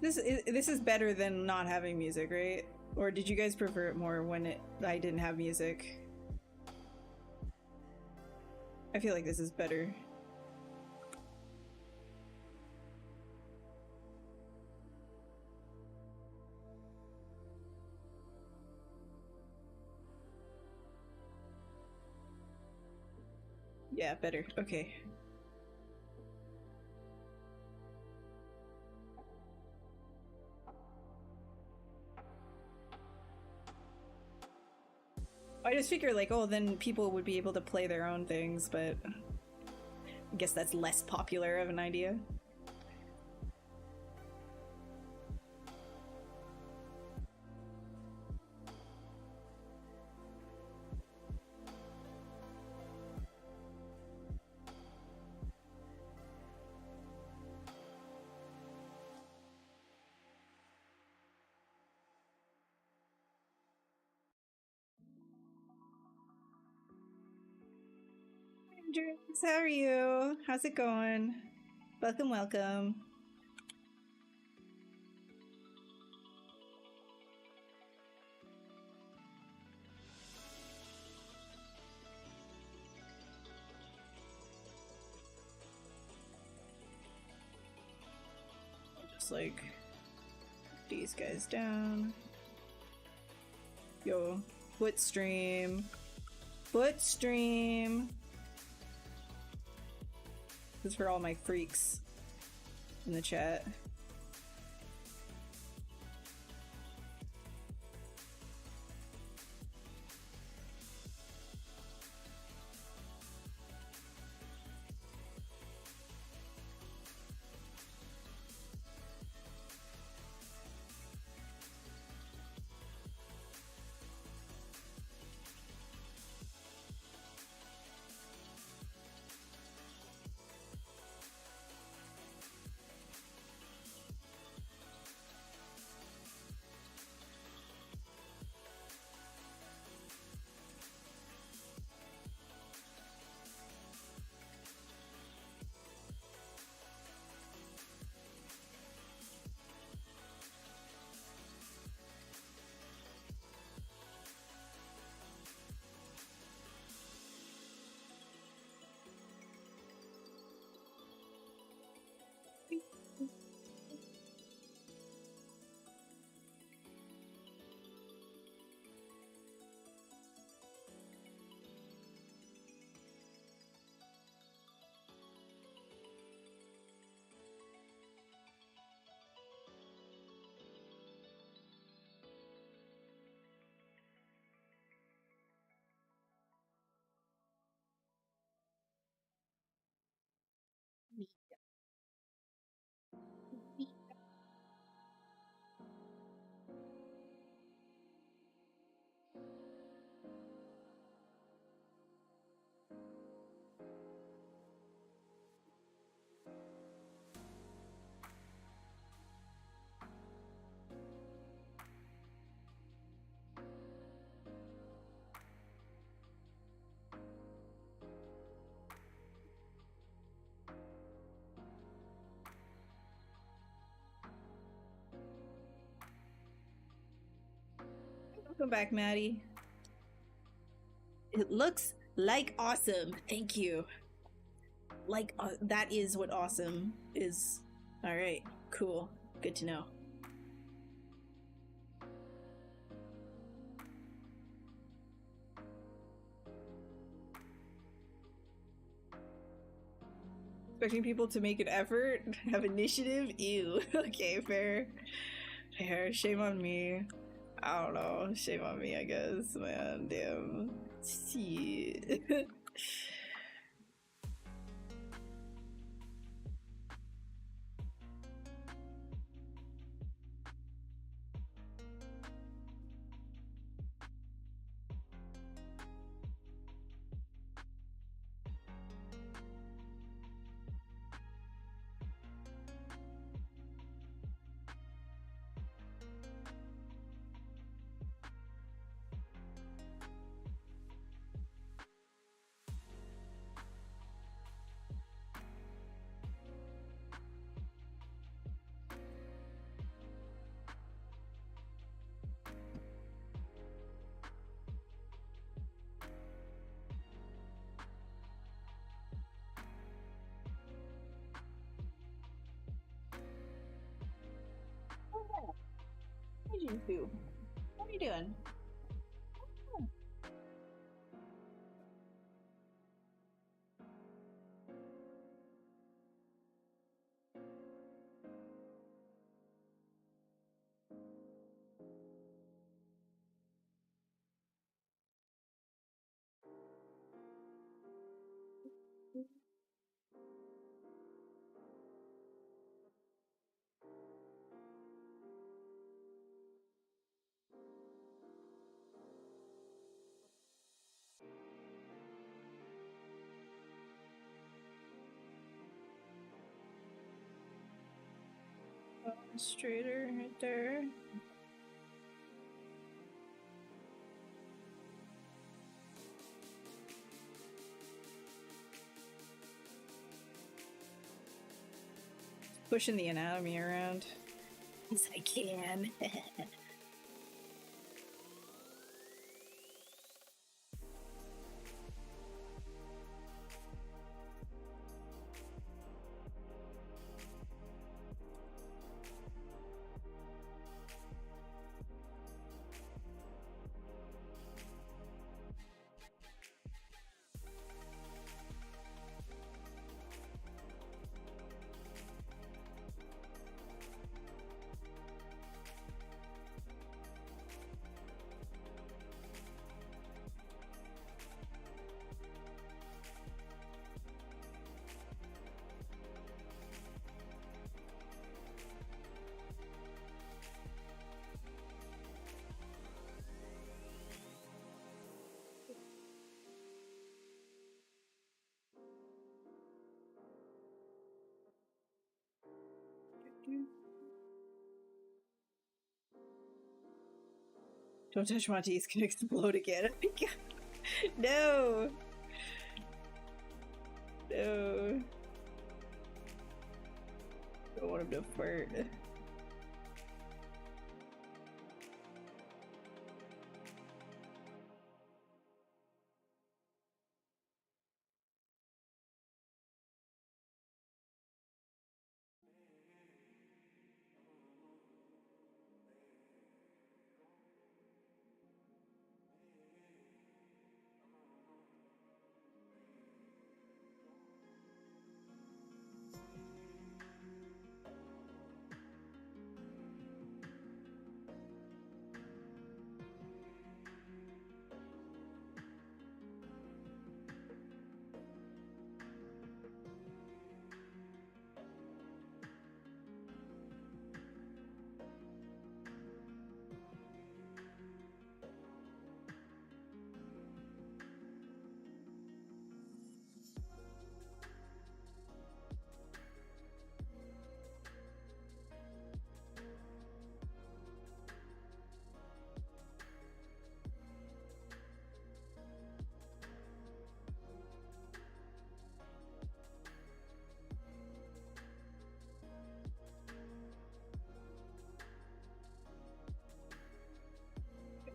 This is better than not having music, right? Or did you guys prefer it more when I didn't have music? I feel like this is better. Yeah, better. Okay. I just figure like, oh, then people would be able to play their own things, but I guess that's less popular of an idea. How are you? How's it going? Welcome, welcome. Just like these guys down. Yo, foot stream. Foot stream. This is for all my freaks in the chat. Welcome back, Maddie. It looks like awesome. Thank you. Like, that is what awesome is. All right, cool. Good to know. Expecting people to make an effort, have initiative? Ew. Okay, fair. Fair. Shame on me. I don't know. Shame on me, I guess. Man, damn. Shit. Asian food. What are you doing? Straighter right there. Pushing the anatomy around. Yes, I can. Don't touch Monty, he's gonna explode again. No! No. Don't want him to fart.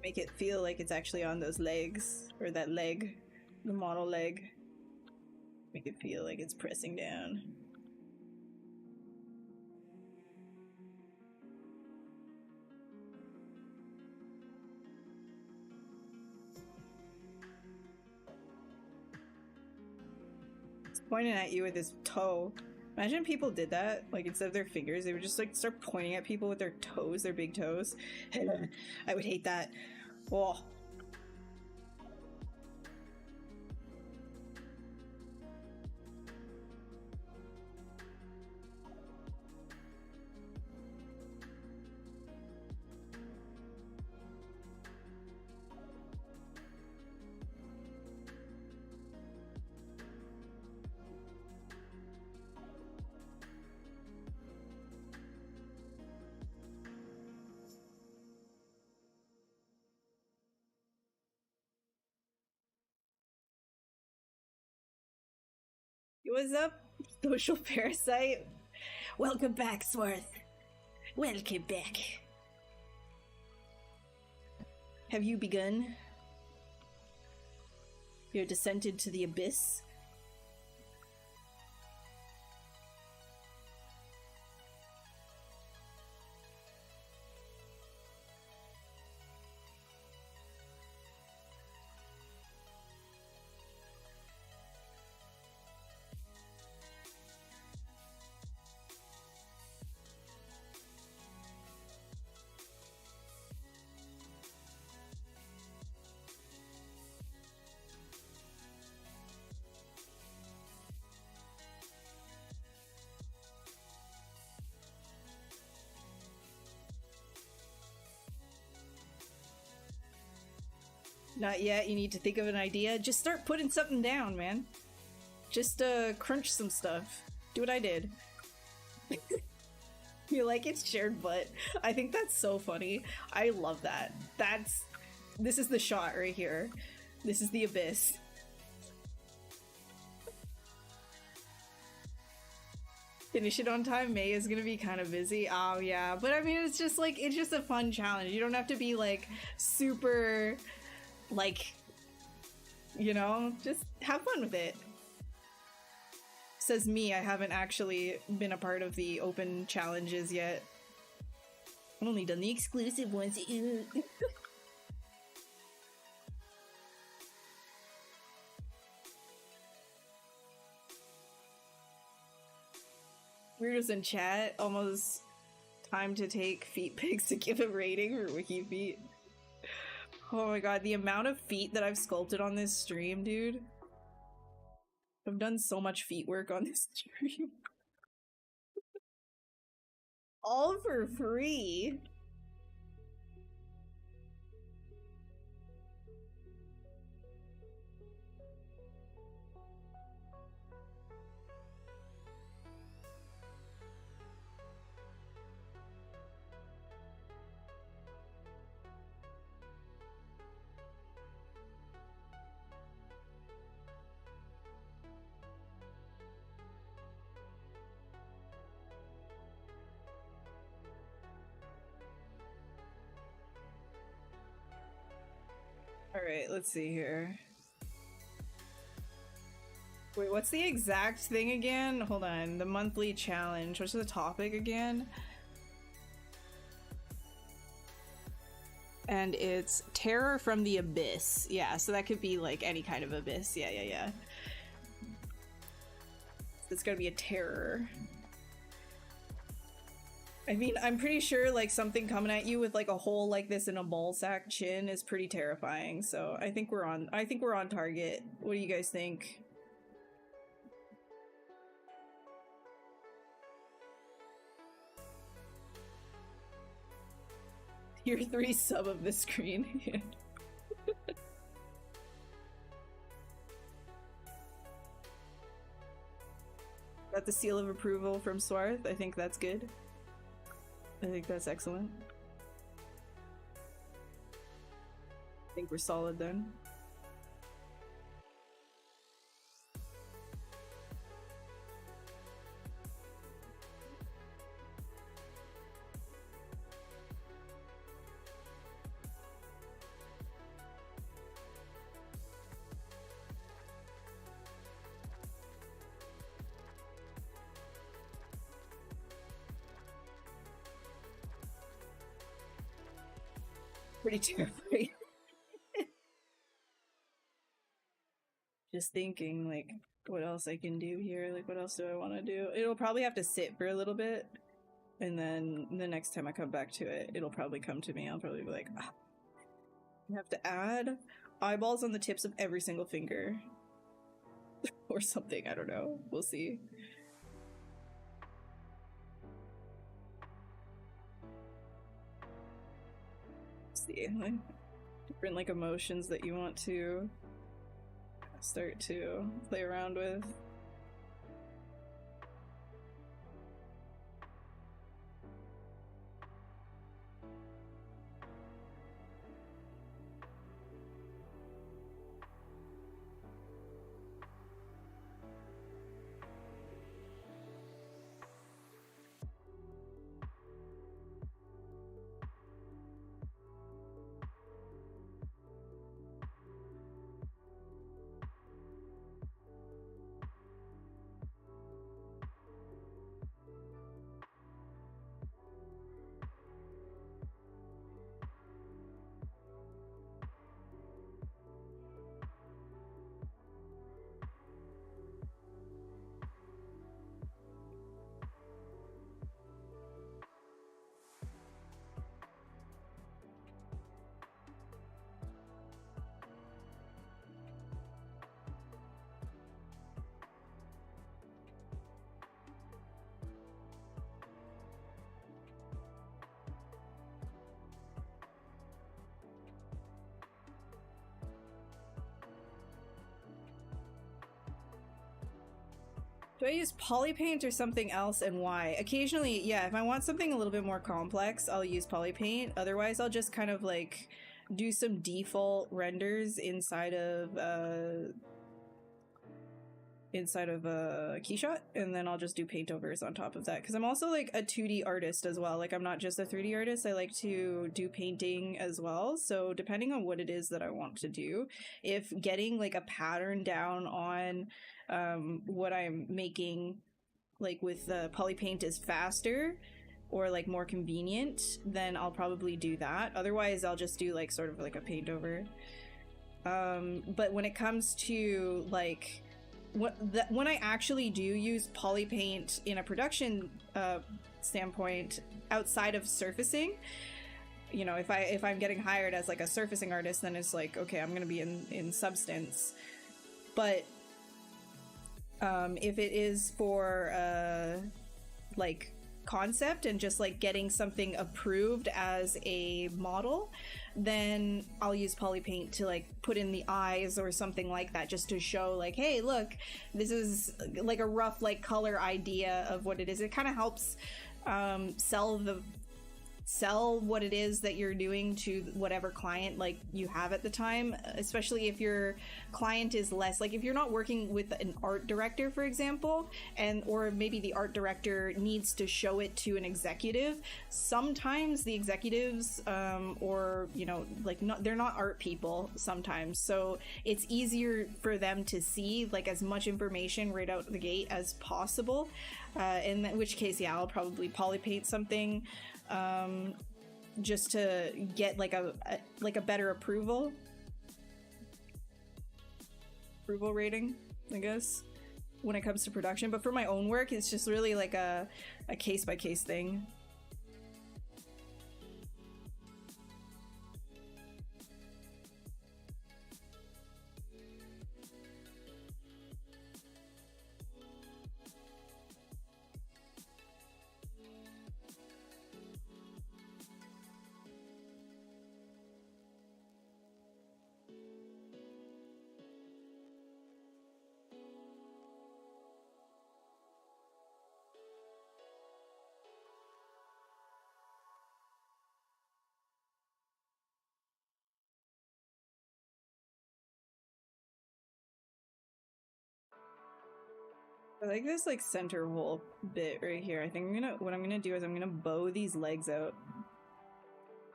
Make it feel like it's actually on those legs, or that leg, the model leg. Make it feel like it's pressing down. It's pointing at you with his toe. Imagine people did that, like instead of their fingers, they would just like start pointing at people with their toes, their big toes. I would hate that. Oh. What's up, social parasite? Welcome back, Swarth. Welcome back. Have you begun your descent into the abyss? Not yet. You need to think of an idea. Just start putting something down, man. Just crunch some stuff. Do what I did. You like it's shared butt. I think that's so funny. I love that. This is the shot right here. This is the abyss. Finish it on time. May is gonna be kind of busy. Oh yeah, but I mean it's just a fun challenge. You don't have to be like super like, you know, just have fun with it. Says me, I haven't actually been a part of the open challenges yet. I've only done the exclusive ones. Weirdos in chat, almost time to take feet pics to give a rating for wiki feet. Oh my god, the amount of feet that I've sculpted on this stream, dude. I've done so much feet work on this stream. All for free. Alright, let's see here. Wait, what's the exact thing again? Hold on, the monthly challenge. What's the topic again? And it's terror from the abyss. Yeah, so that could be like any kind of abyss. Yeah. It's gotta be a terror. I mean, I'm pretty sure like something coming at you with like a hole like this in a ball sack chin is pretty terrifying. So I think we're on target. What do you guys think? You're 3 sub of the screen. Got the seal of approval from Swarth. I think that's good. I think that's excellent. I think we're solid then. pretty terrifying. Just thinking, like, what else I can do here? Like, what else do I want to do? It'll probably have to sit for a little bit, and then the next time I come back to it, it'll probably come to me. I'll probably be like, ah, I have to add eyeballs on the tips of every single finger. Or something, I don't know. We'll see. See, like, different like emotions that you want to start to play around with. Do I use polypaint or something else, and why? Occasionally, yeah, if I want something a little bit more complex, I'll use polypaint. Otherwise, I'll just kind of like do some default renders inside of a keyshot, and then I'll just do paint overs on top of that, because I'm also like a 2D artist as well. Like, I'm not just a 3D artist, I like to do painting as well. So depending on what it is that I want to do, if getting like a pattern down on what I'm making like with the polypaint is faster or like more convenient, then I'll probably do that. Otherwise, I'll just do like sort of like a paint over. But when it comes to like when I actually do use polypaint in a production standpoint outside of surfacing, you know, if I'm getting hired as like a surfacing artist, then it's like, okay, I'm gonna be in substance. But if it is for like concept and just like getting something approved as a model, then I'll use polypaint to like put in the eyes or something like that, just to show like, hey, look, this is like a rough like color idea of what it is. It kind of helps sell what it is that you're doing to whatever client like you have at the time, especially if your client is less, like if you're not working with an art director, for example, and or maybe the art director needs to show it to an executive. Sometimes the executives or you know, like, they're not art people sometimes, so it's easier for them to see like as much information right out the gate as possible, in which case, yeah, I'll probably polypaint something just to get like a better approval rating, I guess, when it comes to production. But for my own work, it's just really like a case-by-case thing. I like this like center hole bit right here. I think what I'm gonna do is I'm gonna bow these legs out.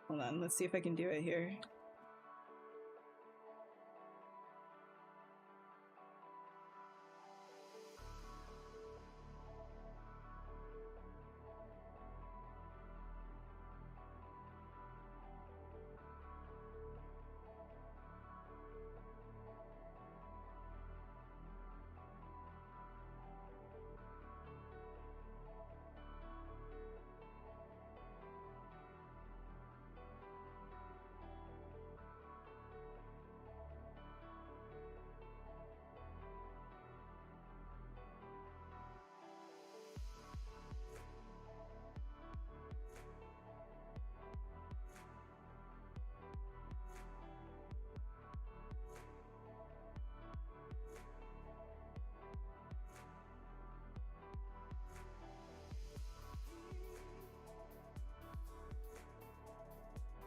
Hold on, let's see if I can do it here.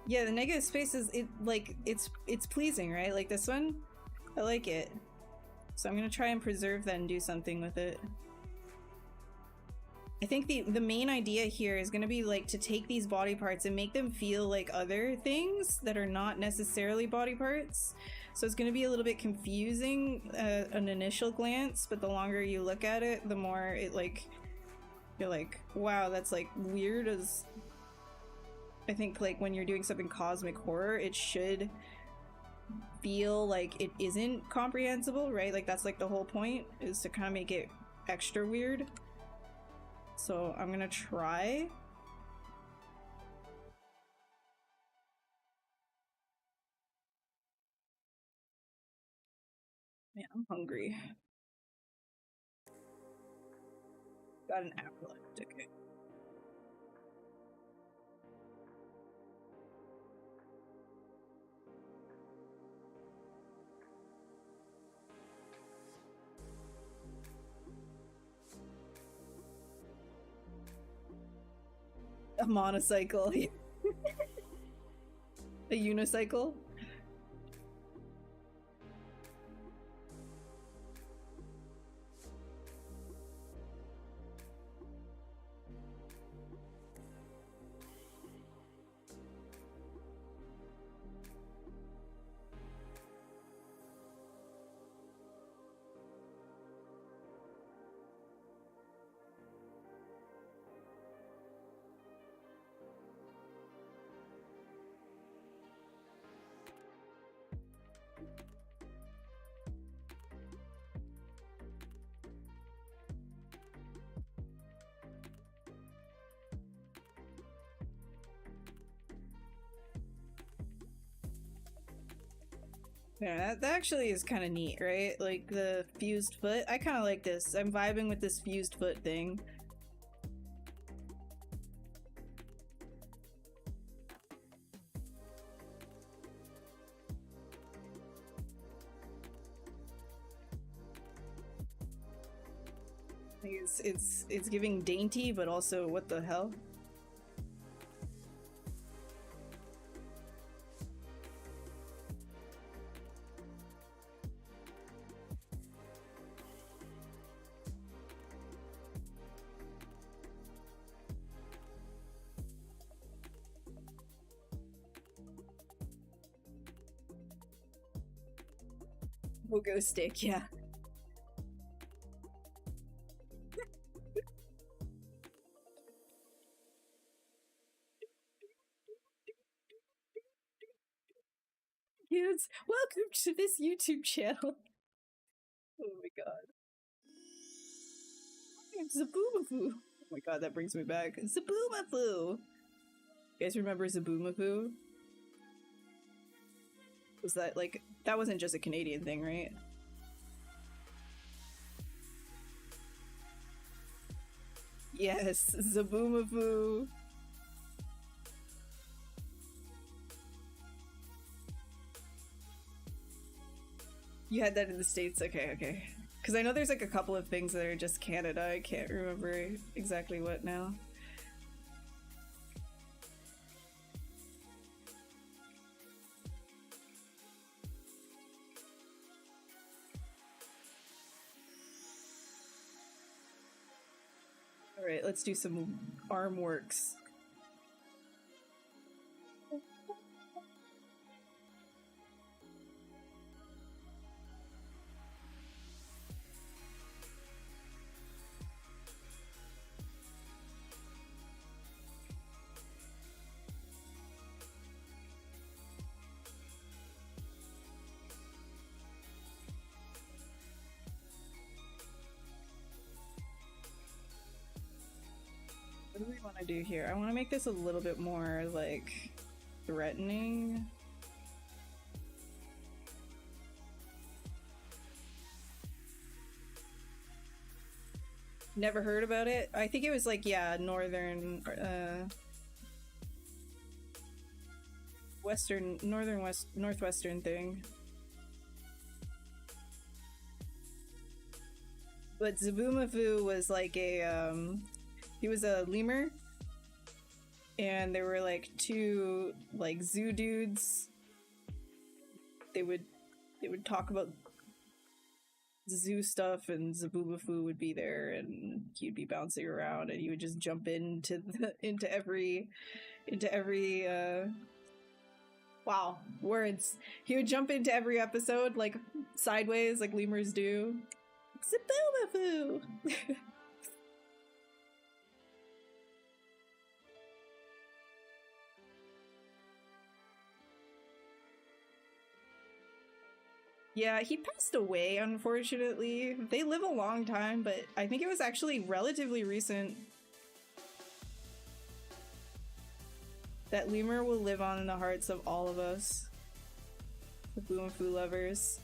Yeah, the negative space is it's pleasing, right? Like this one, I like it. So I'm gonna try and preserve that and do something with it. I think the main idea here is gonna be like to take these body parts and make them feel like other things that are not necessarily body parts. So it's gonna be a little bit confusing an initial glance, but the longer you look at it, the more it like you're like, wow, that's like weird. As I think like when you're doing something cosmic horror, it should feel like it isn't comprehensible, right? Like that's like the whole point, is to kind of make it extra weird. So I'm gonna try. Man, I'm hungry. Got an apple left, okay. A monocycle. A unicycle. Yeah, that actually is kind of neat, right? Like the fused foot. I kind of like this. I'm vibing with this fused foot thing. Like it's giving dainty, but also what the hell? Pogo stick, yeah. Kids, welcome to this YouTube channel. Oh my god. I'm Zaboomafoo. Oh my god, that brings me back. Zaboomafoo! You guys remember Zaboomafoo? Was that like, that wasn't just a Canadian thing, right? Yes, Zaboomafoo. You had that in the States? Okay, okay. Because I know there's like a couple of things that are just Canada. I can't remember exactly what now. Alright, let's do some arm works. What do we want to do here? I want to make this a little bit more, like, threatening. Never heard about it? I think it was like, yeah, northern, western, northwestern thing. But Zaboomafoo was like a, he was a lemur. and there were like two like zoo dudes. They would talk about zoo stuff, and Zaboobafoo would be there, and he'd be bouncing around, and he would just jump into every wow, words. He would jump into every episode like sideways, like lemurs do. Zaboobafoo. Yeah, he passed away, unfortunately. They live a long time, but I think it was actually relatively recent. That lemur will live on in the hearts of all of us. The Boo and Foo lovers.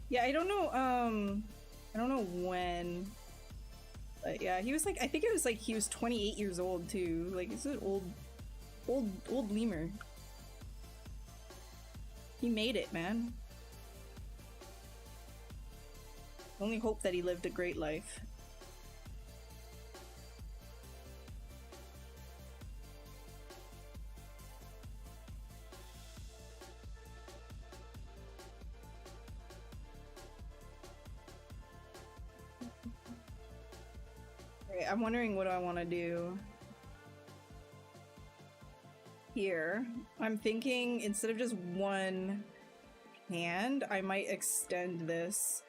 Yeah, I don't know when, but yeah, he was like, I think it was like he was 28 years old too. Like, he's an old lemur. He made it, man. Only hope that he lived a great life. I'm wondering what I want to do here. I'm thinking instead of just one hand, I might extend this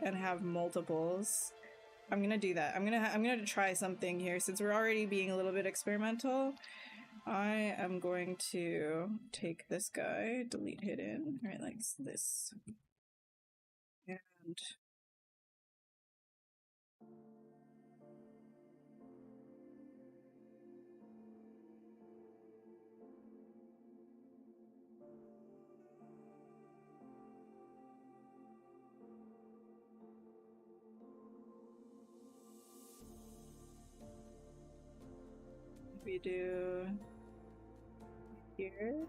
and have multiples. I'm gonna do that. I'm gonna try something here since we're already being a little bit experimental. I am going to take this guy, delete hidden, right, like this, and we do here.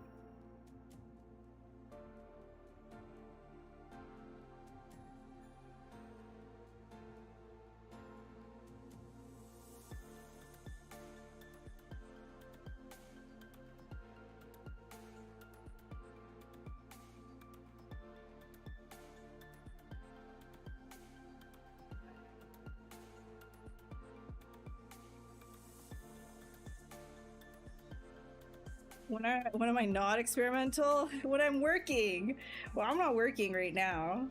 When am I not experimental? When I'm working. Well, I'm not working right now.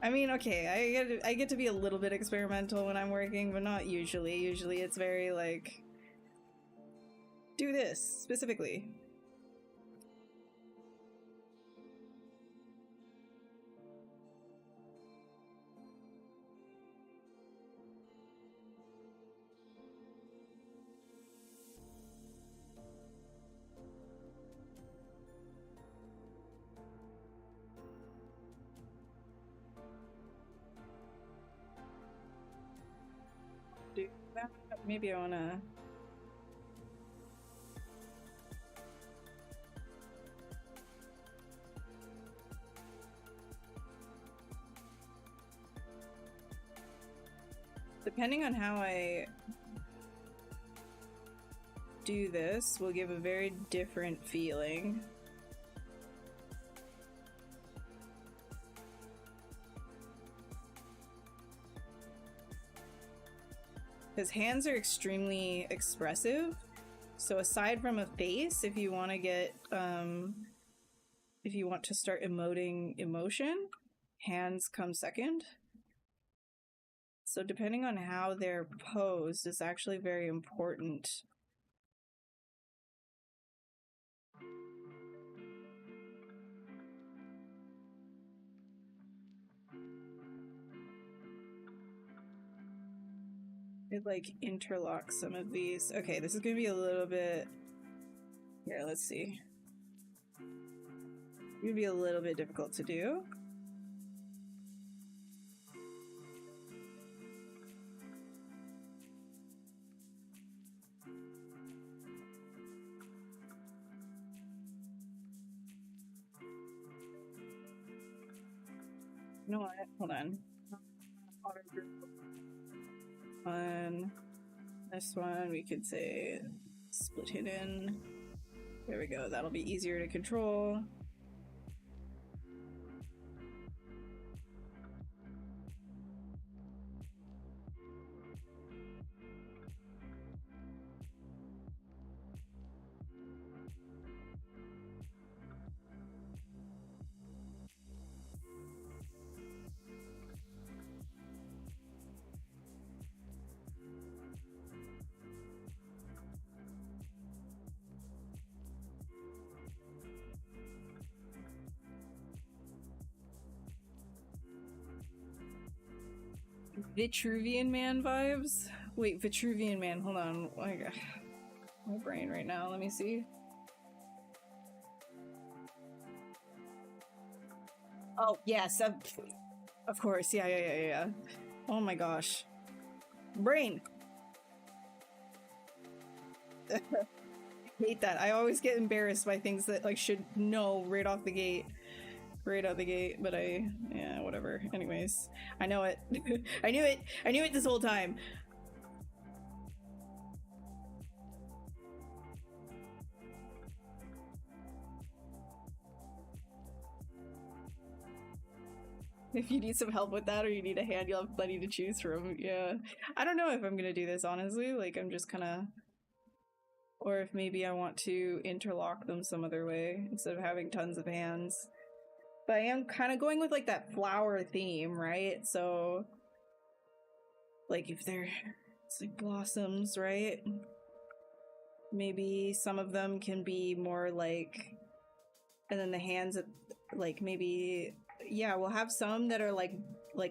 I mean, okay, I get to be a little bit experimental when I'm working, but not usually. Usually it's very like, do this specifically. Do that. Maybe I wanna. Depending on how I do this, will give a very different feeling. His hands are extremely expressive, so aside from a face, if you want to get, if you want to start emoting emotion, hands come second. So depending on how they're posed is actually very important. It like interlocks some of these. Okay, this is gonna be a little bit. Here, let's see. It's gonna be a little bit difficult to do. You know what? Hold on. On this one, we could say split hidden. There we go. That'll be easier to control. Vitruvian Man vibes? Wait, Vitruvian Man, hold on. My brain right now, let me see. Oh, yes, of course, yeah. Oh my gosh. Brain! Hate that. I always get embarrassed by things that like should know right off the gate. Right out the gate, but yeah, whatever. Anyways, I know it. I knew it this whole time. If you need some help with that or you need a hand, you'll have plenty to choose from. Yeah. I don't know if I'm gonna do this, honestly. Like, I'm just kinda... Or if maybe I want to interlock them some other way instead of having tons of hands. But I am kind of going with like that flower theme, right? So, like if it's like blossoms, right? Maybe some of them can be more like, and then the hands, like maybe, yeah, we'll have some that are like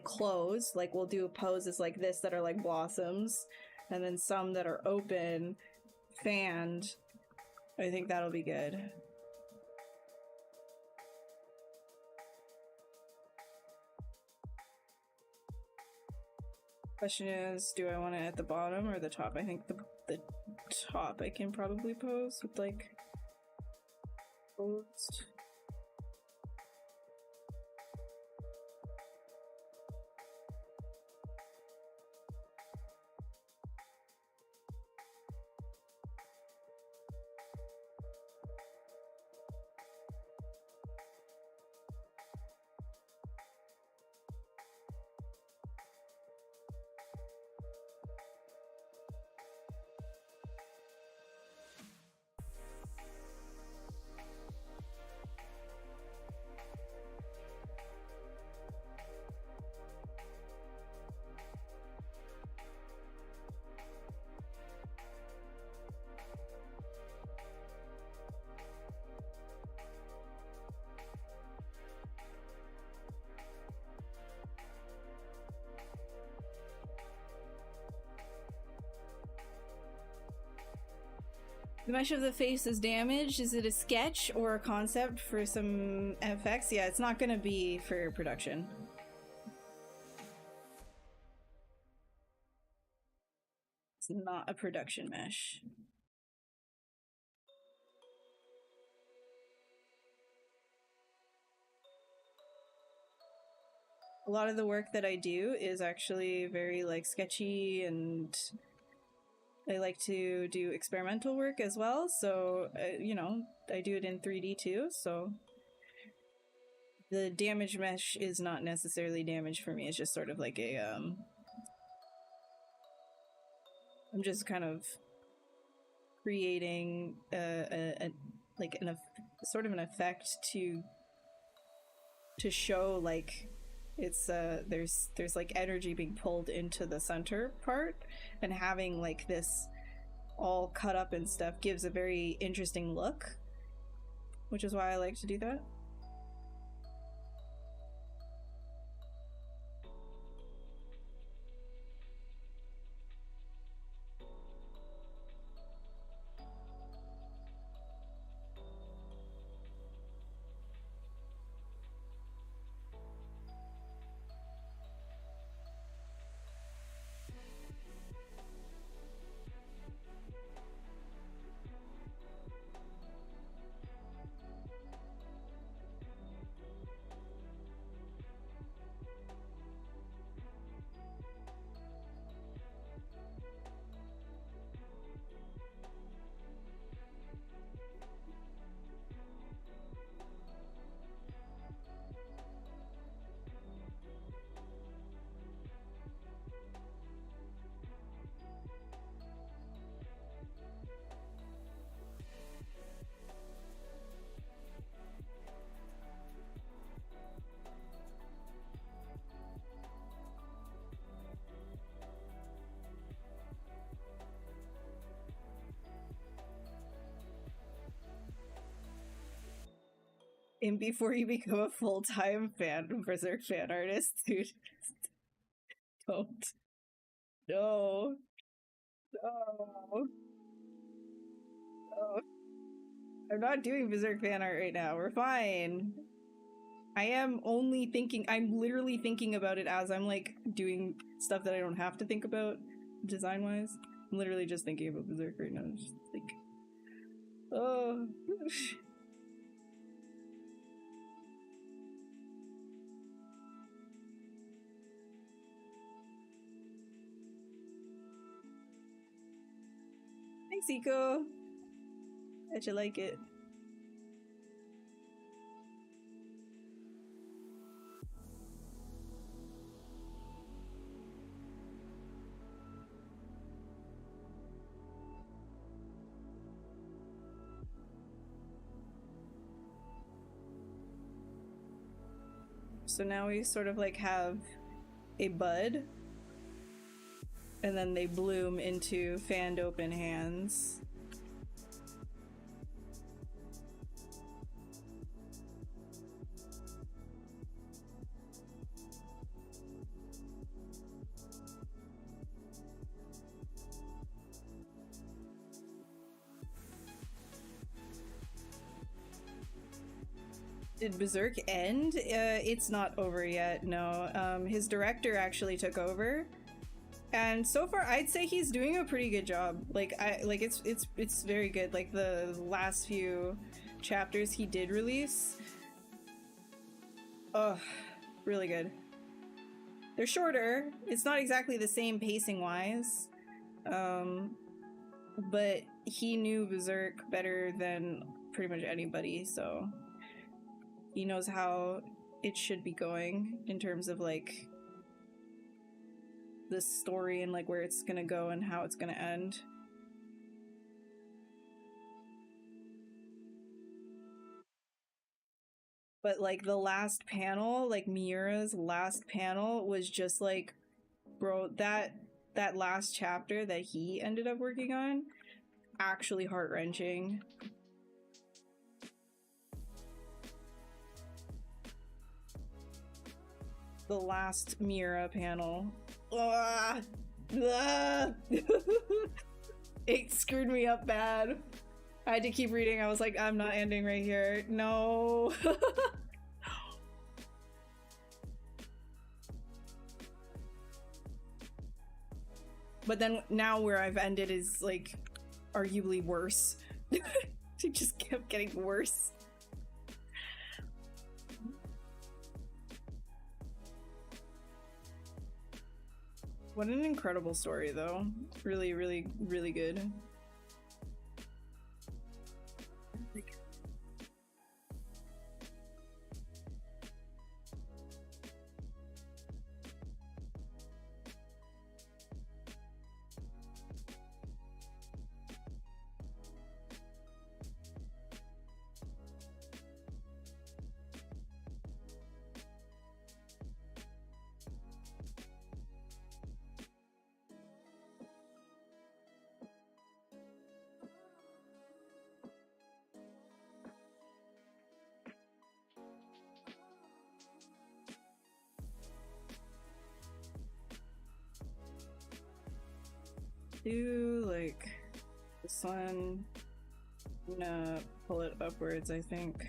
closed, like we'll do poses like this that are like blossoms, and then some that are open, fanned. I think that'll be good. Question is, do I want it at the bottom or the top? I think the top I can probably pose with like posed. The mesh of the face is damaged. Is it a sketch or a concept for some effects? Yeah, it's not gonna be for production. It's not a production mesh. A lot of the work that I do is actually very like sketchy, and I like to do experimental work as well, so you know, I do it in 3D too, so the damage mesh is not necessarily damage for me. It's just sort of like a I'm just kind of creating sort of an effect to show like it's there's like energy being pulled into the center part, and having like this all cut up and stuff gives a very interesting look, which is why I like to do that. And before you become a full-time Berserk fan artist, dude, don't. No. No. No. I'm not doing Berserk fan art right now. We're fine. I am only thinking, I'm literally thinking about it as I'm like doing stuff that I don't have to think about design-wise. I'm literally just thinking about Berserk right now. Just like, oh. Thanks, Eco. Bet you like it. So now we sort of like have a bud, and then they bloom into fanned open hands. Did Berserk end? It's not over yet, no. His director actually took over. And so far I'd say he's doing a pretty good job. Like it's very good. Like the last few chapters he did release. Oh, really good. They're shorter. It's not exactly the same pacing wise. But he knew Berserk better than pretty much anybody, so he knows how it should be going in terms of like the story and like where it's gonna go and how it's gonna end. But like the last panel, like Miura's last panel was just like, bro, that last chapter that he ended up working on, actually heart-wrenching. The last Miura panel. It screwed me up bad. I had to keep reading. I was like, I'm not ending right here. No. But then now where I've ended is like arguably worse. It just kept getting worse. What an incredible story, though. Really, really, really good. Do like this one. I'm gonna pull it upwards, I think.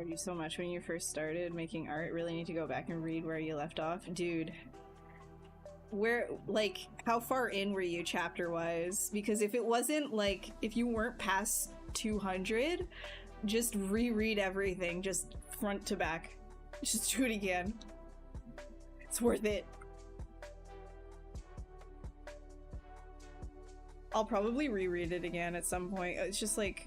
inspired you so much when you first started making art. Really need to go back and read where you left off. Dude, where, like, how far in were you chapter-wise? Because if it wasn't, like, if you weren't past 200, just reread everything, just front to back. Just do it again. It's worth it. I'll probably reread it again at some point. It's just like...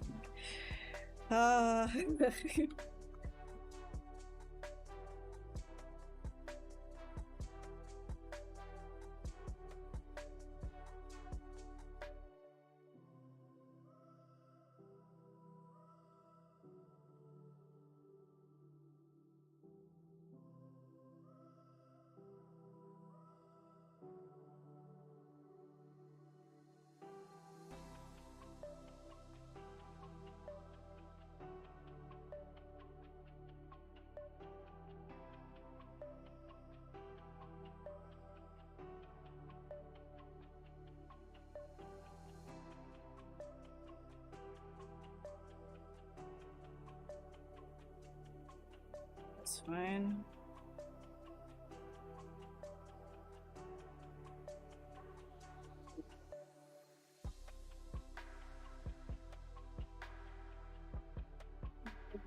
That's fine.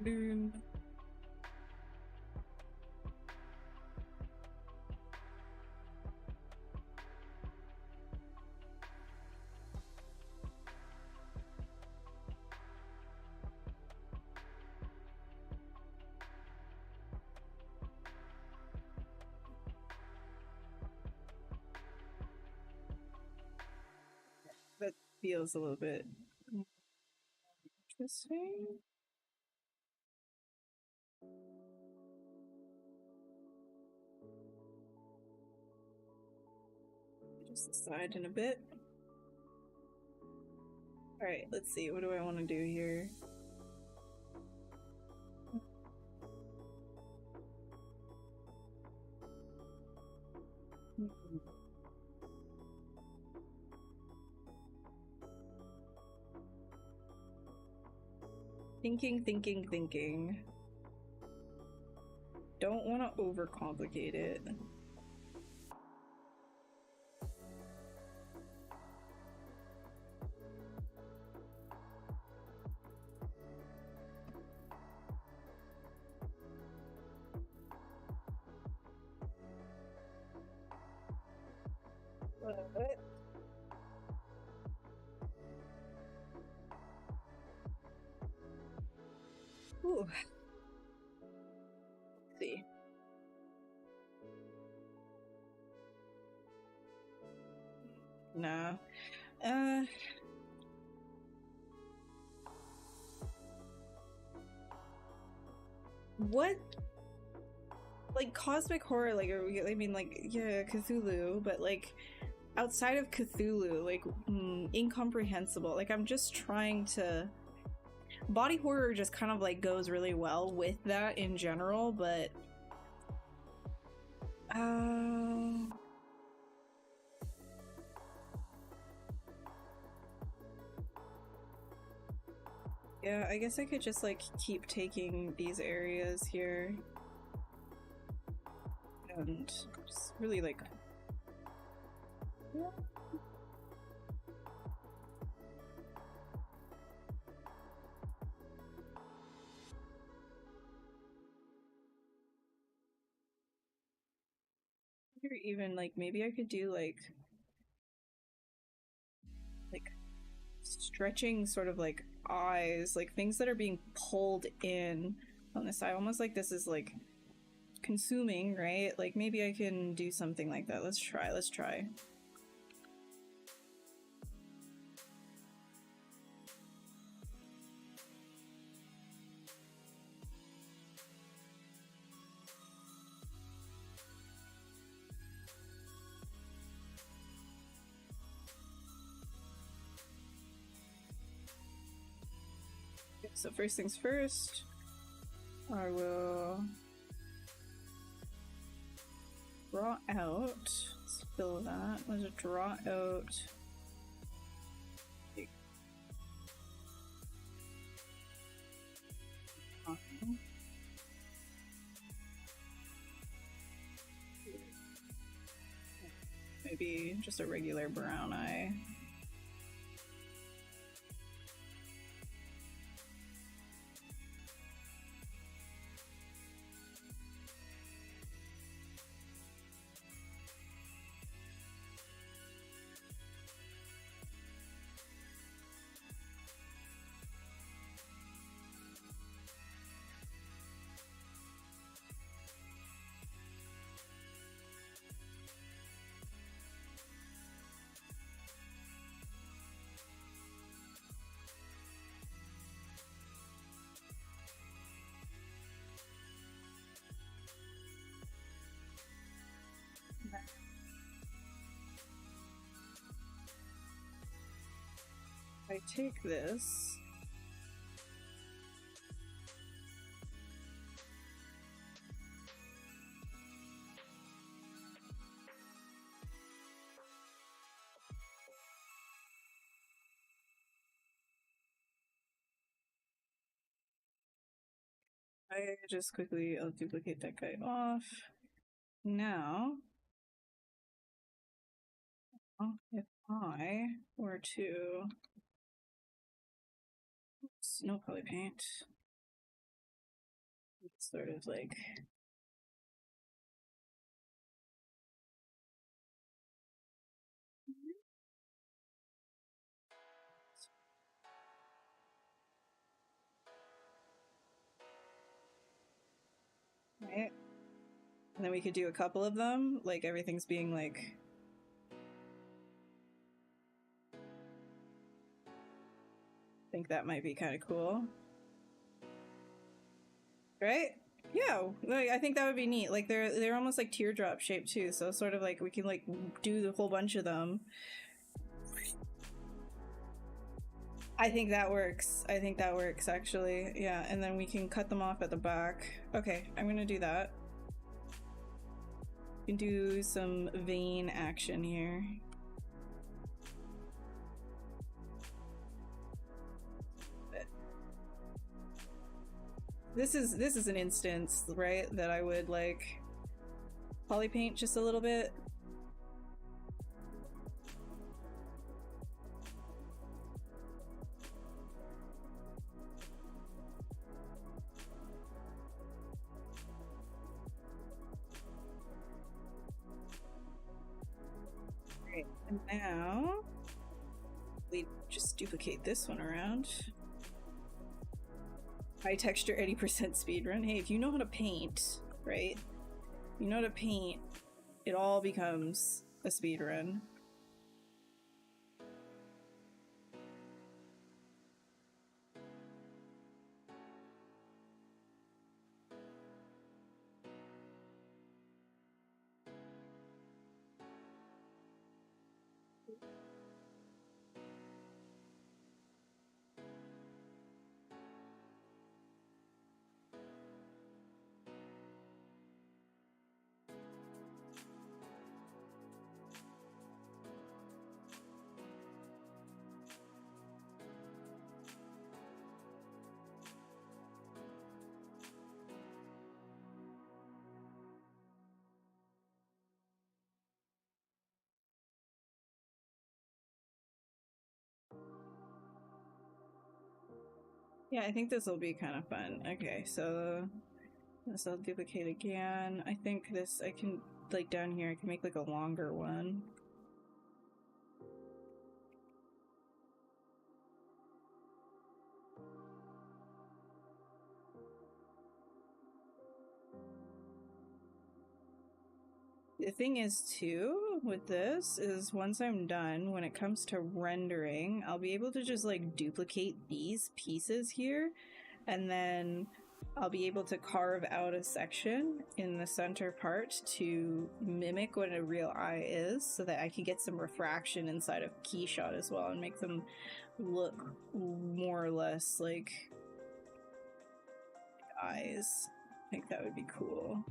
Boom. That feels a little bit interesting. Just aside in a bit. Alright, let's see. What do I want to do here? Thinking. Don't want to overcomplicate it. What? Ooh. Let's see. No. What? Like, cosmic horror, like, I mean, like, yeah, Cthulhu, but, like, outside of Cthulhu, like, incomprehensible. Like, I'm just trying to... Body horror just kind of, like, goes really well with that in general, but... Yeah, I guess I could just, like, keep taking these areas here. And just really, like... Or even, like, maybe I could do, like stretching sort of, like, eyes, like, things that are being pulled in on the side, almost like this is, like, consuming, right? Like, maybe I can do something like that. Let's try. So first things first, I will draw out, let's fill that, let's draw out be just a regular brown eye. I take this. I'll duplicate that guy off. Now, if I were to no color paint, it's sort of like right, and then we could do a couple of them, like everything's being like I think that might be kind of cool. Right? Yeah, like I think that would be neat. Like they're almost like teardrop shaped too, so sort of like we can like do the whole bunch of them. I think that works. I think that works actually. Yeah, and then we can cut them off at the back. Okay, I'm gonna do that. We can do some vein action here. This is an instance, right, that I would like poly paint just a little bit. Great. And now we just duplicate this one around. High texture, 80% speedrun. Hey, if you know how to paint, right? You know how to paint, it all becomes a speedrun. Yeah, I think this will be kind of fun. Okay, so this I'll duplicate again. I think this, I can, like down here, I can make like a longer one. The thing is too, with this, is once I'm done, when it comes to rendering, I'll be able to just like duplicate these pieces here, and then I'll be able to carve out a section in the center part to mimic what a real eye is, so that I can get some refraction inside of Keyshot as well and make them look more or less like eyes. I think that would be cool.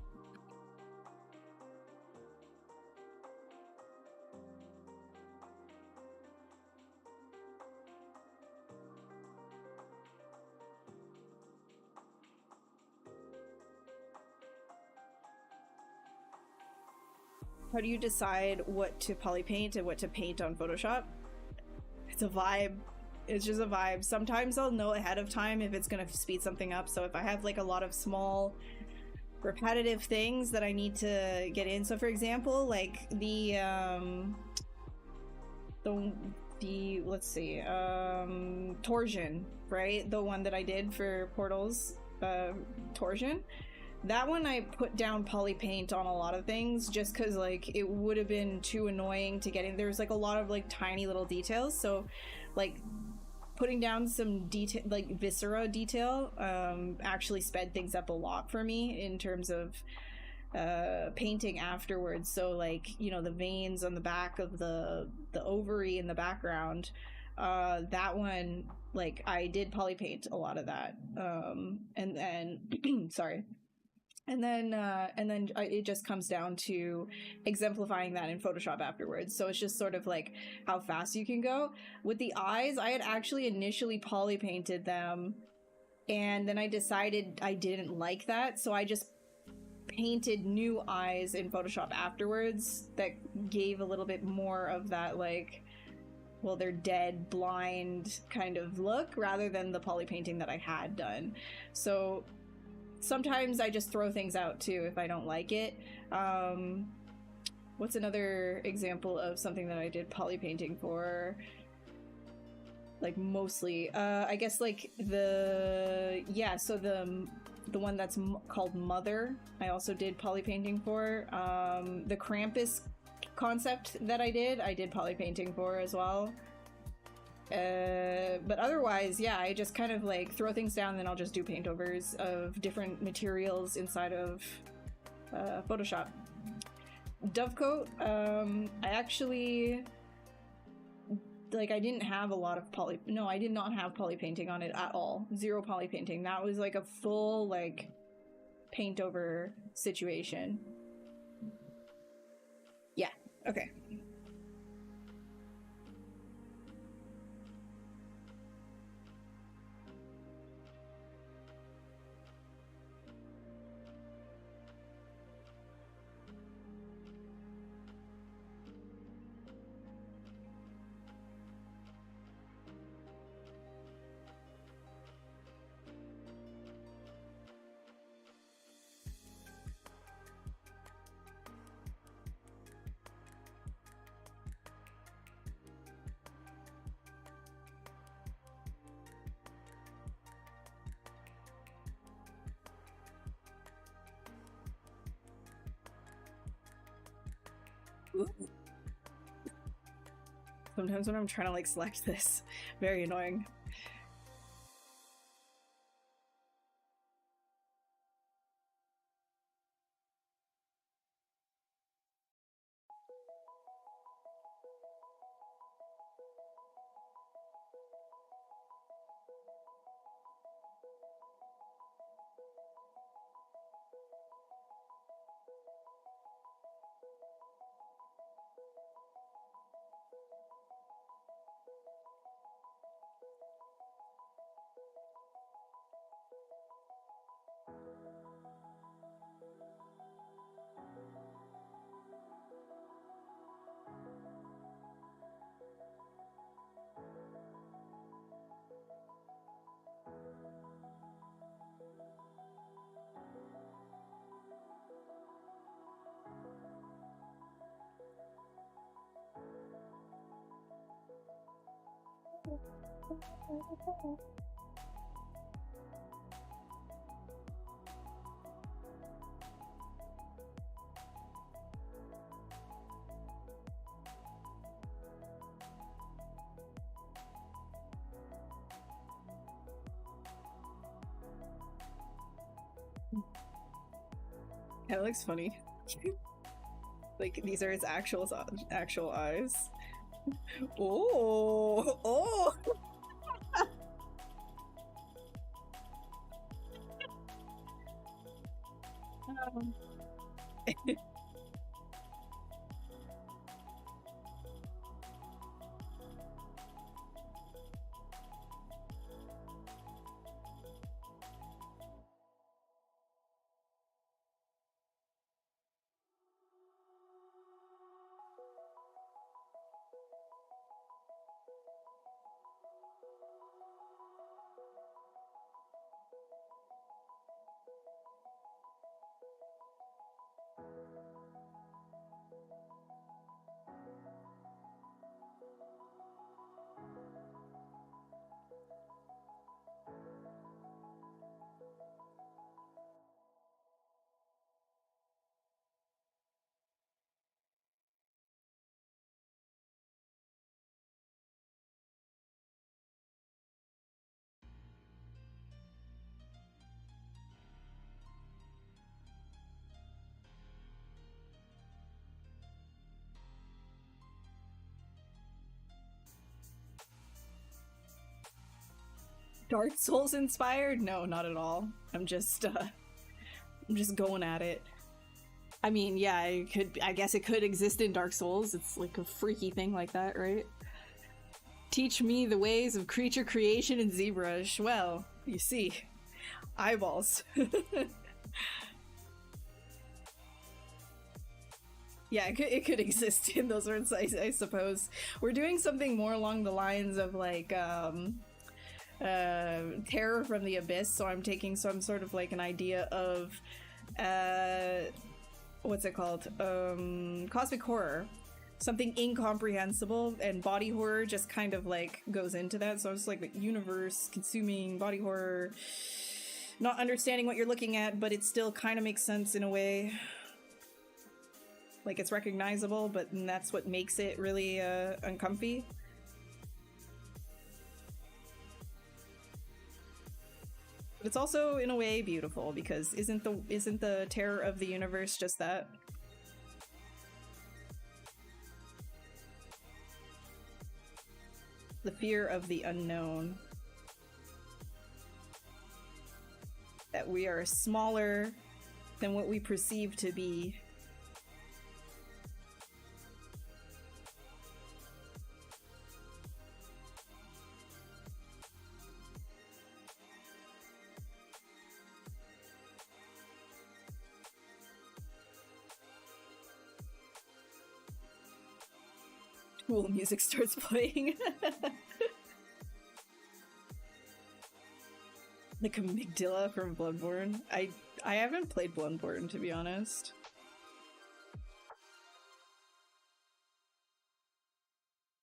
how do you decide what to poly paint and what to paint on Photoshop? It's a vibe. It's just a vibe. Sometimes I'll know ahead of time if it's gonna speed something up. So if I have like a lot of small repetitive things that I need to get in. So for example, like the let's see, torsion, right? The one that I did for Portal's torsion. That one I put down poly paint on a lot of things just because like it would have been too annoying to get in. There's like a lot of like tiny little details, so like putting down some detail, like viscera detail, actually sped things up a lot for me in terms of painting afterwards. So like, you know, the veins on the back of the ovary in the background, that one, like I did poly paint a lot of that, and then sorry. And then it just comes down to exemplifying that in Photoshop afterwards. So it's just sort of like how fast you can go. With the eyes, I had actually initially poly painted them, and then I decided I didn't like that, so I just painted new eyes in Photoshop afterwards that gave a little bit more of that, like, well, they're dead, blind kind of look, rather than the poly painting that I had done. So sometimes I just throw things out too if I don't like it. What's another example of something that I did poly painting for? Like mostly, I guess like the one that's called Mother, I also did poly painting for. The Krampus concept that I did poly painting for as well. But otherwise, yeah, I just kind of like throw things down, and then I'll just do paint overs of different materials inside of Photoshop. Dovecoat, I actually, like, I didn't have a lot of I did not have poly painting on it at all. Zero poly painting. That was like a full like paint over situation. Yeah, okay. Ooh. Sometimes when I'm trying to like select this, very annoying. That looks funny. Like these are its actual eyes. Oh, oh. Dark Souls inspired? No, not at all. I'm just going at it. I mean, yeah, I guess it could exist in Dark Souls. It's like a freaky thing like that, right? Teach me the ways of creature creation in ZBrush. Well, you see, eyeballs. Yeah, it could exist in those words, I suppose. We're doing something more along the lines of like terror from the abyss, so I'm taking some sort of like an idea of what's it called? Cosmic horror. Something incomprehensible, and body horror just kind of like goes into that. So it's like universe consuming body horror, not understanding what you're looking at, but it still kind of makes sense in a way. Like it's recognizable, but that's what makes it really uncomfy. But it's also in a way beautiful, because isn't the terror of the universe just that? The fear of the unknown. That we are smaller than what we perceive to be. Cool music starts playing. Like amygdala from Bloodborne. I haven't played Bloodborne, to be honest.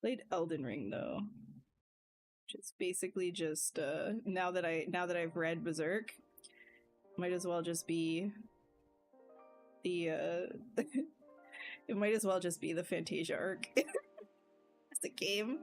Played Elden Ring though. Which is basically just now that I've read Berserk, might as well just be the it might as well just be the Fantasia arc. The game.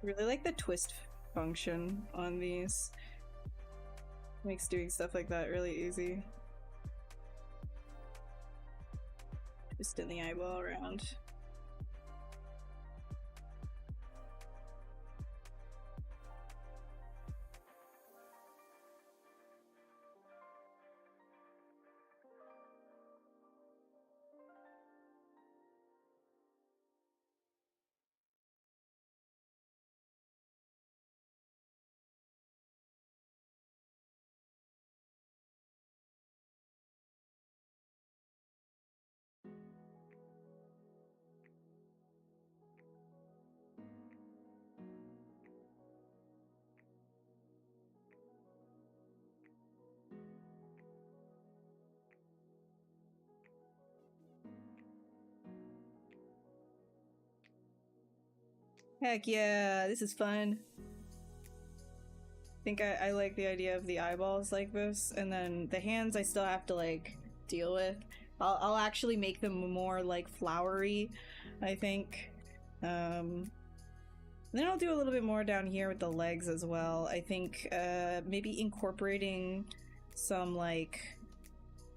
Really like the twist function on these. Makes doing stuff like that really easy. Twisting the eyeball around. Heck yeah, this is fun. I think I like the idea of the eyeballs like this, and then the hands I still have to like deal with. I'll actually make them more like flowery, I think. Then I'll do a little bit more down here with the legs as well. I think maybe incorporating some like,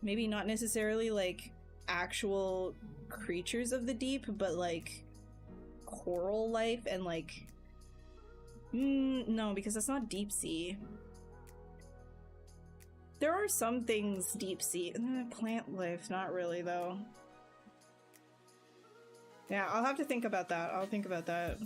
maybe not necessarily like actual creatures of the deep, but like coral life and like, no, because that's not deep sea. There are some things deep sea. Plant life, not really though. Yeah, I'll have to think about that. I'll think about that.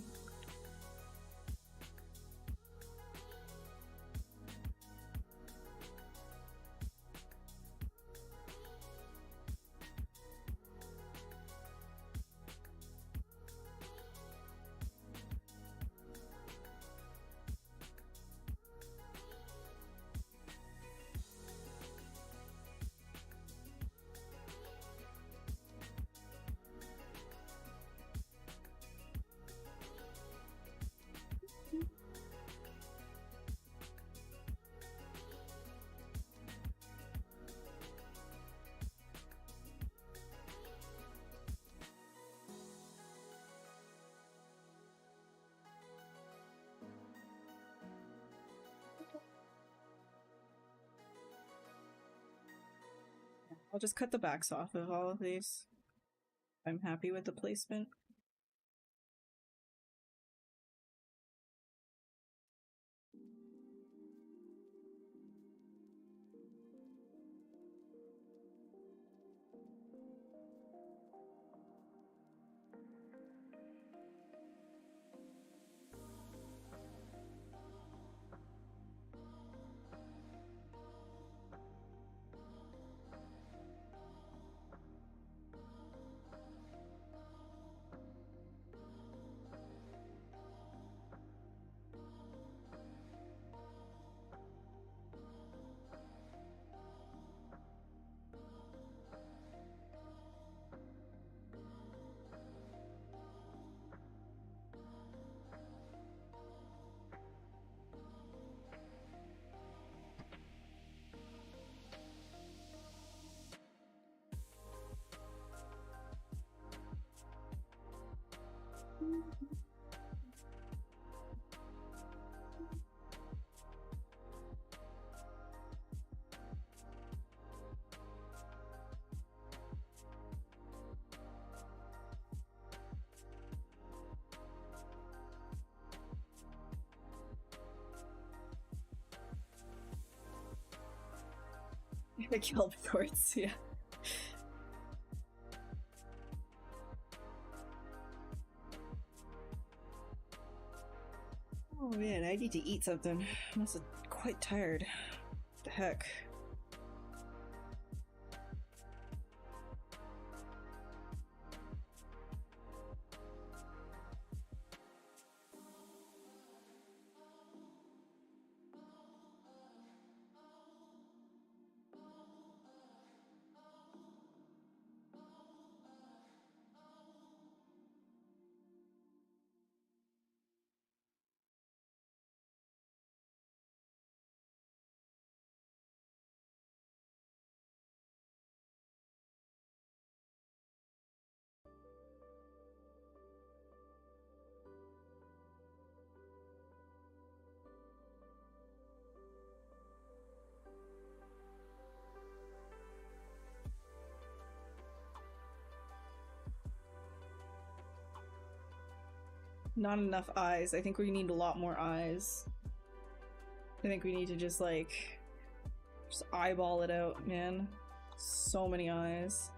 I'll just cut the backs off of all of these. I'm happy with the placement. Kelp quartz, yeah. Oh man, I need to eat something. I'm also quite tired. What the heck? Not enough eyes. I think we need a lot more eyes. I think we need to just like eyeball it out, man. So many eyes.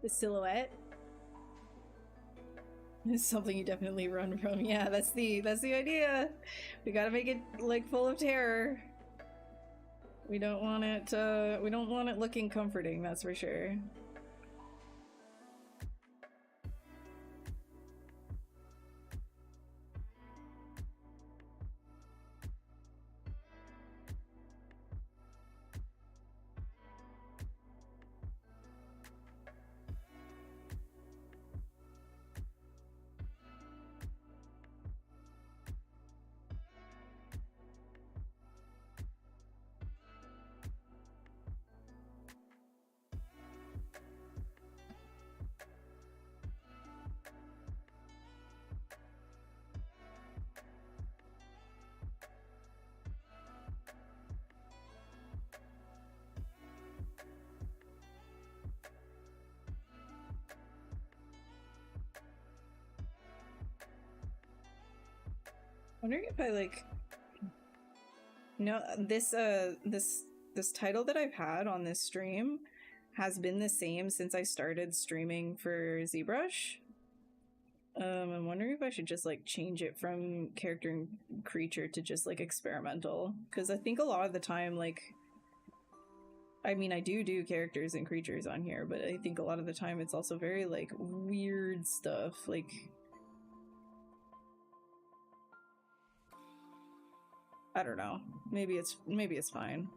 The silhouette is something you definitely run from. Yeah, that's the idea. We gotta make it like full of terror. We don't want it looking comforting, that's for sure. Wondering if I like, no, this title that I've had on this stream has been the same since I started streaming for ZBrush. I'm wondering if I should just like change it from character and creature to just like experimental, because I think a lot of the time, like, I mean, I do characters and creatures on here, but I think a lot of the time it's also very like weird stuff, like, I don't know. Maybe it's fine.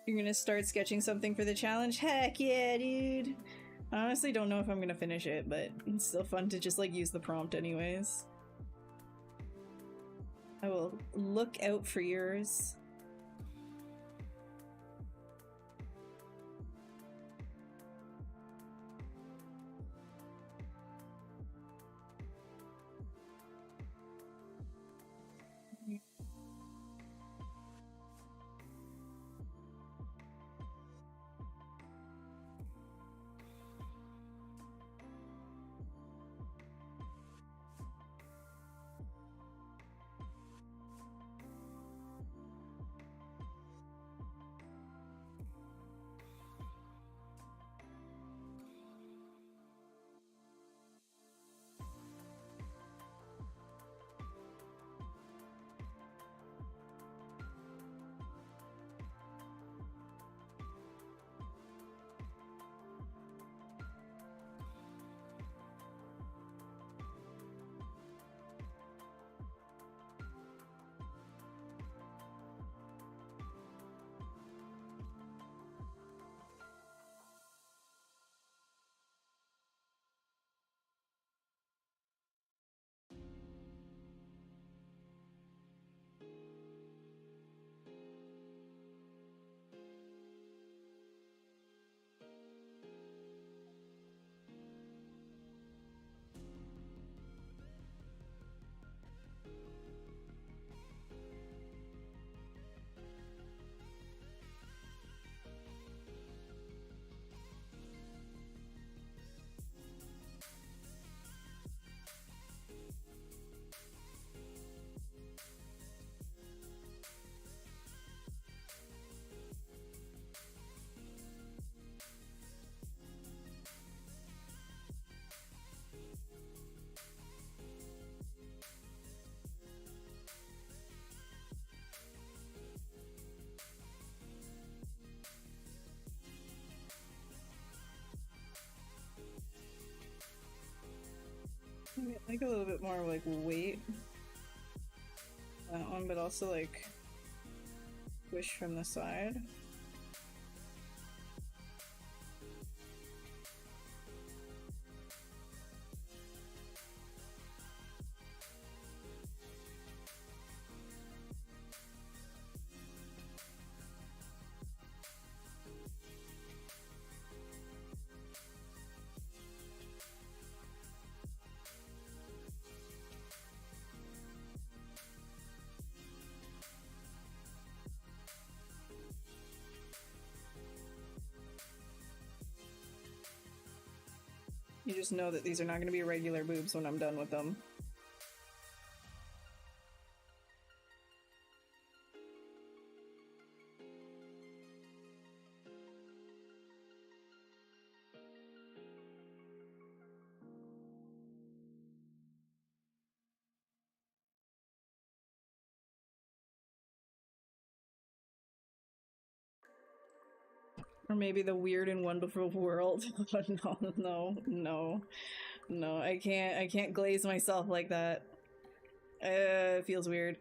You're gonna start sketching something for the challenge? Heck yeah, dude! I honestly don't know if I'm gonna finish it, but it's still fun to just like use the prompt anyways. I will look out for yours. like a little bit more like weight. That one, but also like push from the side. You just know that these are not going to be regular boobs when I'm done with them. Or maybe the weird and wonderful world. No, I can't glaze myself like that. It feels weird.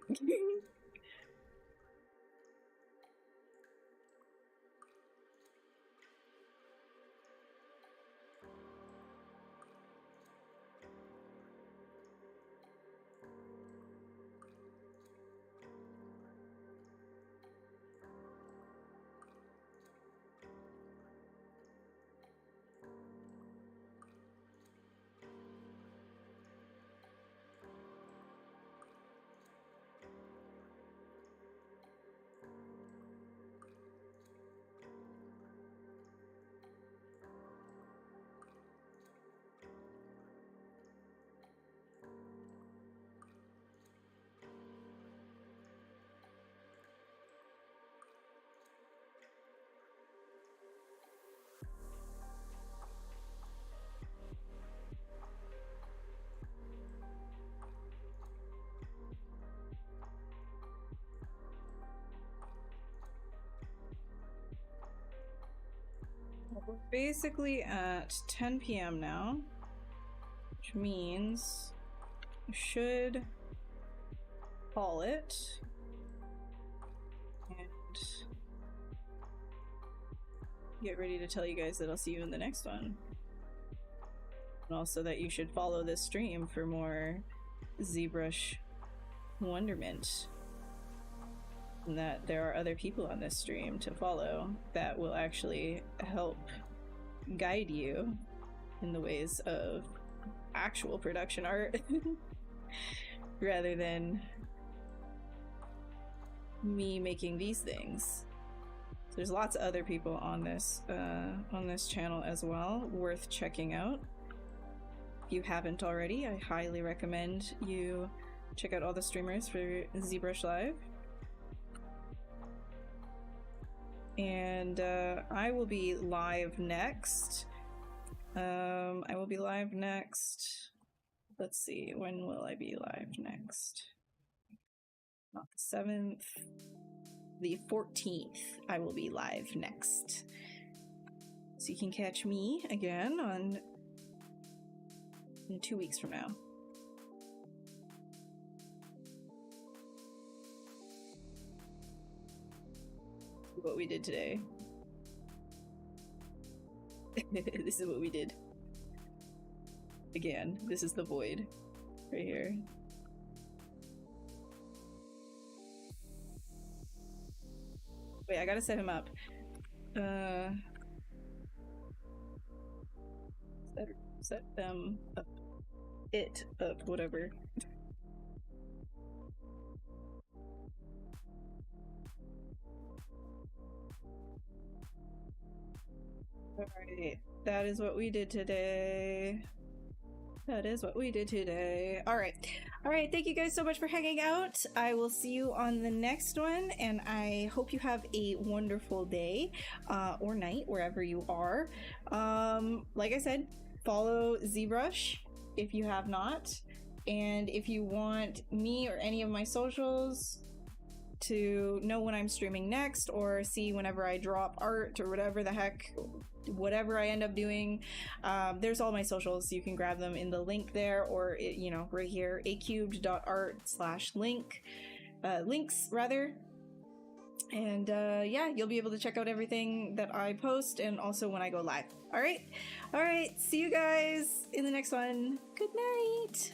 We're basically at 10 p.m. now, which means I should call it and get ready to tell you guys that I'll see you in the next one. And also that you should follow this stream for more ZBrush wonderment. And that there are other people on this stream to follow that will actually help guide you in the ways of actual production art rather than me making these things. So there's lots of other people on this channel as well, worth checking out. If you haven't already, I highly recommend you check out all the streamers for ZBrush Live. And I will be live next. Let's see, when will I be live next? Not the 7th. The 14th, I will be live next. So you can catch me again in 2 weeks from now. What we did today. This is what we did. Again, this is the void right here. Wait, I gotta set him up. Set them up. It up, whatever. Alright, that is what we did today. Alright, thank you guys so much for hanging out. I will see you on the next one, and I hope you have a wonderful day or night, wherever you are. Like I said, follow ZBrush if you have not. And if you want me or any of my socials, to know when I'm streaming next or see whenever I drop art or whatever the heck, whatever I end up doing, there's all my socials. You can grab them in the link there, or you know, right here, acubed.art/link, links rather. And yeah, you'll be able to check out everything that I post and also when I go live. All right, see you guys in the next one. Good night.